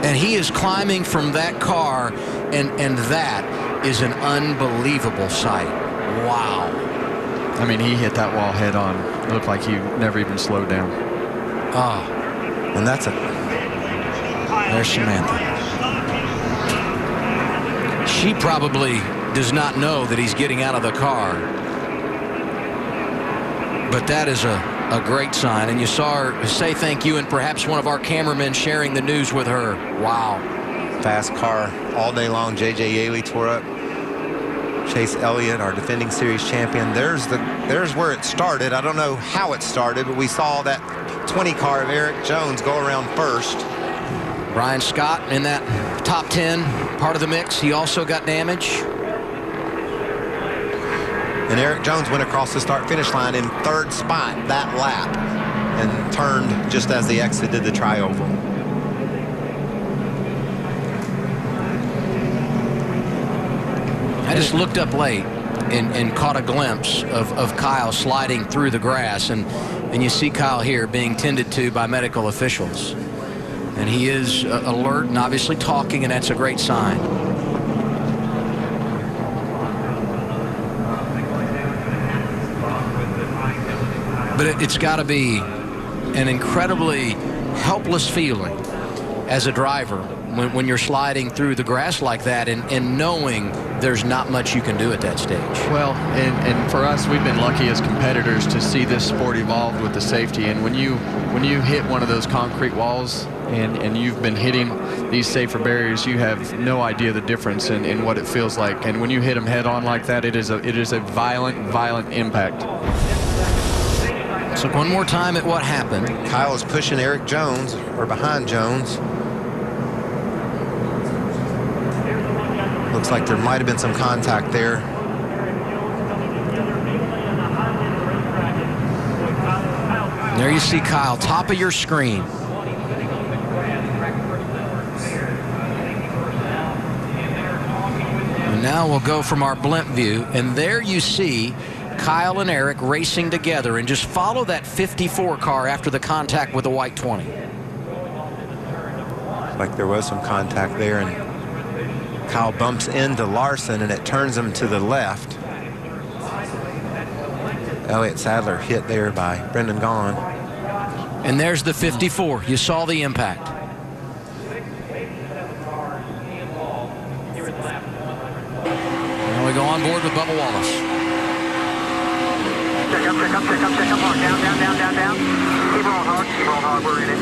And he is climbing from that car, and that is an unbelievable sight. Wow. I mean, he hit that wall head on. It looked like he never even slowed down. Oh. And that's it. There's Samantha. She probably does not know that he's getting out of the car. But that is a great sign. And you saw her say thank you, and perhaps one of our cameramen sharing the news with her. Wow. Fast car all day long. J.J. Yaley tore up. Chase Elliott, our defending series champion. There's where it started. I don't know how it started, but we saw that 20 car of Eric Jones go around first. Brian Scott in that top 10 part of the mix. He also got damage. And Eric Jones went across the start-finish line in third spot that lap and turned just as the exit did the tri-oval. I just looked up late and caught a glimpse of Kyle sliding through the grass, and you see Kyle here being tended to by medical officials. And he is alert and obviously talking, and that's a great sign. But it's got to be an incredibly helpless feeling as a driver when you're sliding through the grass like that and knowing there's not much you can do at that stage. Well, and for us, we've been lucky as competitors to see this sport evolve with the safety. And when you hit one of those concrete walls and you've been hitting these safer barriers, you have no idea the difference in what it feels like. And when you hit them head on like that, it is a violent impact. So one more time at what happened. Kyle is pushing Eric Jones, or behind Jones. Looks like there might have been some contact there. There you see Kyle, top of your screen. And now we'll go from our blimp view, and there you see Kyle and Eric racing together, and just follow that 54 car after the contact with the white 20. Like there was some contact there, and Kyle bumps into Larson, and it turns him to the left. Elliott Sadler hit there by Brendan Gaughan. And there's the 54. You saw the impact. Now we go on board with Bubba Wallace. Check up, hard. Down. Keep rolling hard. We're in it.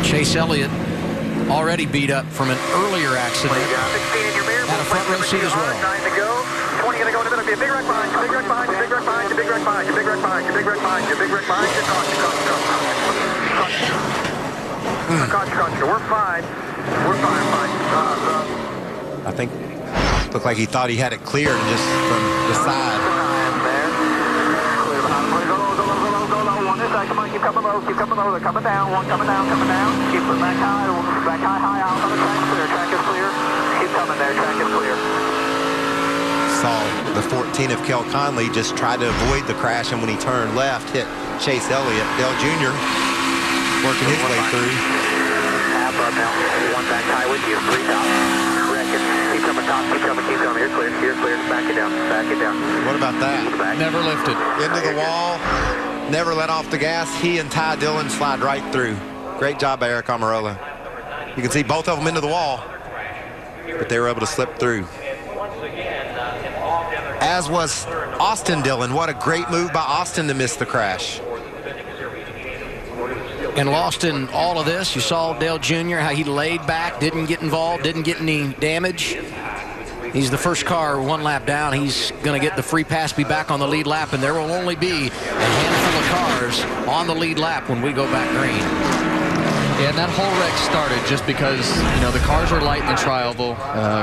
Chase Elliott already beat up from an earlier accident. Had a front row seat as well. 9 to go. 20 gonna go in the middle. Be a big wreck behind you. Big wreck behind you. Big wreck behind you. Big wreck behind you. Big wreck behind you. Big wreck behind you. Big wreck behind you. Caution. We're fine. I think looked like he thought he had it cleared just from the side. Come on, keep coming low. They're coming down. One coming down. Keep it back high. Out on the track clear. Track is clear. Keep coming there. Track is clear. Saw the 14 of Kel Conley just tried to avoid the crash, and when he turned left, hit Chase Elliott. Dale Jr. working his way through. Half up now. One back high with you. 3 top. Keep coming top. Keep coming. You're clear. Back it down. What about that? Never lifted. Into the wall. Never let off the gas. He and Ty Dillon slide right through. Great job by Eric Amarola. You can see both of them into the wall, but they were able to slip through. As was Austin Dillon. What a great move by Austin to miss the crash. And lost in all of this, you saw Dale Jr., how he laid back, didn't get involved, didn't get any damage. He's the first car 1 lap down. He's going to get the free pass, be back on the lead lap, and there will only be a handful of cars on the lead lap when we go back green. Yeah, and that whole wreck started just because, the cars are light in the tri-oval.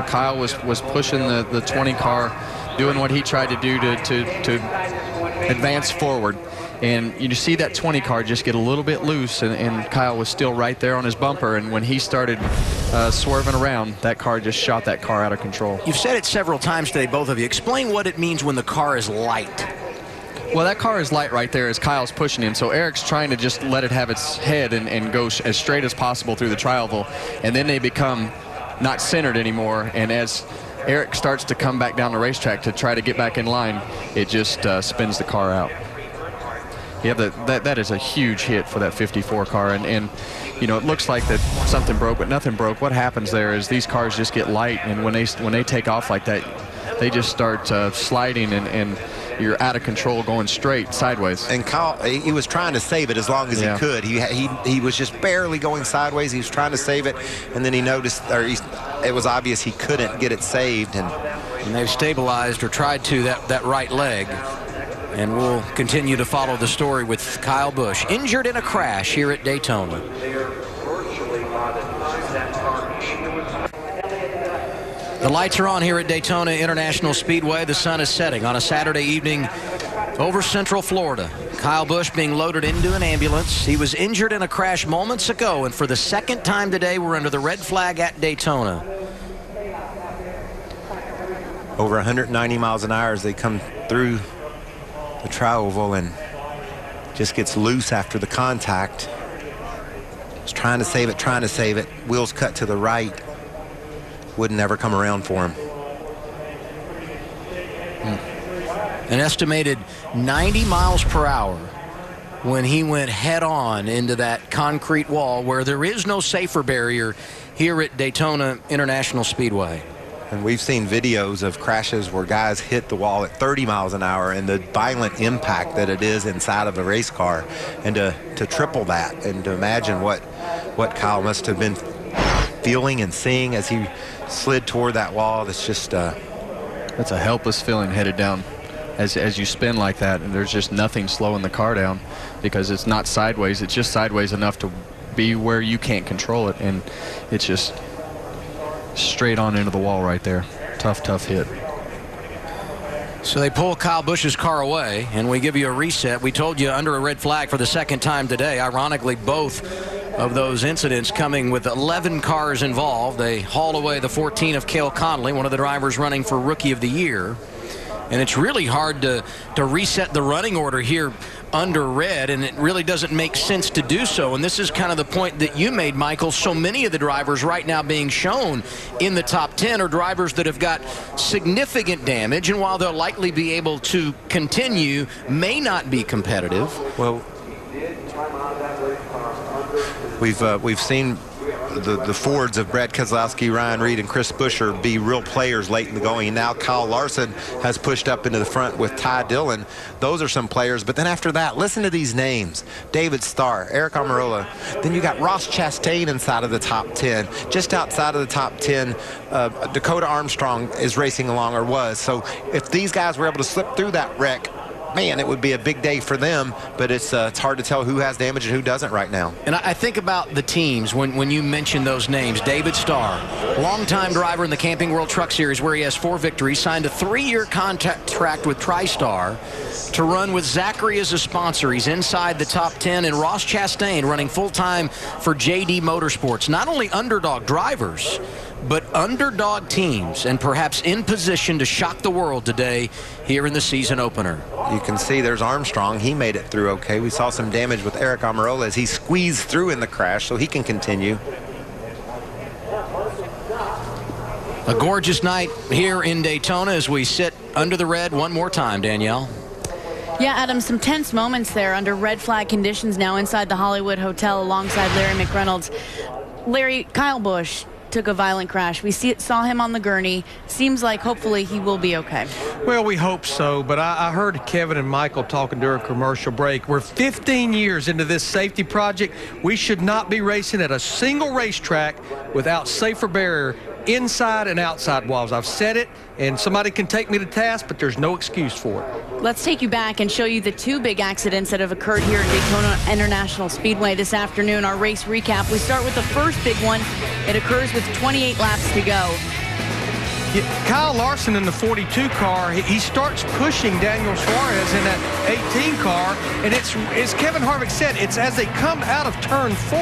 Kyle was pushing the 20 car doing what he tried to do to advance forward. And you see that 20 car just get a little bit loose, and Kyle was still right there on his bumper. And when he started swerving around, that car just shot that car out of control. You've said it several times today, both of you. Explain what it means when the car is light. Well, that car is light right there as Kyle's pushing him. So Eric's trying to just let it have its head and go as straight as possible through the tri-oval. And then they become not centered anymore. And as Eric starts to come back down the racetrack to try to get back in line, it just spins the car out. Yeah, that is a huge hit for that 54 car, and you know, it looks like that something broke, but nothing broke. What happens there is these cars just get light, and when they take off like that, they just start sliding, and you're out of control going straight sideways. And Kyle, he was trying to save it as long as he could. He was just barely going sideways. He was trying to save it, and then he noticed, it was obvious he couldn't get it saved, and they've stabilized or tried to that right leg. And we'll continue to follow the story with Kyle Busch, injured in a crash here at Daytona. The lights are on here at Daytona International Speedway. The sun is setting on a Saturday evening over Central Florida. Kyle Busch being loaded into an ambulance. He was injured in a crash moments ago, and for the second time today, we're under the red flag at Daytona. Over 190 miles an hour as they come through the tri-oval, and just gets loose after the contact. Was trying to save it. Wheels cut to the right. Wouldn't ever come around for him. An estimated 90 miles per hour when he went head on into that concrete wall where there is no safer barrier here at Daytona International Speedway. And we've seen videos of crashes where guys hit the wall at 30 miles an hour, and the violent impact that it is inside of a race car. And to triple that, and to imagine what Kyle must have been feeling and seeing as he slid toward that wall, that's just that's a helpless feeling headed down as you spin like that, and there's just nothing slowing the car down, because it's not sideways, it's just sideways enough to be where you can't control it, and it's just straight on into the wall right there. Tough hit. So they pull Kyle Busch's car away, and we give you a reset. We told you under a red flag for the second time today. Ironically, both of those incidents coming with 11 cars involved. They haul away the 14 of Cale Connolly, one of the drivers running for Rookie of the Year. And it's really hard to reset the running order here under red, and it really doesn't make sense to do so. And this is kind of the point that you made, Michael. So many of the drivers right now being shown in the top 10 are drivers that have got significant damage, and while they'll likely be able to continue, may not be competitive. Well, we've seen the Fords of Brad Keselowski, Ryan Reed, and Chris Buescher be real players late in the going. And now Kyle Larson has pushed up into the front with Ty Dillon. Those are some players. But then after that, listen to these names. David Starr, Eric Almirola. Then you got Ross Chastain inside of the top 10. Just outside of the top 10, Dakota Armstrong is racing along, or was. So if these guys were able to slip through that wreck, man, it would be a big day for them, but it's hard to tell who has damage and who doesn't right now. And I think about the teams when you mention those names. David Starr, longtime driver in the Camping World Truck Series where he has 4 victories, signed a 3-year contract with TriStar to run with Zachary as a sponsor. He's inside the top 10, and Ross Chastain running full-time for JD Motorsports. Not only underdog drivers, but underdog teams, and perhaps in position to shock the world today here in the season opener. You can see there's Armstrong. He made it through okay. We saw some damage with Eric Almirola as he squeezed through in the crash, so he can continue. A gorgeous night here in Daytona as we sit under the red one more time, Danielle. Yeah, Adam, some tense moments there under red flag conditions now inside the Hollywood Hotel alongside Larry McReynolds. Larry, Kyle Busch took a violent crash. We saw him on the gurney. Seems like hopefully he will be okay. Well, we hope so, but I heard Kevin and Michael talking during commercial break. We're 15 years into this safety project. We should not be racing at a single racetrack without safer barrier inside and outside walls. I've said it, and somebody can take me to task, but there's no excuse for it. Let's take you back and show you the 2 big accidents that have occurred here at Daytona International Speedway this afternoon. Our race recap. We start with the first big one. It occurs with 28 laps to go. Kyle Larson in the 42 car, he starts pushing Daniel Suarez in that 18 car, and it's, as Kevin Harvick said, it's as they come out of turn 4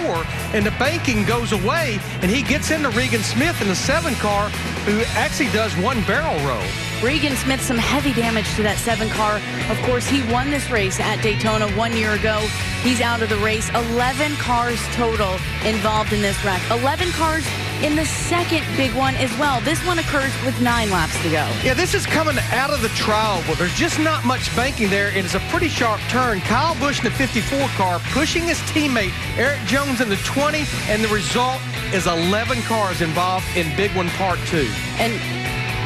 and the banking goes away, and he gets into Regan Smith in the 7 car, who actually does one barrel roll. Regan Smith, some heavy damage to that 7 car. Of course, he won this race at Daytona 1 year ago. He's out of the race. 11 cars total involved in this wreck. 11 cars in the second big one as well. This one occurs with 9 laps to go. Yeah, this is coming out of the trial. Well, there's just not much banking there. It is a pretty sharp turn. Kyle Busch in the 54 car pushing his teammate Eric Jones in the 20, and the result is 11 cars involved in Big One Part 2. And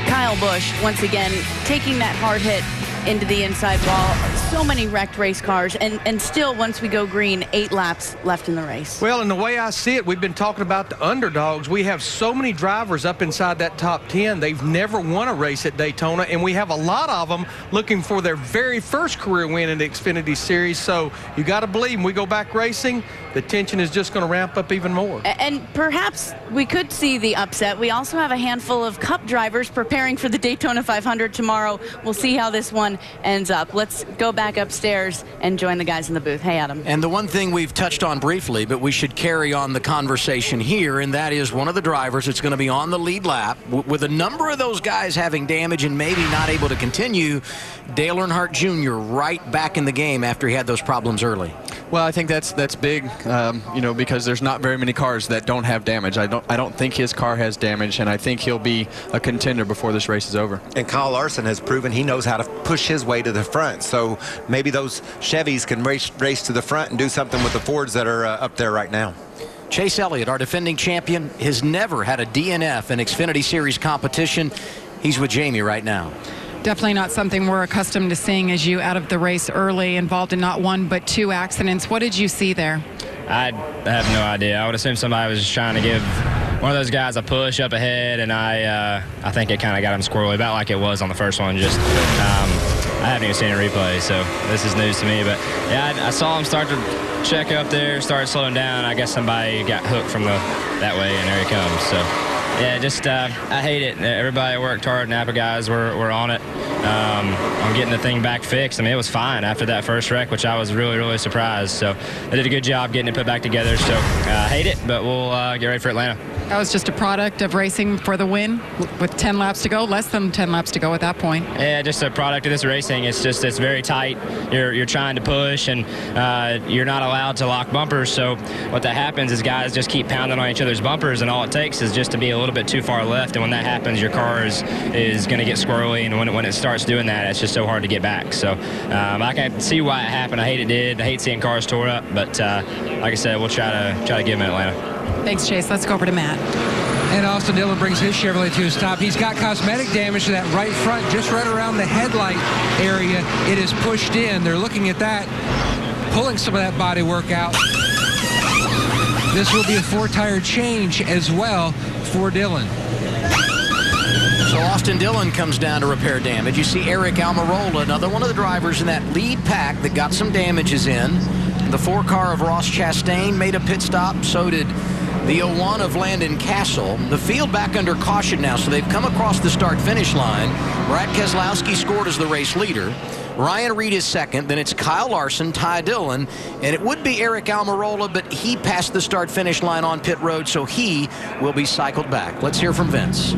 Kyle Busch, once again, taking that hard hit into the inside wall. So many wrecked race cars, and still, once we go green, 8 laps left in the race. Well, and the way I see it, we've been talking about the underdogs. We have so many drivers up inside that top 10. They've never won a race at Daytona, and we have a lot of them looking for their very first career win in the Xfinity Series. So you got to believe when we go back racing, the tension is just going to ramp up even more. And perhaps we could see the upset. We also have a handful of Cup drivers preparing for the Daytona 500 tomorrow. We'll see how this one ends up. Let's go back upstairs and join the guys in the booth. Hey, Adam. And the one thing we've touched on briefly, but we should carry on the conversation here, and that is one of the drivers that's going to be on the lead lap. With a number of those guys having damage and maybe not able to continue, Dale Earnhardt Jr. right back in the game after he had those problems early. Well, I think that's big, you know, because there's not very many cars that don't have damage. I don't think his car has damage, and I think he'll be a contender before this race is over. And Kyle Larson has proven he knows how to push his way to the front. So maybe those Chevys can race to the front and do something with the Fords that are up there right now. Chase Elliott, our defending champion, has never had a DNF in Xfinity Series competition. He's with Jamie right now. Definitely not something we're accustomed to seeing, as you out of the race early, involved in not 1 but 2 accidents. What did you see there? I have no idea. I would assume somebody was just trying to give one of those guys a push up ahead, and I think it kind of got him squirrely, about like it was on the first one. Just I haven't even seen a replay, so this is news to me. But yeah, I saw him start to check up there, start slowing down. I guess somebody got hooked from that way, and there he comes. So yeah, just I hate it. Everybody worked hard. Napa guys were on it. I'm getting the thing back fixed. I mean, it was fine after that first wreck, which I was really, really surprised. So they did a good job getting it put back together. So I hate it, but we'll get ready for Atlanta. That was just a product of racing for the win with 10 laps to go, less than 10 laps to go at that point. Yeah, just a product of this racing. It's very tight. You're trying to push, and you're not allowed to lock bumpers. So what that happens is guys just keep pounding on each other's bumpers, and all it takes is just to be a little bit too far left. And when that happens, your car is going to get squirrely, and when it starts doing that, it's just so hard to get back. So I can see why it happened. I hate it did. I hate seeing cars tore up, but like I said, we'll try to give them in Atlanta. Thanks, Chase. Let's go over to Matt. And Austin Dillon brings his Chevrolet to a stop. He's got cosmetic damage to that right front, just right around the headlight area. It is pushed in. They're looking at that, pulling some of that body work out. This will be a 4-tire change as well for Dillon. So Austin Dillon comes down to repair damage. You see Eric Almirola, another one of the drivers in that lead pack that got some damages in. The 4-car of Ross Chastain made a pit stop. So did the 01 of Landon Castle. The field back under caution now, so they've come across the start-finish line. Brad Keselowski scored as the race leader. Ryan Reed is second. Then it's Kyle Larson, Ty Dillon, and it would be Eric Almirola, but he passed the start-finish line on pit road, so he will be cycled back. Let's hear from Vince.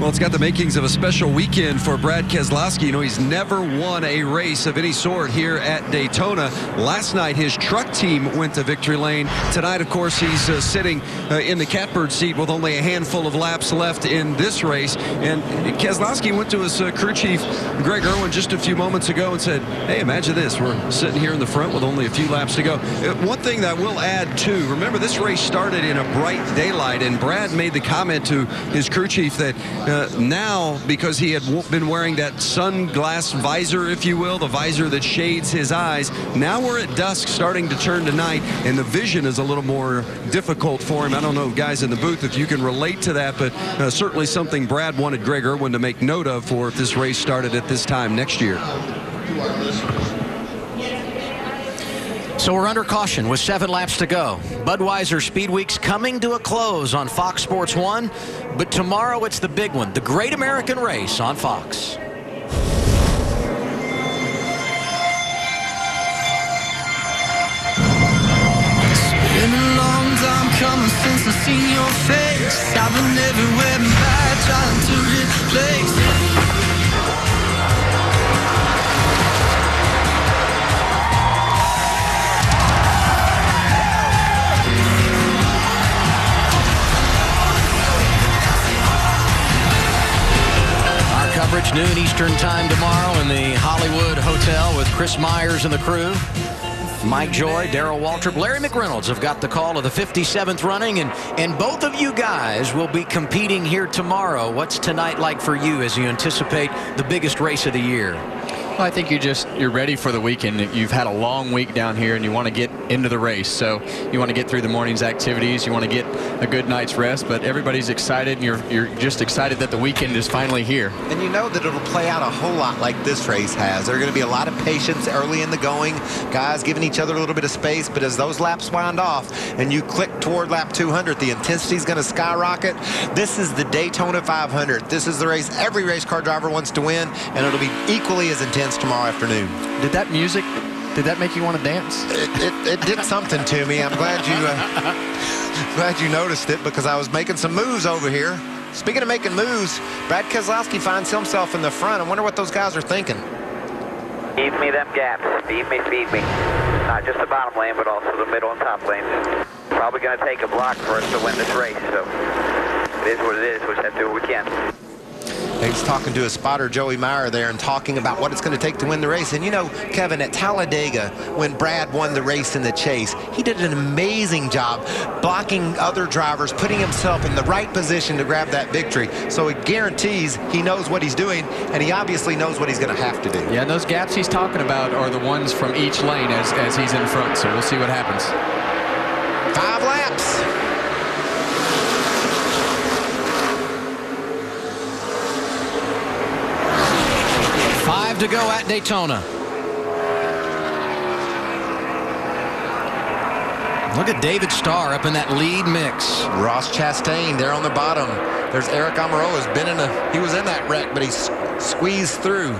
Well, it's got the makings of a special weekend for Brad Keselowski. You know, he's never won a race of any sort here at Daytona. Last night, his truck team went to victory lane. Tonight, of course, he's sitting in the catbird seat with only a handful of laps left in this race. And Keselowski went to his crew chief, Greg Irwin, just a few moments ago and said, hey, imagine this. We're sitting here in the front with only a few laps to go. One thing that I will add, too, remember this race started in a bright daylight, and Brad made the comment to his crew chief that now, because he had been wearing that sunglass visor, if you will, the visor that shades his eyes, now we're at dusk starting to turn to night, and the vision is a little more difficult for him. I don't know, guys in the booth, if you can relate to that, but certainly something Brad wanted Greg Irwin to make note of for if this race started at this time next year. So we're under caution with 7 laps to go. Budweiser Speed Week's coming to a close on Fox Sports 1, but tomorrow it's the big one, the Great American Race on Fox. Been a long time coming since I've seen your face. I've been everywhere and back trying to replace. Our coverage noon Eastern time tomorrow in the Hollywood Hotel with Chris Myers and the crew. Mike Joy, Darrell Waltrip, Larry McReynolds have got the call of the 57th running, and both of you guys will be competing here tomorrow. What's tonight like for you as you anticipate the biggest race of the year? Well, I think you're ready for the weekend. You've had a long week down here, and you want to get into the race. So you want to get through the morning's activities. You want to get a good night's rest. But everybody's excited, and you're just excited that the weekend is finally here. And you know that it'll play out a whole lot like this race has. There are going to be a lot of patience early in the going, guys giving each other a little bit of space. But as those laps wind off and you click toward lap 200, the intensity is going to skyrocket. This is the Daytona 500. This is the race every race car driver wants to win, and it'll be equally as intense tomorrow afternoon. Did that music, did that make you want to dance? It did something to me. I'm glad you noticed it, because I was making some moves over here. Speaking of making moves, Brad Keselowski finds himself in the front. I wonder what those guys are thinking. Feed me them gaps. Feed me. Not just the bottom lane, but also the middle and top lanes. Probably going to take a block for us to win this race, so it is what it is. We just have to do what we can. He's talking to his spotter, Joey Meyer, there, and talking about what it's going to take to win the race. And you know, Kevin, at Talladega, when Brad won the race in the chase, he did an amazing job blocking other drivers, putting himself in the right position to grab that victory. So it guarantees he knows what he's doing, and he obviously knows what he's going to have to do. Yeah, and those gaps he's talking about are the ones from each lane as he's in front. So we'll see what happens. 5 laps. To go at Daytona. Look at David Starr up in that lead mix. Ross Chastain there on the bottom. There's Eric Almirola. He was in that wreck, but he squeezed through.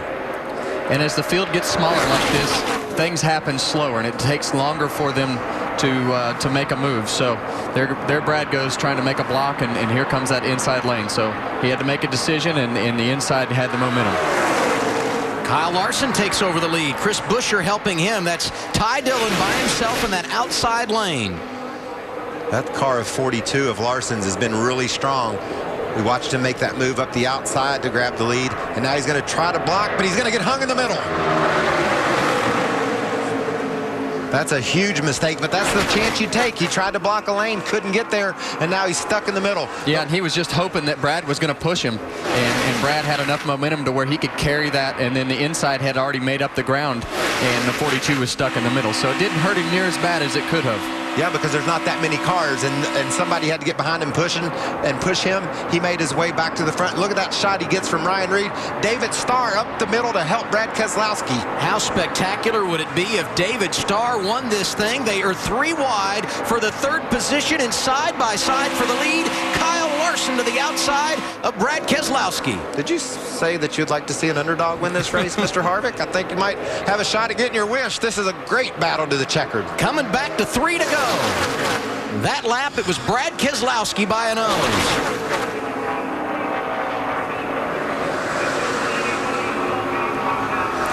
And as the field gets smaller like this, things happen slower, and it takes longer for them to make a move. So there Brad goes trying to make a block, and here comes that inside lane. So he had to make a decision, and the inside had the momentum. Kyle Larson takes over the lead. Chris Buescher helping him. That's Ty Dillon by himself in that outside lane. That car of 42 of Larson's has been really strong. We watched him make that move up the outside to grab the lead, and now he's going to try to block, but he's going to get hung in the middle. That's a huge mistake, but that's the chance you take. He tried to block a lane, couldn't get there, and now he's stuck in the middle. Yeah, and he was just hoping that Brad was going to push him, and Brad had enough momentum to where he could carry that, and then the inside had already made up the ground, and the 42 was stuck in the middle. So it didn't hurt him near as bad as it could have. Yeah, because there's not that many cars, and somebody had to get behind him push him. He made his way back to the front. Look at that shot he gets from Ryan Reed. David Starr up the middle to help Brad Keselowski. How spectacular would it be if David Starr won this thing? They are 3 wide for the 3rd position, and side by side for the lead, Kyle Larson to the outside of Brad Keselowski. Did you say that you'd like to see an underdog win this race, Mr. Harvick? I think you might have a shot at getting your wish. This is a great battle to the checkered. Coming back to 3 to go. That lap, it was Brad Keselowski by a nose.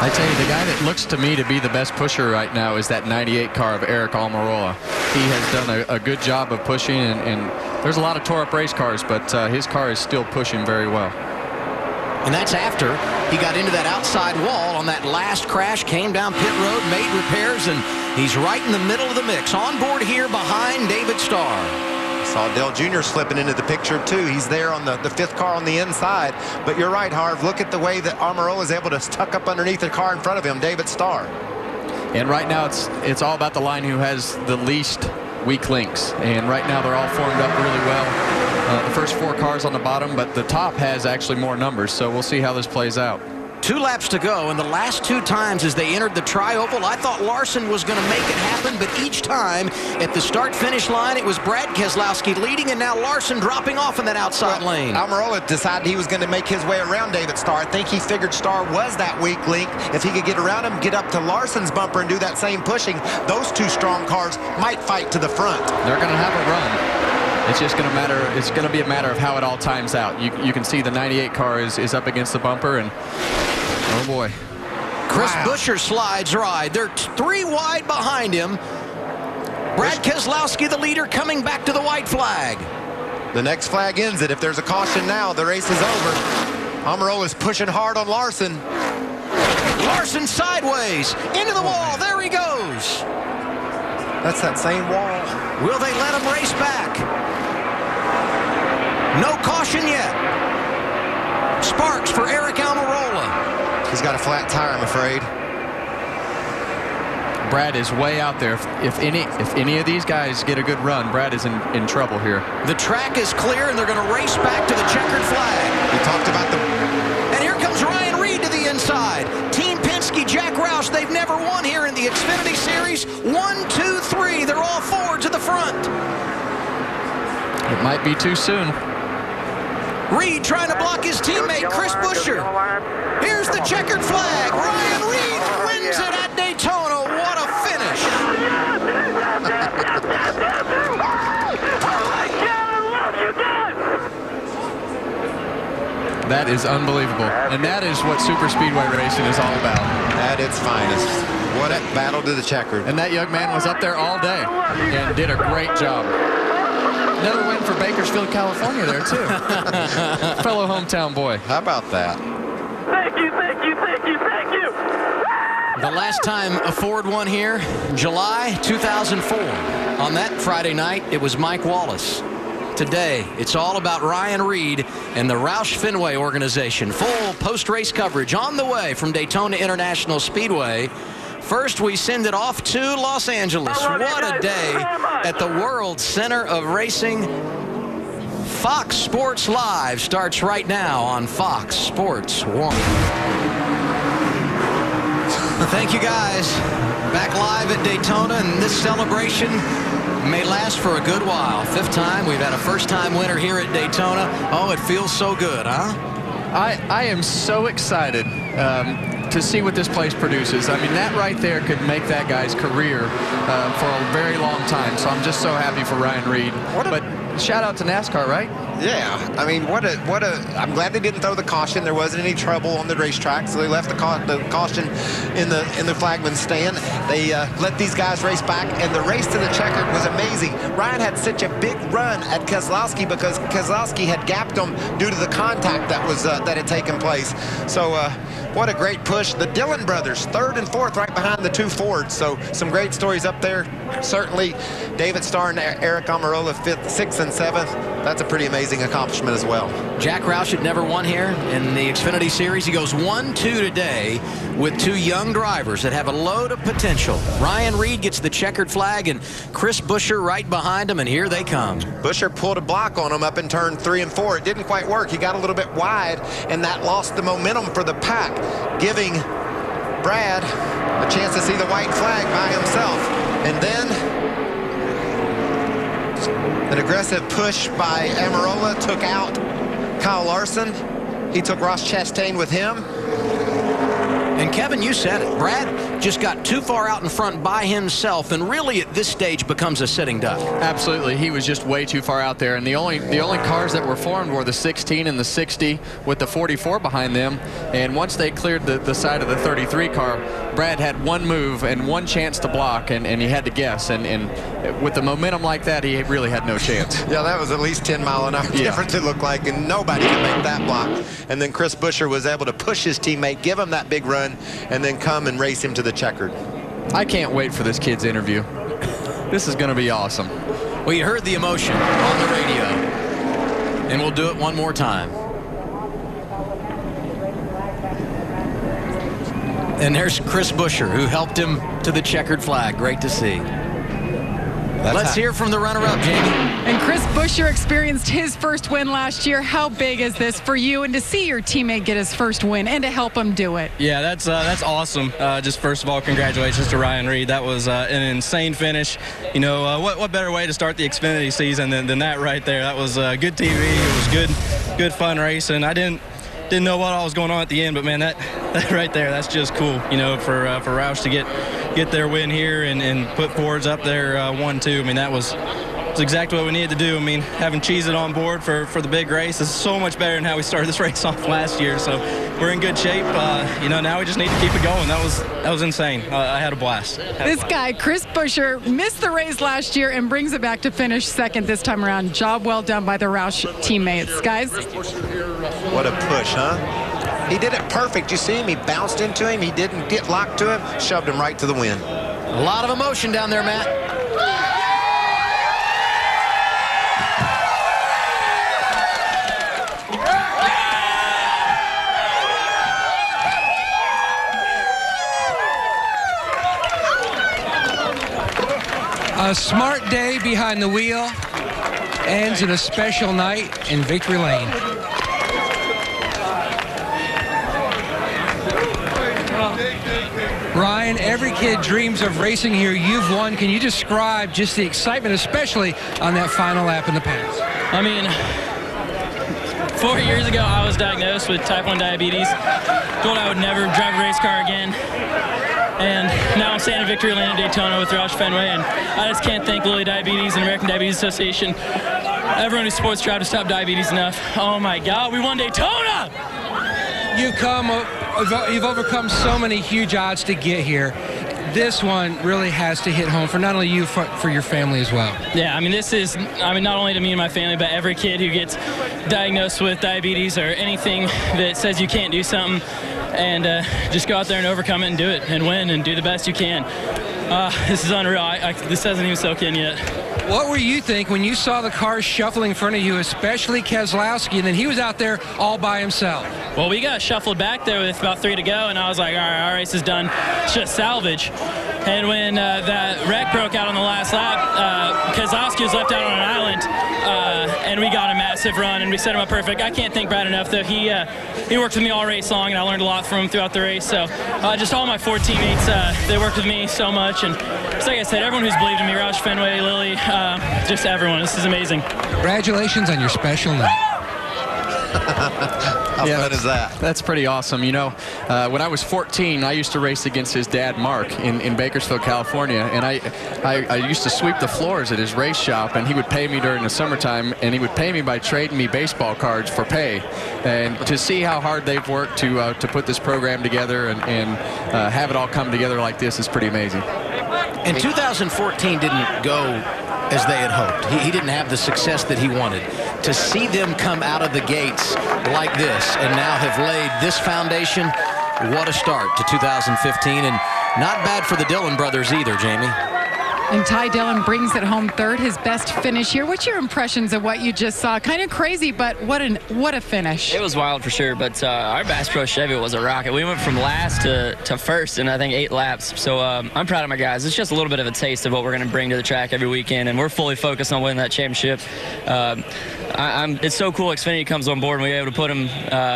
I tell you, the guy that looks to me to be the best pusher right now is that 98 car of Eric Almirola. He has done a good job of pushing, and there's a lot of tore-up race cars, but his car is still pushing very well. And that's after he got into that outside wall on that last crash, came down pit road, made repairs, and he's right in the middle of the mix. On board here behind David Starr. Saw Dale Jr. slipping into the picture, too. He's there on the 5th car on the inside. But you're right, Harv. Look at the way that Almirola is able to tuck up underneath the car in front of him, David Starr. And right now it's all about the line who has the least weak links. And right now they're all formed up really well. The first 4 cars on the bottom, but the top has actually more numbers. So we'll see how this plays out. 2 laps to go, and the last 2 times as they entered the tri-oval, I thought Larson was going to make it happen, but each time at the start-finish line, it was Brad Keselowski leading, and now Larson dropping off in that outside lane. Almirola decided he was going to make his way around David Starr. I think he figured Starr was that weak link. If he could get around him, get up to Larson's bumper and do that same pushing, those 2 strong cars might fight to the front. They're going to have a run. It's just going to matter. It's going to be a matter of how it all times out. You can see the 98 car is up against the bumper, and oh boy. Chris Buescher slides right. They're 3 wide behind him. Brad Keselowski, the leader, coming back to the white flag. The next flag ends it. If there's a caution now, the race is over. Almirola's pushing hard on Larson. Larson sideways into the wall. There he goes. That's that same wall. Will they let him race back? No caution yet. Sparks for Eric Almirola. He's got a flat tire, I'm afraid. Brad is way out there. If any of these guys get a good run, Brad is in trouble here. The track is clear, and they're going to race back to the checkered flag. We talked about And here comes Ryan Reed to the inside. Team Penske, Jack Roush, they've never won here in the Xfinity Series. 1, 2, 3. They're all forward to the front. It might be too soon. Reed trying to block his teammate, Chris Buescher. Here's the checkered flag. Ryan Reed wins it at Daytona. What a finish. That is unbelievable. And that is what super speedway racing is all about. At its finest. What a battle to the checkered. And that young man was up there all day and did a great job. Another win for Bakersfield, California there, too. Fellow hometown boy. How about that? Thank you, thank you, thank you, thank you. The last time a Ford won here, July 2004. On that Friday night, it was Mike Wallace. Today, it's all about Ryan Reed and the Roush Fenway organization. Full post-race coverage on the way from Daytona International Speedway. First, we send it off to Los Angeles. What a day at the World Center of Racing. Fox Sports Live starts right now on Fox Sports 1. Thank you, guys. Back live at Daytona, and this celebration may last for a good while. 5th time we've had a first-time winner here at Daytona. Oh, it feels so good, huh? I am so excited to see what this place produces. I mean, that right there could make that guy's career for a very long time. So I'm just so happy for Ryan Reed. But shout out to NASCAR, right? Yeah, I mean, I'm glad they didn't throw the caution. There wasn't any trouble on the racetrack, so they left the caution in the flagman's stand. They let these guys race back, and the race to the checkered was amazing. Ryan had such a big run at Keselowski because Keselowski had gapped him due to the contact that had taken place. So what a great push. The Dillon brothers, 3rd and 4th, right behind the 2 Fords. So some great stories up there. Certainly, David Starr and Eric Almirola, 5th, 6th, and 7th. That's a pretty amazing accomplishment as well. Jack Roush had never won here in the Xfinity Series. He goes 1-2 today with 2 young drivers that have a load of potential. Ryan Reed gets the checkered flag, and Chris Buescher right behind him, and here they come. Buescher pulled a block on him up in turn 3 and 4. It didn't quite work. He got a little bit wide, and that lost the momentum for the pack, giving Brad a chance to see the white flag by himself. And then an aggressive push by Almirola took out Kyle Larson. He took Ross Chastain with him. And Kevin, you said it. Brad just got too far out in front by himself, and really at this stage becomes a sitting duck. Absolutely, he was just way too far out there, and the only cars that were formed were the 16 and the 60 with the 44 behind them. And once they cleared the side of the 33 car, Brad had one move and one chance to block, and he had to guess. And with the momentum like that, he really had no chance. Yeah, that was at least 10-mile-an-hour difference, it looked like, and nobody could make that block. And then Chris Buescher was able to push his teammate, give him that big run, and then come and race him to the checkered. I can't wait for this kid's interview. This is going to be awesome. Well, you heard the emotion on the radio, and we'll do it one more time. And there's Chris Buescher, who helped him to the checkered flag. Great to see. Let's hear from the runner-up, Jamie. And Chris Buescher experienced his first win last year. How big is this for you, and to see your teammate get his first win and to help him do it? Yeah, that's awesome. Just first of all, congratulations to Ryan Reed. That was an insane finish. You know, what better way to start the Xfinity season than that right there? That was good TV. It was good fun racing. I didn't know what all was going on at the end, but man, that right there, that's just cool. You know, for Roush to get their win here and put Fords up there 1-2. I mean, that's exactly what we needed to do. I mean, having Cheez-It on board for the big race is so much better than how we started this race off last year. So we're in good shape. You know, now we just need to keep it going. That was insane. I had a blast. This guy, Chris Buescher, missed the race last year and brings it back to finish second this time around. Job well done by the Roush teammates. Guys? What a push, huh? He did it perfect. You see him? He bounced into him. He didn't get locked to him. Shoved him right to the win. A lot of emotion down there, Matt. A smart day behind the wheel ends in a special night in Victory Lane. Ryan, every kid dreams of racing here. You've won. Can you describe just the excitement, especially on that final lap in the pass? I mean, 4 years ago, I was diagnosed with type 1 diabetes. Told I would never drive a race car again. And now I'm standing in Victory Lane at Daytona with Roush Fenway, and I just can't thank Lilly Diabetes and American Diabetes Association, everyone who supports Drive to Stop Diabetes enough. Oh my God, we won Daytona! You've overcome so many huge odds to get here. This one really has to hit home for not only you, for your family as well. Yeah, I mean, not only to me and my family, but every kid who gets diagnosed with diabetes or anything that says you can't do something, and just go out there and overcome it and do it and win and do the best you can. This is unreal. This hasn't even soaked in yet. What were you think when you saw the cars shuffling in front of you, especially Keselowski, and then he was out there all by himself? Well, we got shuffled back there with about 3 to go, and I was like, all right, our race is done. It's just salvage. And when that wreck broke out on the last lap, Keselowski was left out on an island, and we got a massive run, and we set him up perfect. I can't thank Brad enough, though. He worked with me all race long, and I learned a lot from him throughout the race. So just all my 4 teammates, they worked with me so much. And just like I said, everyone who's believed in me, Roush Fenway, Lilly, just everyone. This is amazing. Congratulations on your special night. How fun is that? That's pretty awesome. You know, when I was 14, I used to race against his dad, Mark, in Bakersfield, California. And I used to sweep the floors at his race shop, and he would pay me during the summertime, and he would pay me by trading me baseball cards for pay. And to see how hard they've worked to put this program together and have it all come together like this is pretty amazing. And 2014 didn't go as they had hoped. He didn't have the success that he wanted. To see them come out of the gates like this and now have laid this foundation, what a start to 2015, and not bad for the Dillon brothers either, Jamie. And Ty Dillon brings it home third, his best finish here. What's your impressions of what you just saw? Kind of crazy, but what a finish. It was wild for sure, but our Bass Pro Chevy was a rocket. We went from last to first in, I think, 8 laps. So I'm proud of my guys. It's just a little bit of a taste of what we're going to bring to the track every weekend, and we're fully focused on winning that championship. It's so cool Xfinity comes on board and we were able to put them,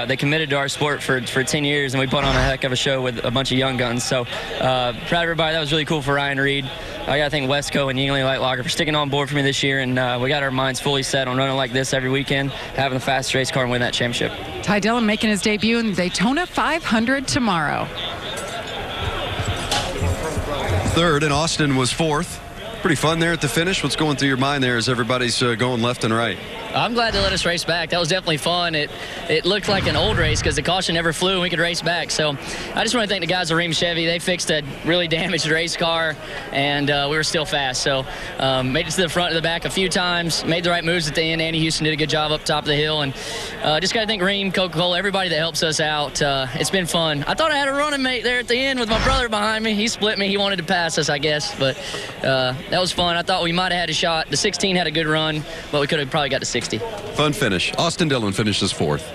they committed to our sport for 10 years, and we put on a heck of a show with a bunch of young guns. So proud of everybody. That was really cool for Ryan Reed. I got to thank Wesco and Yingling Light Locker for sticking on board for me this year, and we got our minds fully set on running like this every weekend, having the fastest race car and win that championship. Ty Dillon making his debut in the Daytona 500 tomorrow. Third, and Austin was fourth. Pretty fun there at the finish. What's going through your mind there as everybody's going left and right? I'm glad they let us race back. That was definitely fun. It looked like an old race because the caution never flew and we could race back. So I just want to thank the guys at Ream Chevy. They fixed a really damaged race car, and we were still fast. So made it to the front and the back a few times, made the right moves at the end. Andy Houston did a good job up top of the hill. And just got to thank Ream, Coca-Cola, everybody that helps us out. It's been fun. I thought I had a running mate there at the end with my brother behind me. He split me. He wanted to pass us, I guess. But that was fun. I thought we might have had a shot. The 16 had a good run, but we could have probably got to 60. Fun finish. Austin Dillon finishes fourth.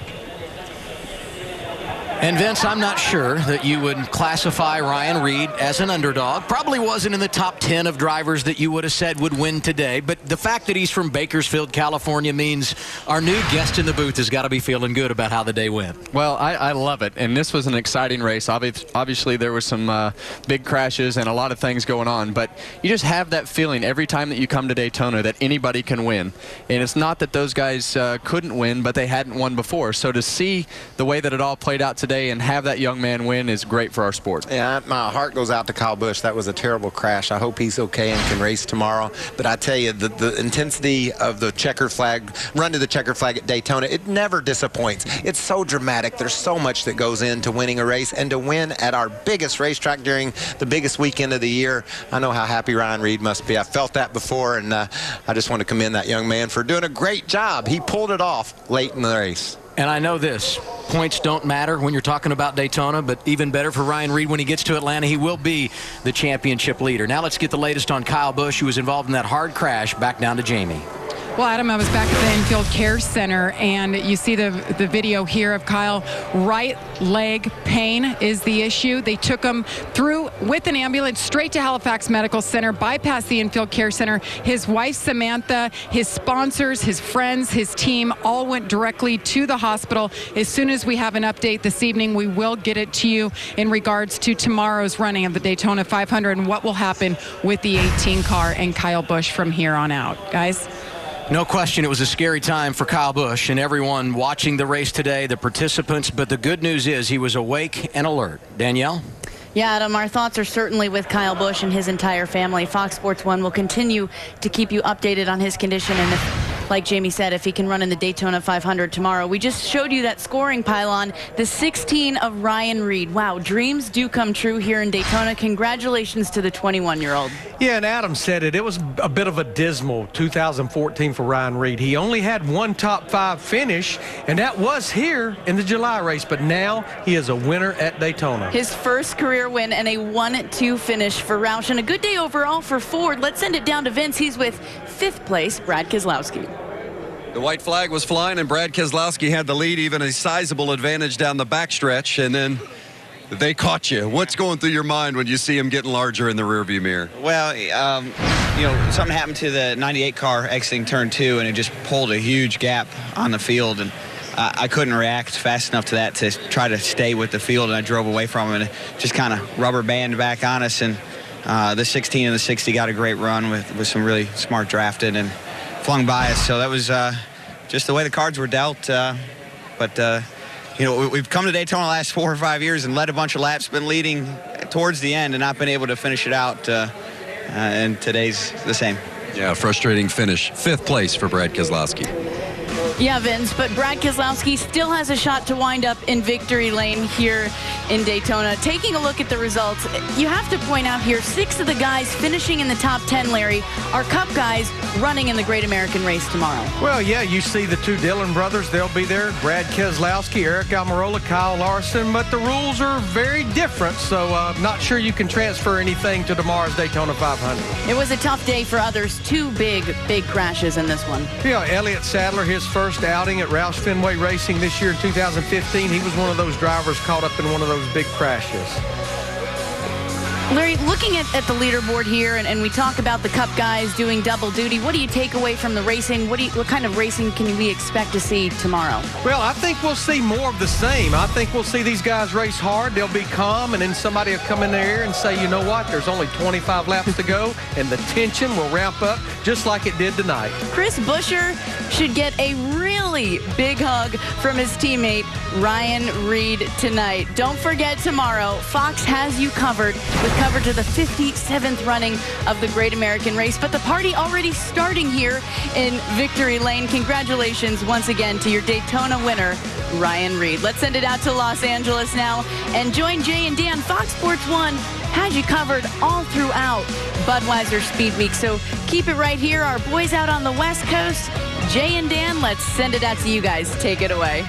And Vince, I'm not sure that you would classify Ryan Reed as an underdog. Probably wasn't in the top 10 of drivers that you would have said would win today. But the fact that he's from Bakersfield, California means our new guest in the booth has got to be feeling good about how the day went. Well, I love it. And this was an exciting race. Obviously, there were some big crashes and a lot of things going on. But you just have that feeling every time that you come to Daytona that anybody can win. And it's not that those guys couldn't win, but they hadn't won before. So to see the way that it all played out today and have that young man win is great for our sport. Yeah, my heart goes out to Kyle Busch. That was a terrible crash. I hope he's okay and can race tomorrow. But I tell you, the intensity of the checker flag, run to the checker flag at Daytona, it never disappoints. It's so dramatic. There's so much that goes into winning a race, and to win at our biggest racetrack during the biggest weekend of the year, I know how happy Ryan Reed must be. I felt that before, and I just want to commend that young man for doing a great job. He pulled it off late in the race. And I know this, points don't matter when you're talking about Daytona, but even better for Ryan Reed when he gets to Atlanta, he will be the championship leader. Now let's get the latest on Kyle Busch, who was involved in that hard crash. Back down to Jamie. Well, Adam, I was back at the Infield Care Center, and you see the video here of Kyle. Right leg pain is the issue. They took him through with an ambulance straight to Halifax Medical Center, bypassed the Infield Care Center. His wife, Samantha, his sponsors, his friends, his team all went directly to the hospital. As soon as we have an update this evening, we will get it to you in regards to tomorrow's running of the Daytona 500 and what will happen with the 18 car and Kyle Busch from here on out. Guys? No question, it was a scary time for Kyle Busch and everyone watching the race today, the participants, but the good news is he was awake and alert. Danielle? Yeah, Adam, our thoughts are certainly with Kyle Busch and his entire family. Fox Sports 1 will continue to keep you updated on his condition, and if, like Jamie said, if he can run in the Daytona 500 tomorrow. We just showed you that scoring pylon, the 16 of Ryan Reed. Wow, dreams do come true here in Daytona. Congratulations to the 21-year-old. Yeah, and Adam said it. It was a bit of a dismal 2014 for Ryan Reed. He only had one top 5 finish, and that was here in the July race, but now he is a winner at Daytona. His first career win and a 1-2 finish for Roush, and a good day overall for Ford. Let's send it down to Vince. He's with 5th place, Brad Keselowski. The white flag was flying, and Brad Keselowski had the lead, even a sizable advantage down the backstretch, and then they caught you. What's going through your mind when you see him getting larger in the rearview mirror? Well, you know, something happened to the 98 car exiting turn 2, and it just pulled a huge gap on the field, and I couldn't react fast enough to that to try to stay with the field, and I drove away from him, and it just kind of rubber banded back on us, and the 16 and the 60 got a great run with some really smart drafting and flung by us. So that was just the way the cards were dealt. But you know, we've come to Daytona the last 4 or 5 years and led a bunch of laps, been leading towards the end and not been able to finish it out. And today's the same. Yeah, frustrating finish. 5th place for Brad Keselowski. Yeah, Vince, but Brad Keselowski still has a shot to wind up in victory lane here in Daytona. Taking a look at the results, you have to point out here 6 of the guys finishing in the top 10, Larry, are Cup guys running in the Great American Race tomorrow. Well, yeah, you see the 2 Dillon brothers. They'll be there. Brad Keselowski, Eric Almirola, Kyle Larson. But the rules are very different, so not sure you can transfer anything to tomorrow's Daytona 500. It was a tough day for others. 2 big crashes in this one. Yeah, Elliott Sadler, his first outing at Roush Fenway Racing this year in 2015. He was one of those drivers caught up in one of those big crashes. Larry, looking at the leaderboard here, and we talk about the Cup guys doing double duty, what do you take away from the racing? What kind of racing can we expect to see tomorrow? Well, I think we'll see more of the same. I think we'll see these guys race hard. They'll be calm, and then somebody will come in there and say, you know what, there's only 25 laps to go, and the tension will ramp up just like it did tonight. Chris Buescher should get a really big hug from his teammate, Ryan Reed, tonight. Don't forget tomorrow, Fox has you covered with coverage of the 57th running of the Great American Race. But the party already starting here in Victory Lane. Congratulations once again to your Daytona winner, Ryan Reed. Let's send it out to Los Angeles now and join Jay and Dan. Fox Sports 1 has you covered all throughout Budweiser Speed Week. So keep it right here. Our boys out on the West Coast, Jay and Dan, let's send it out to you guys. Take it away.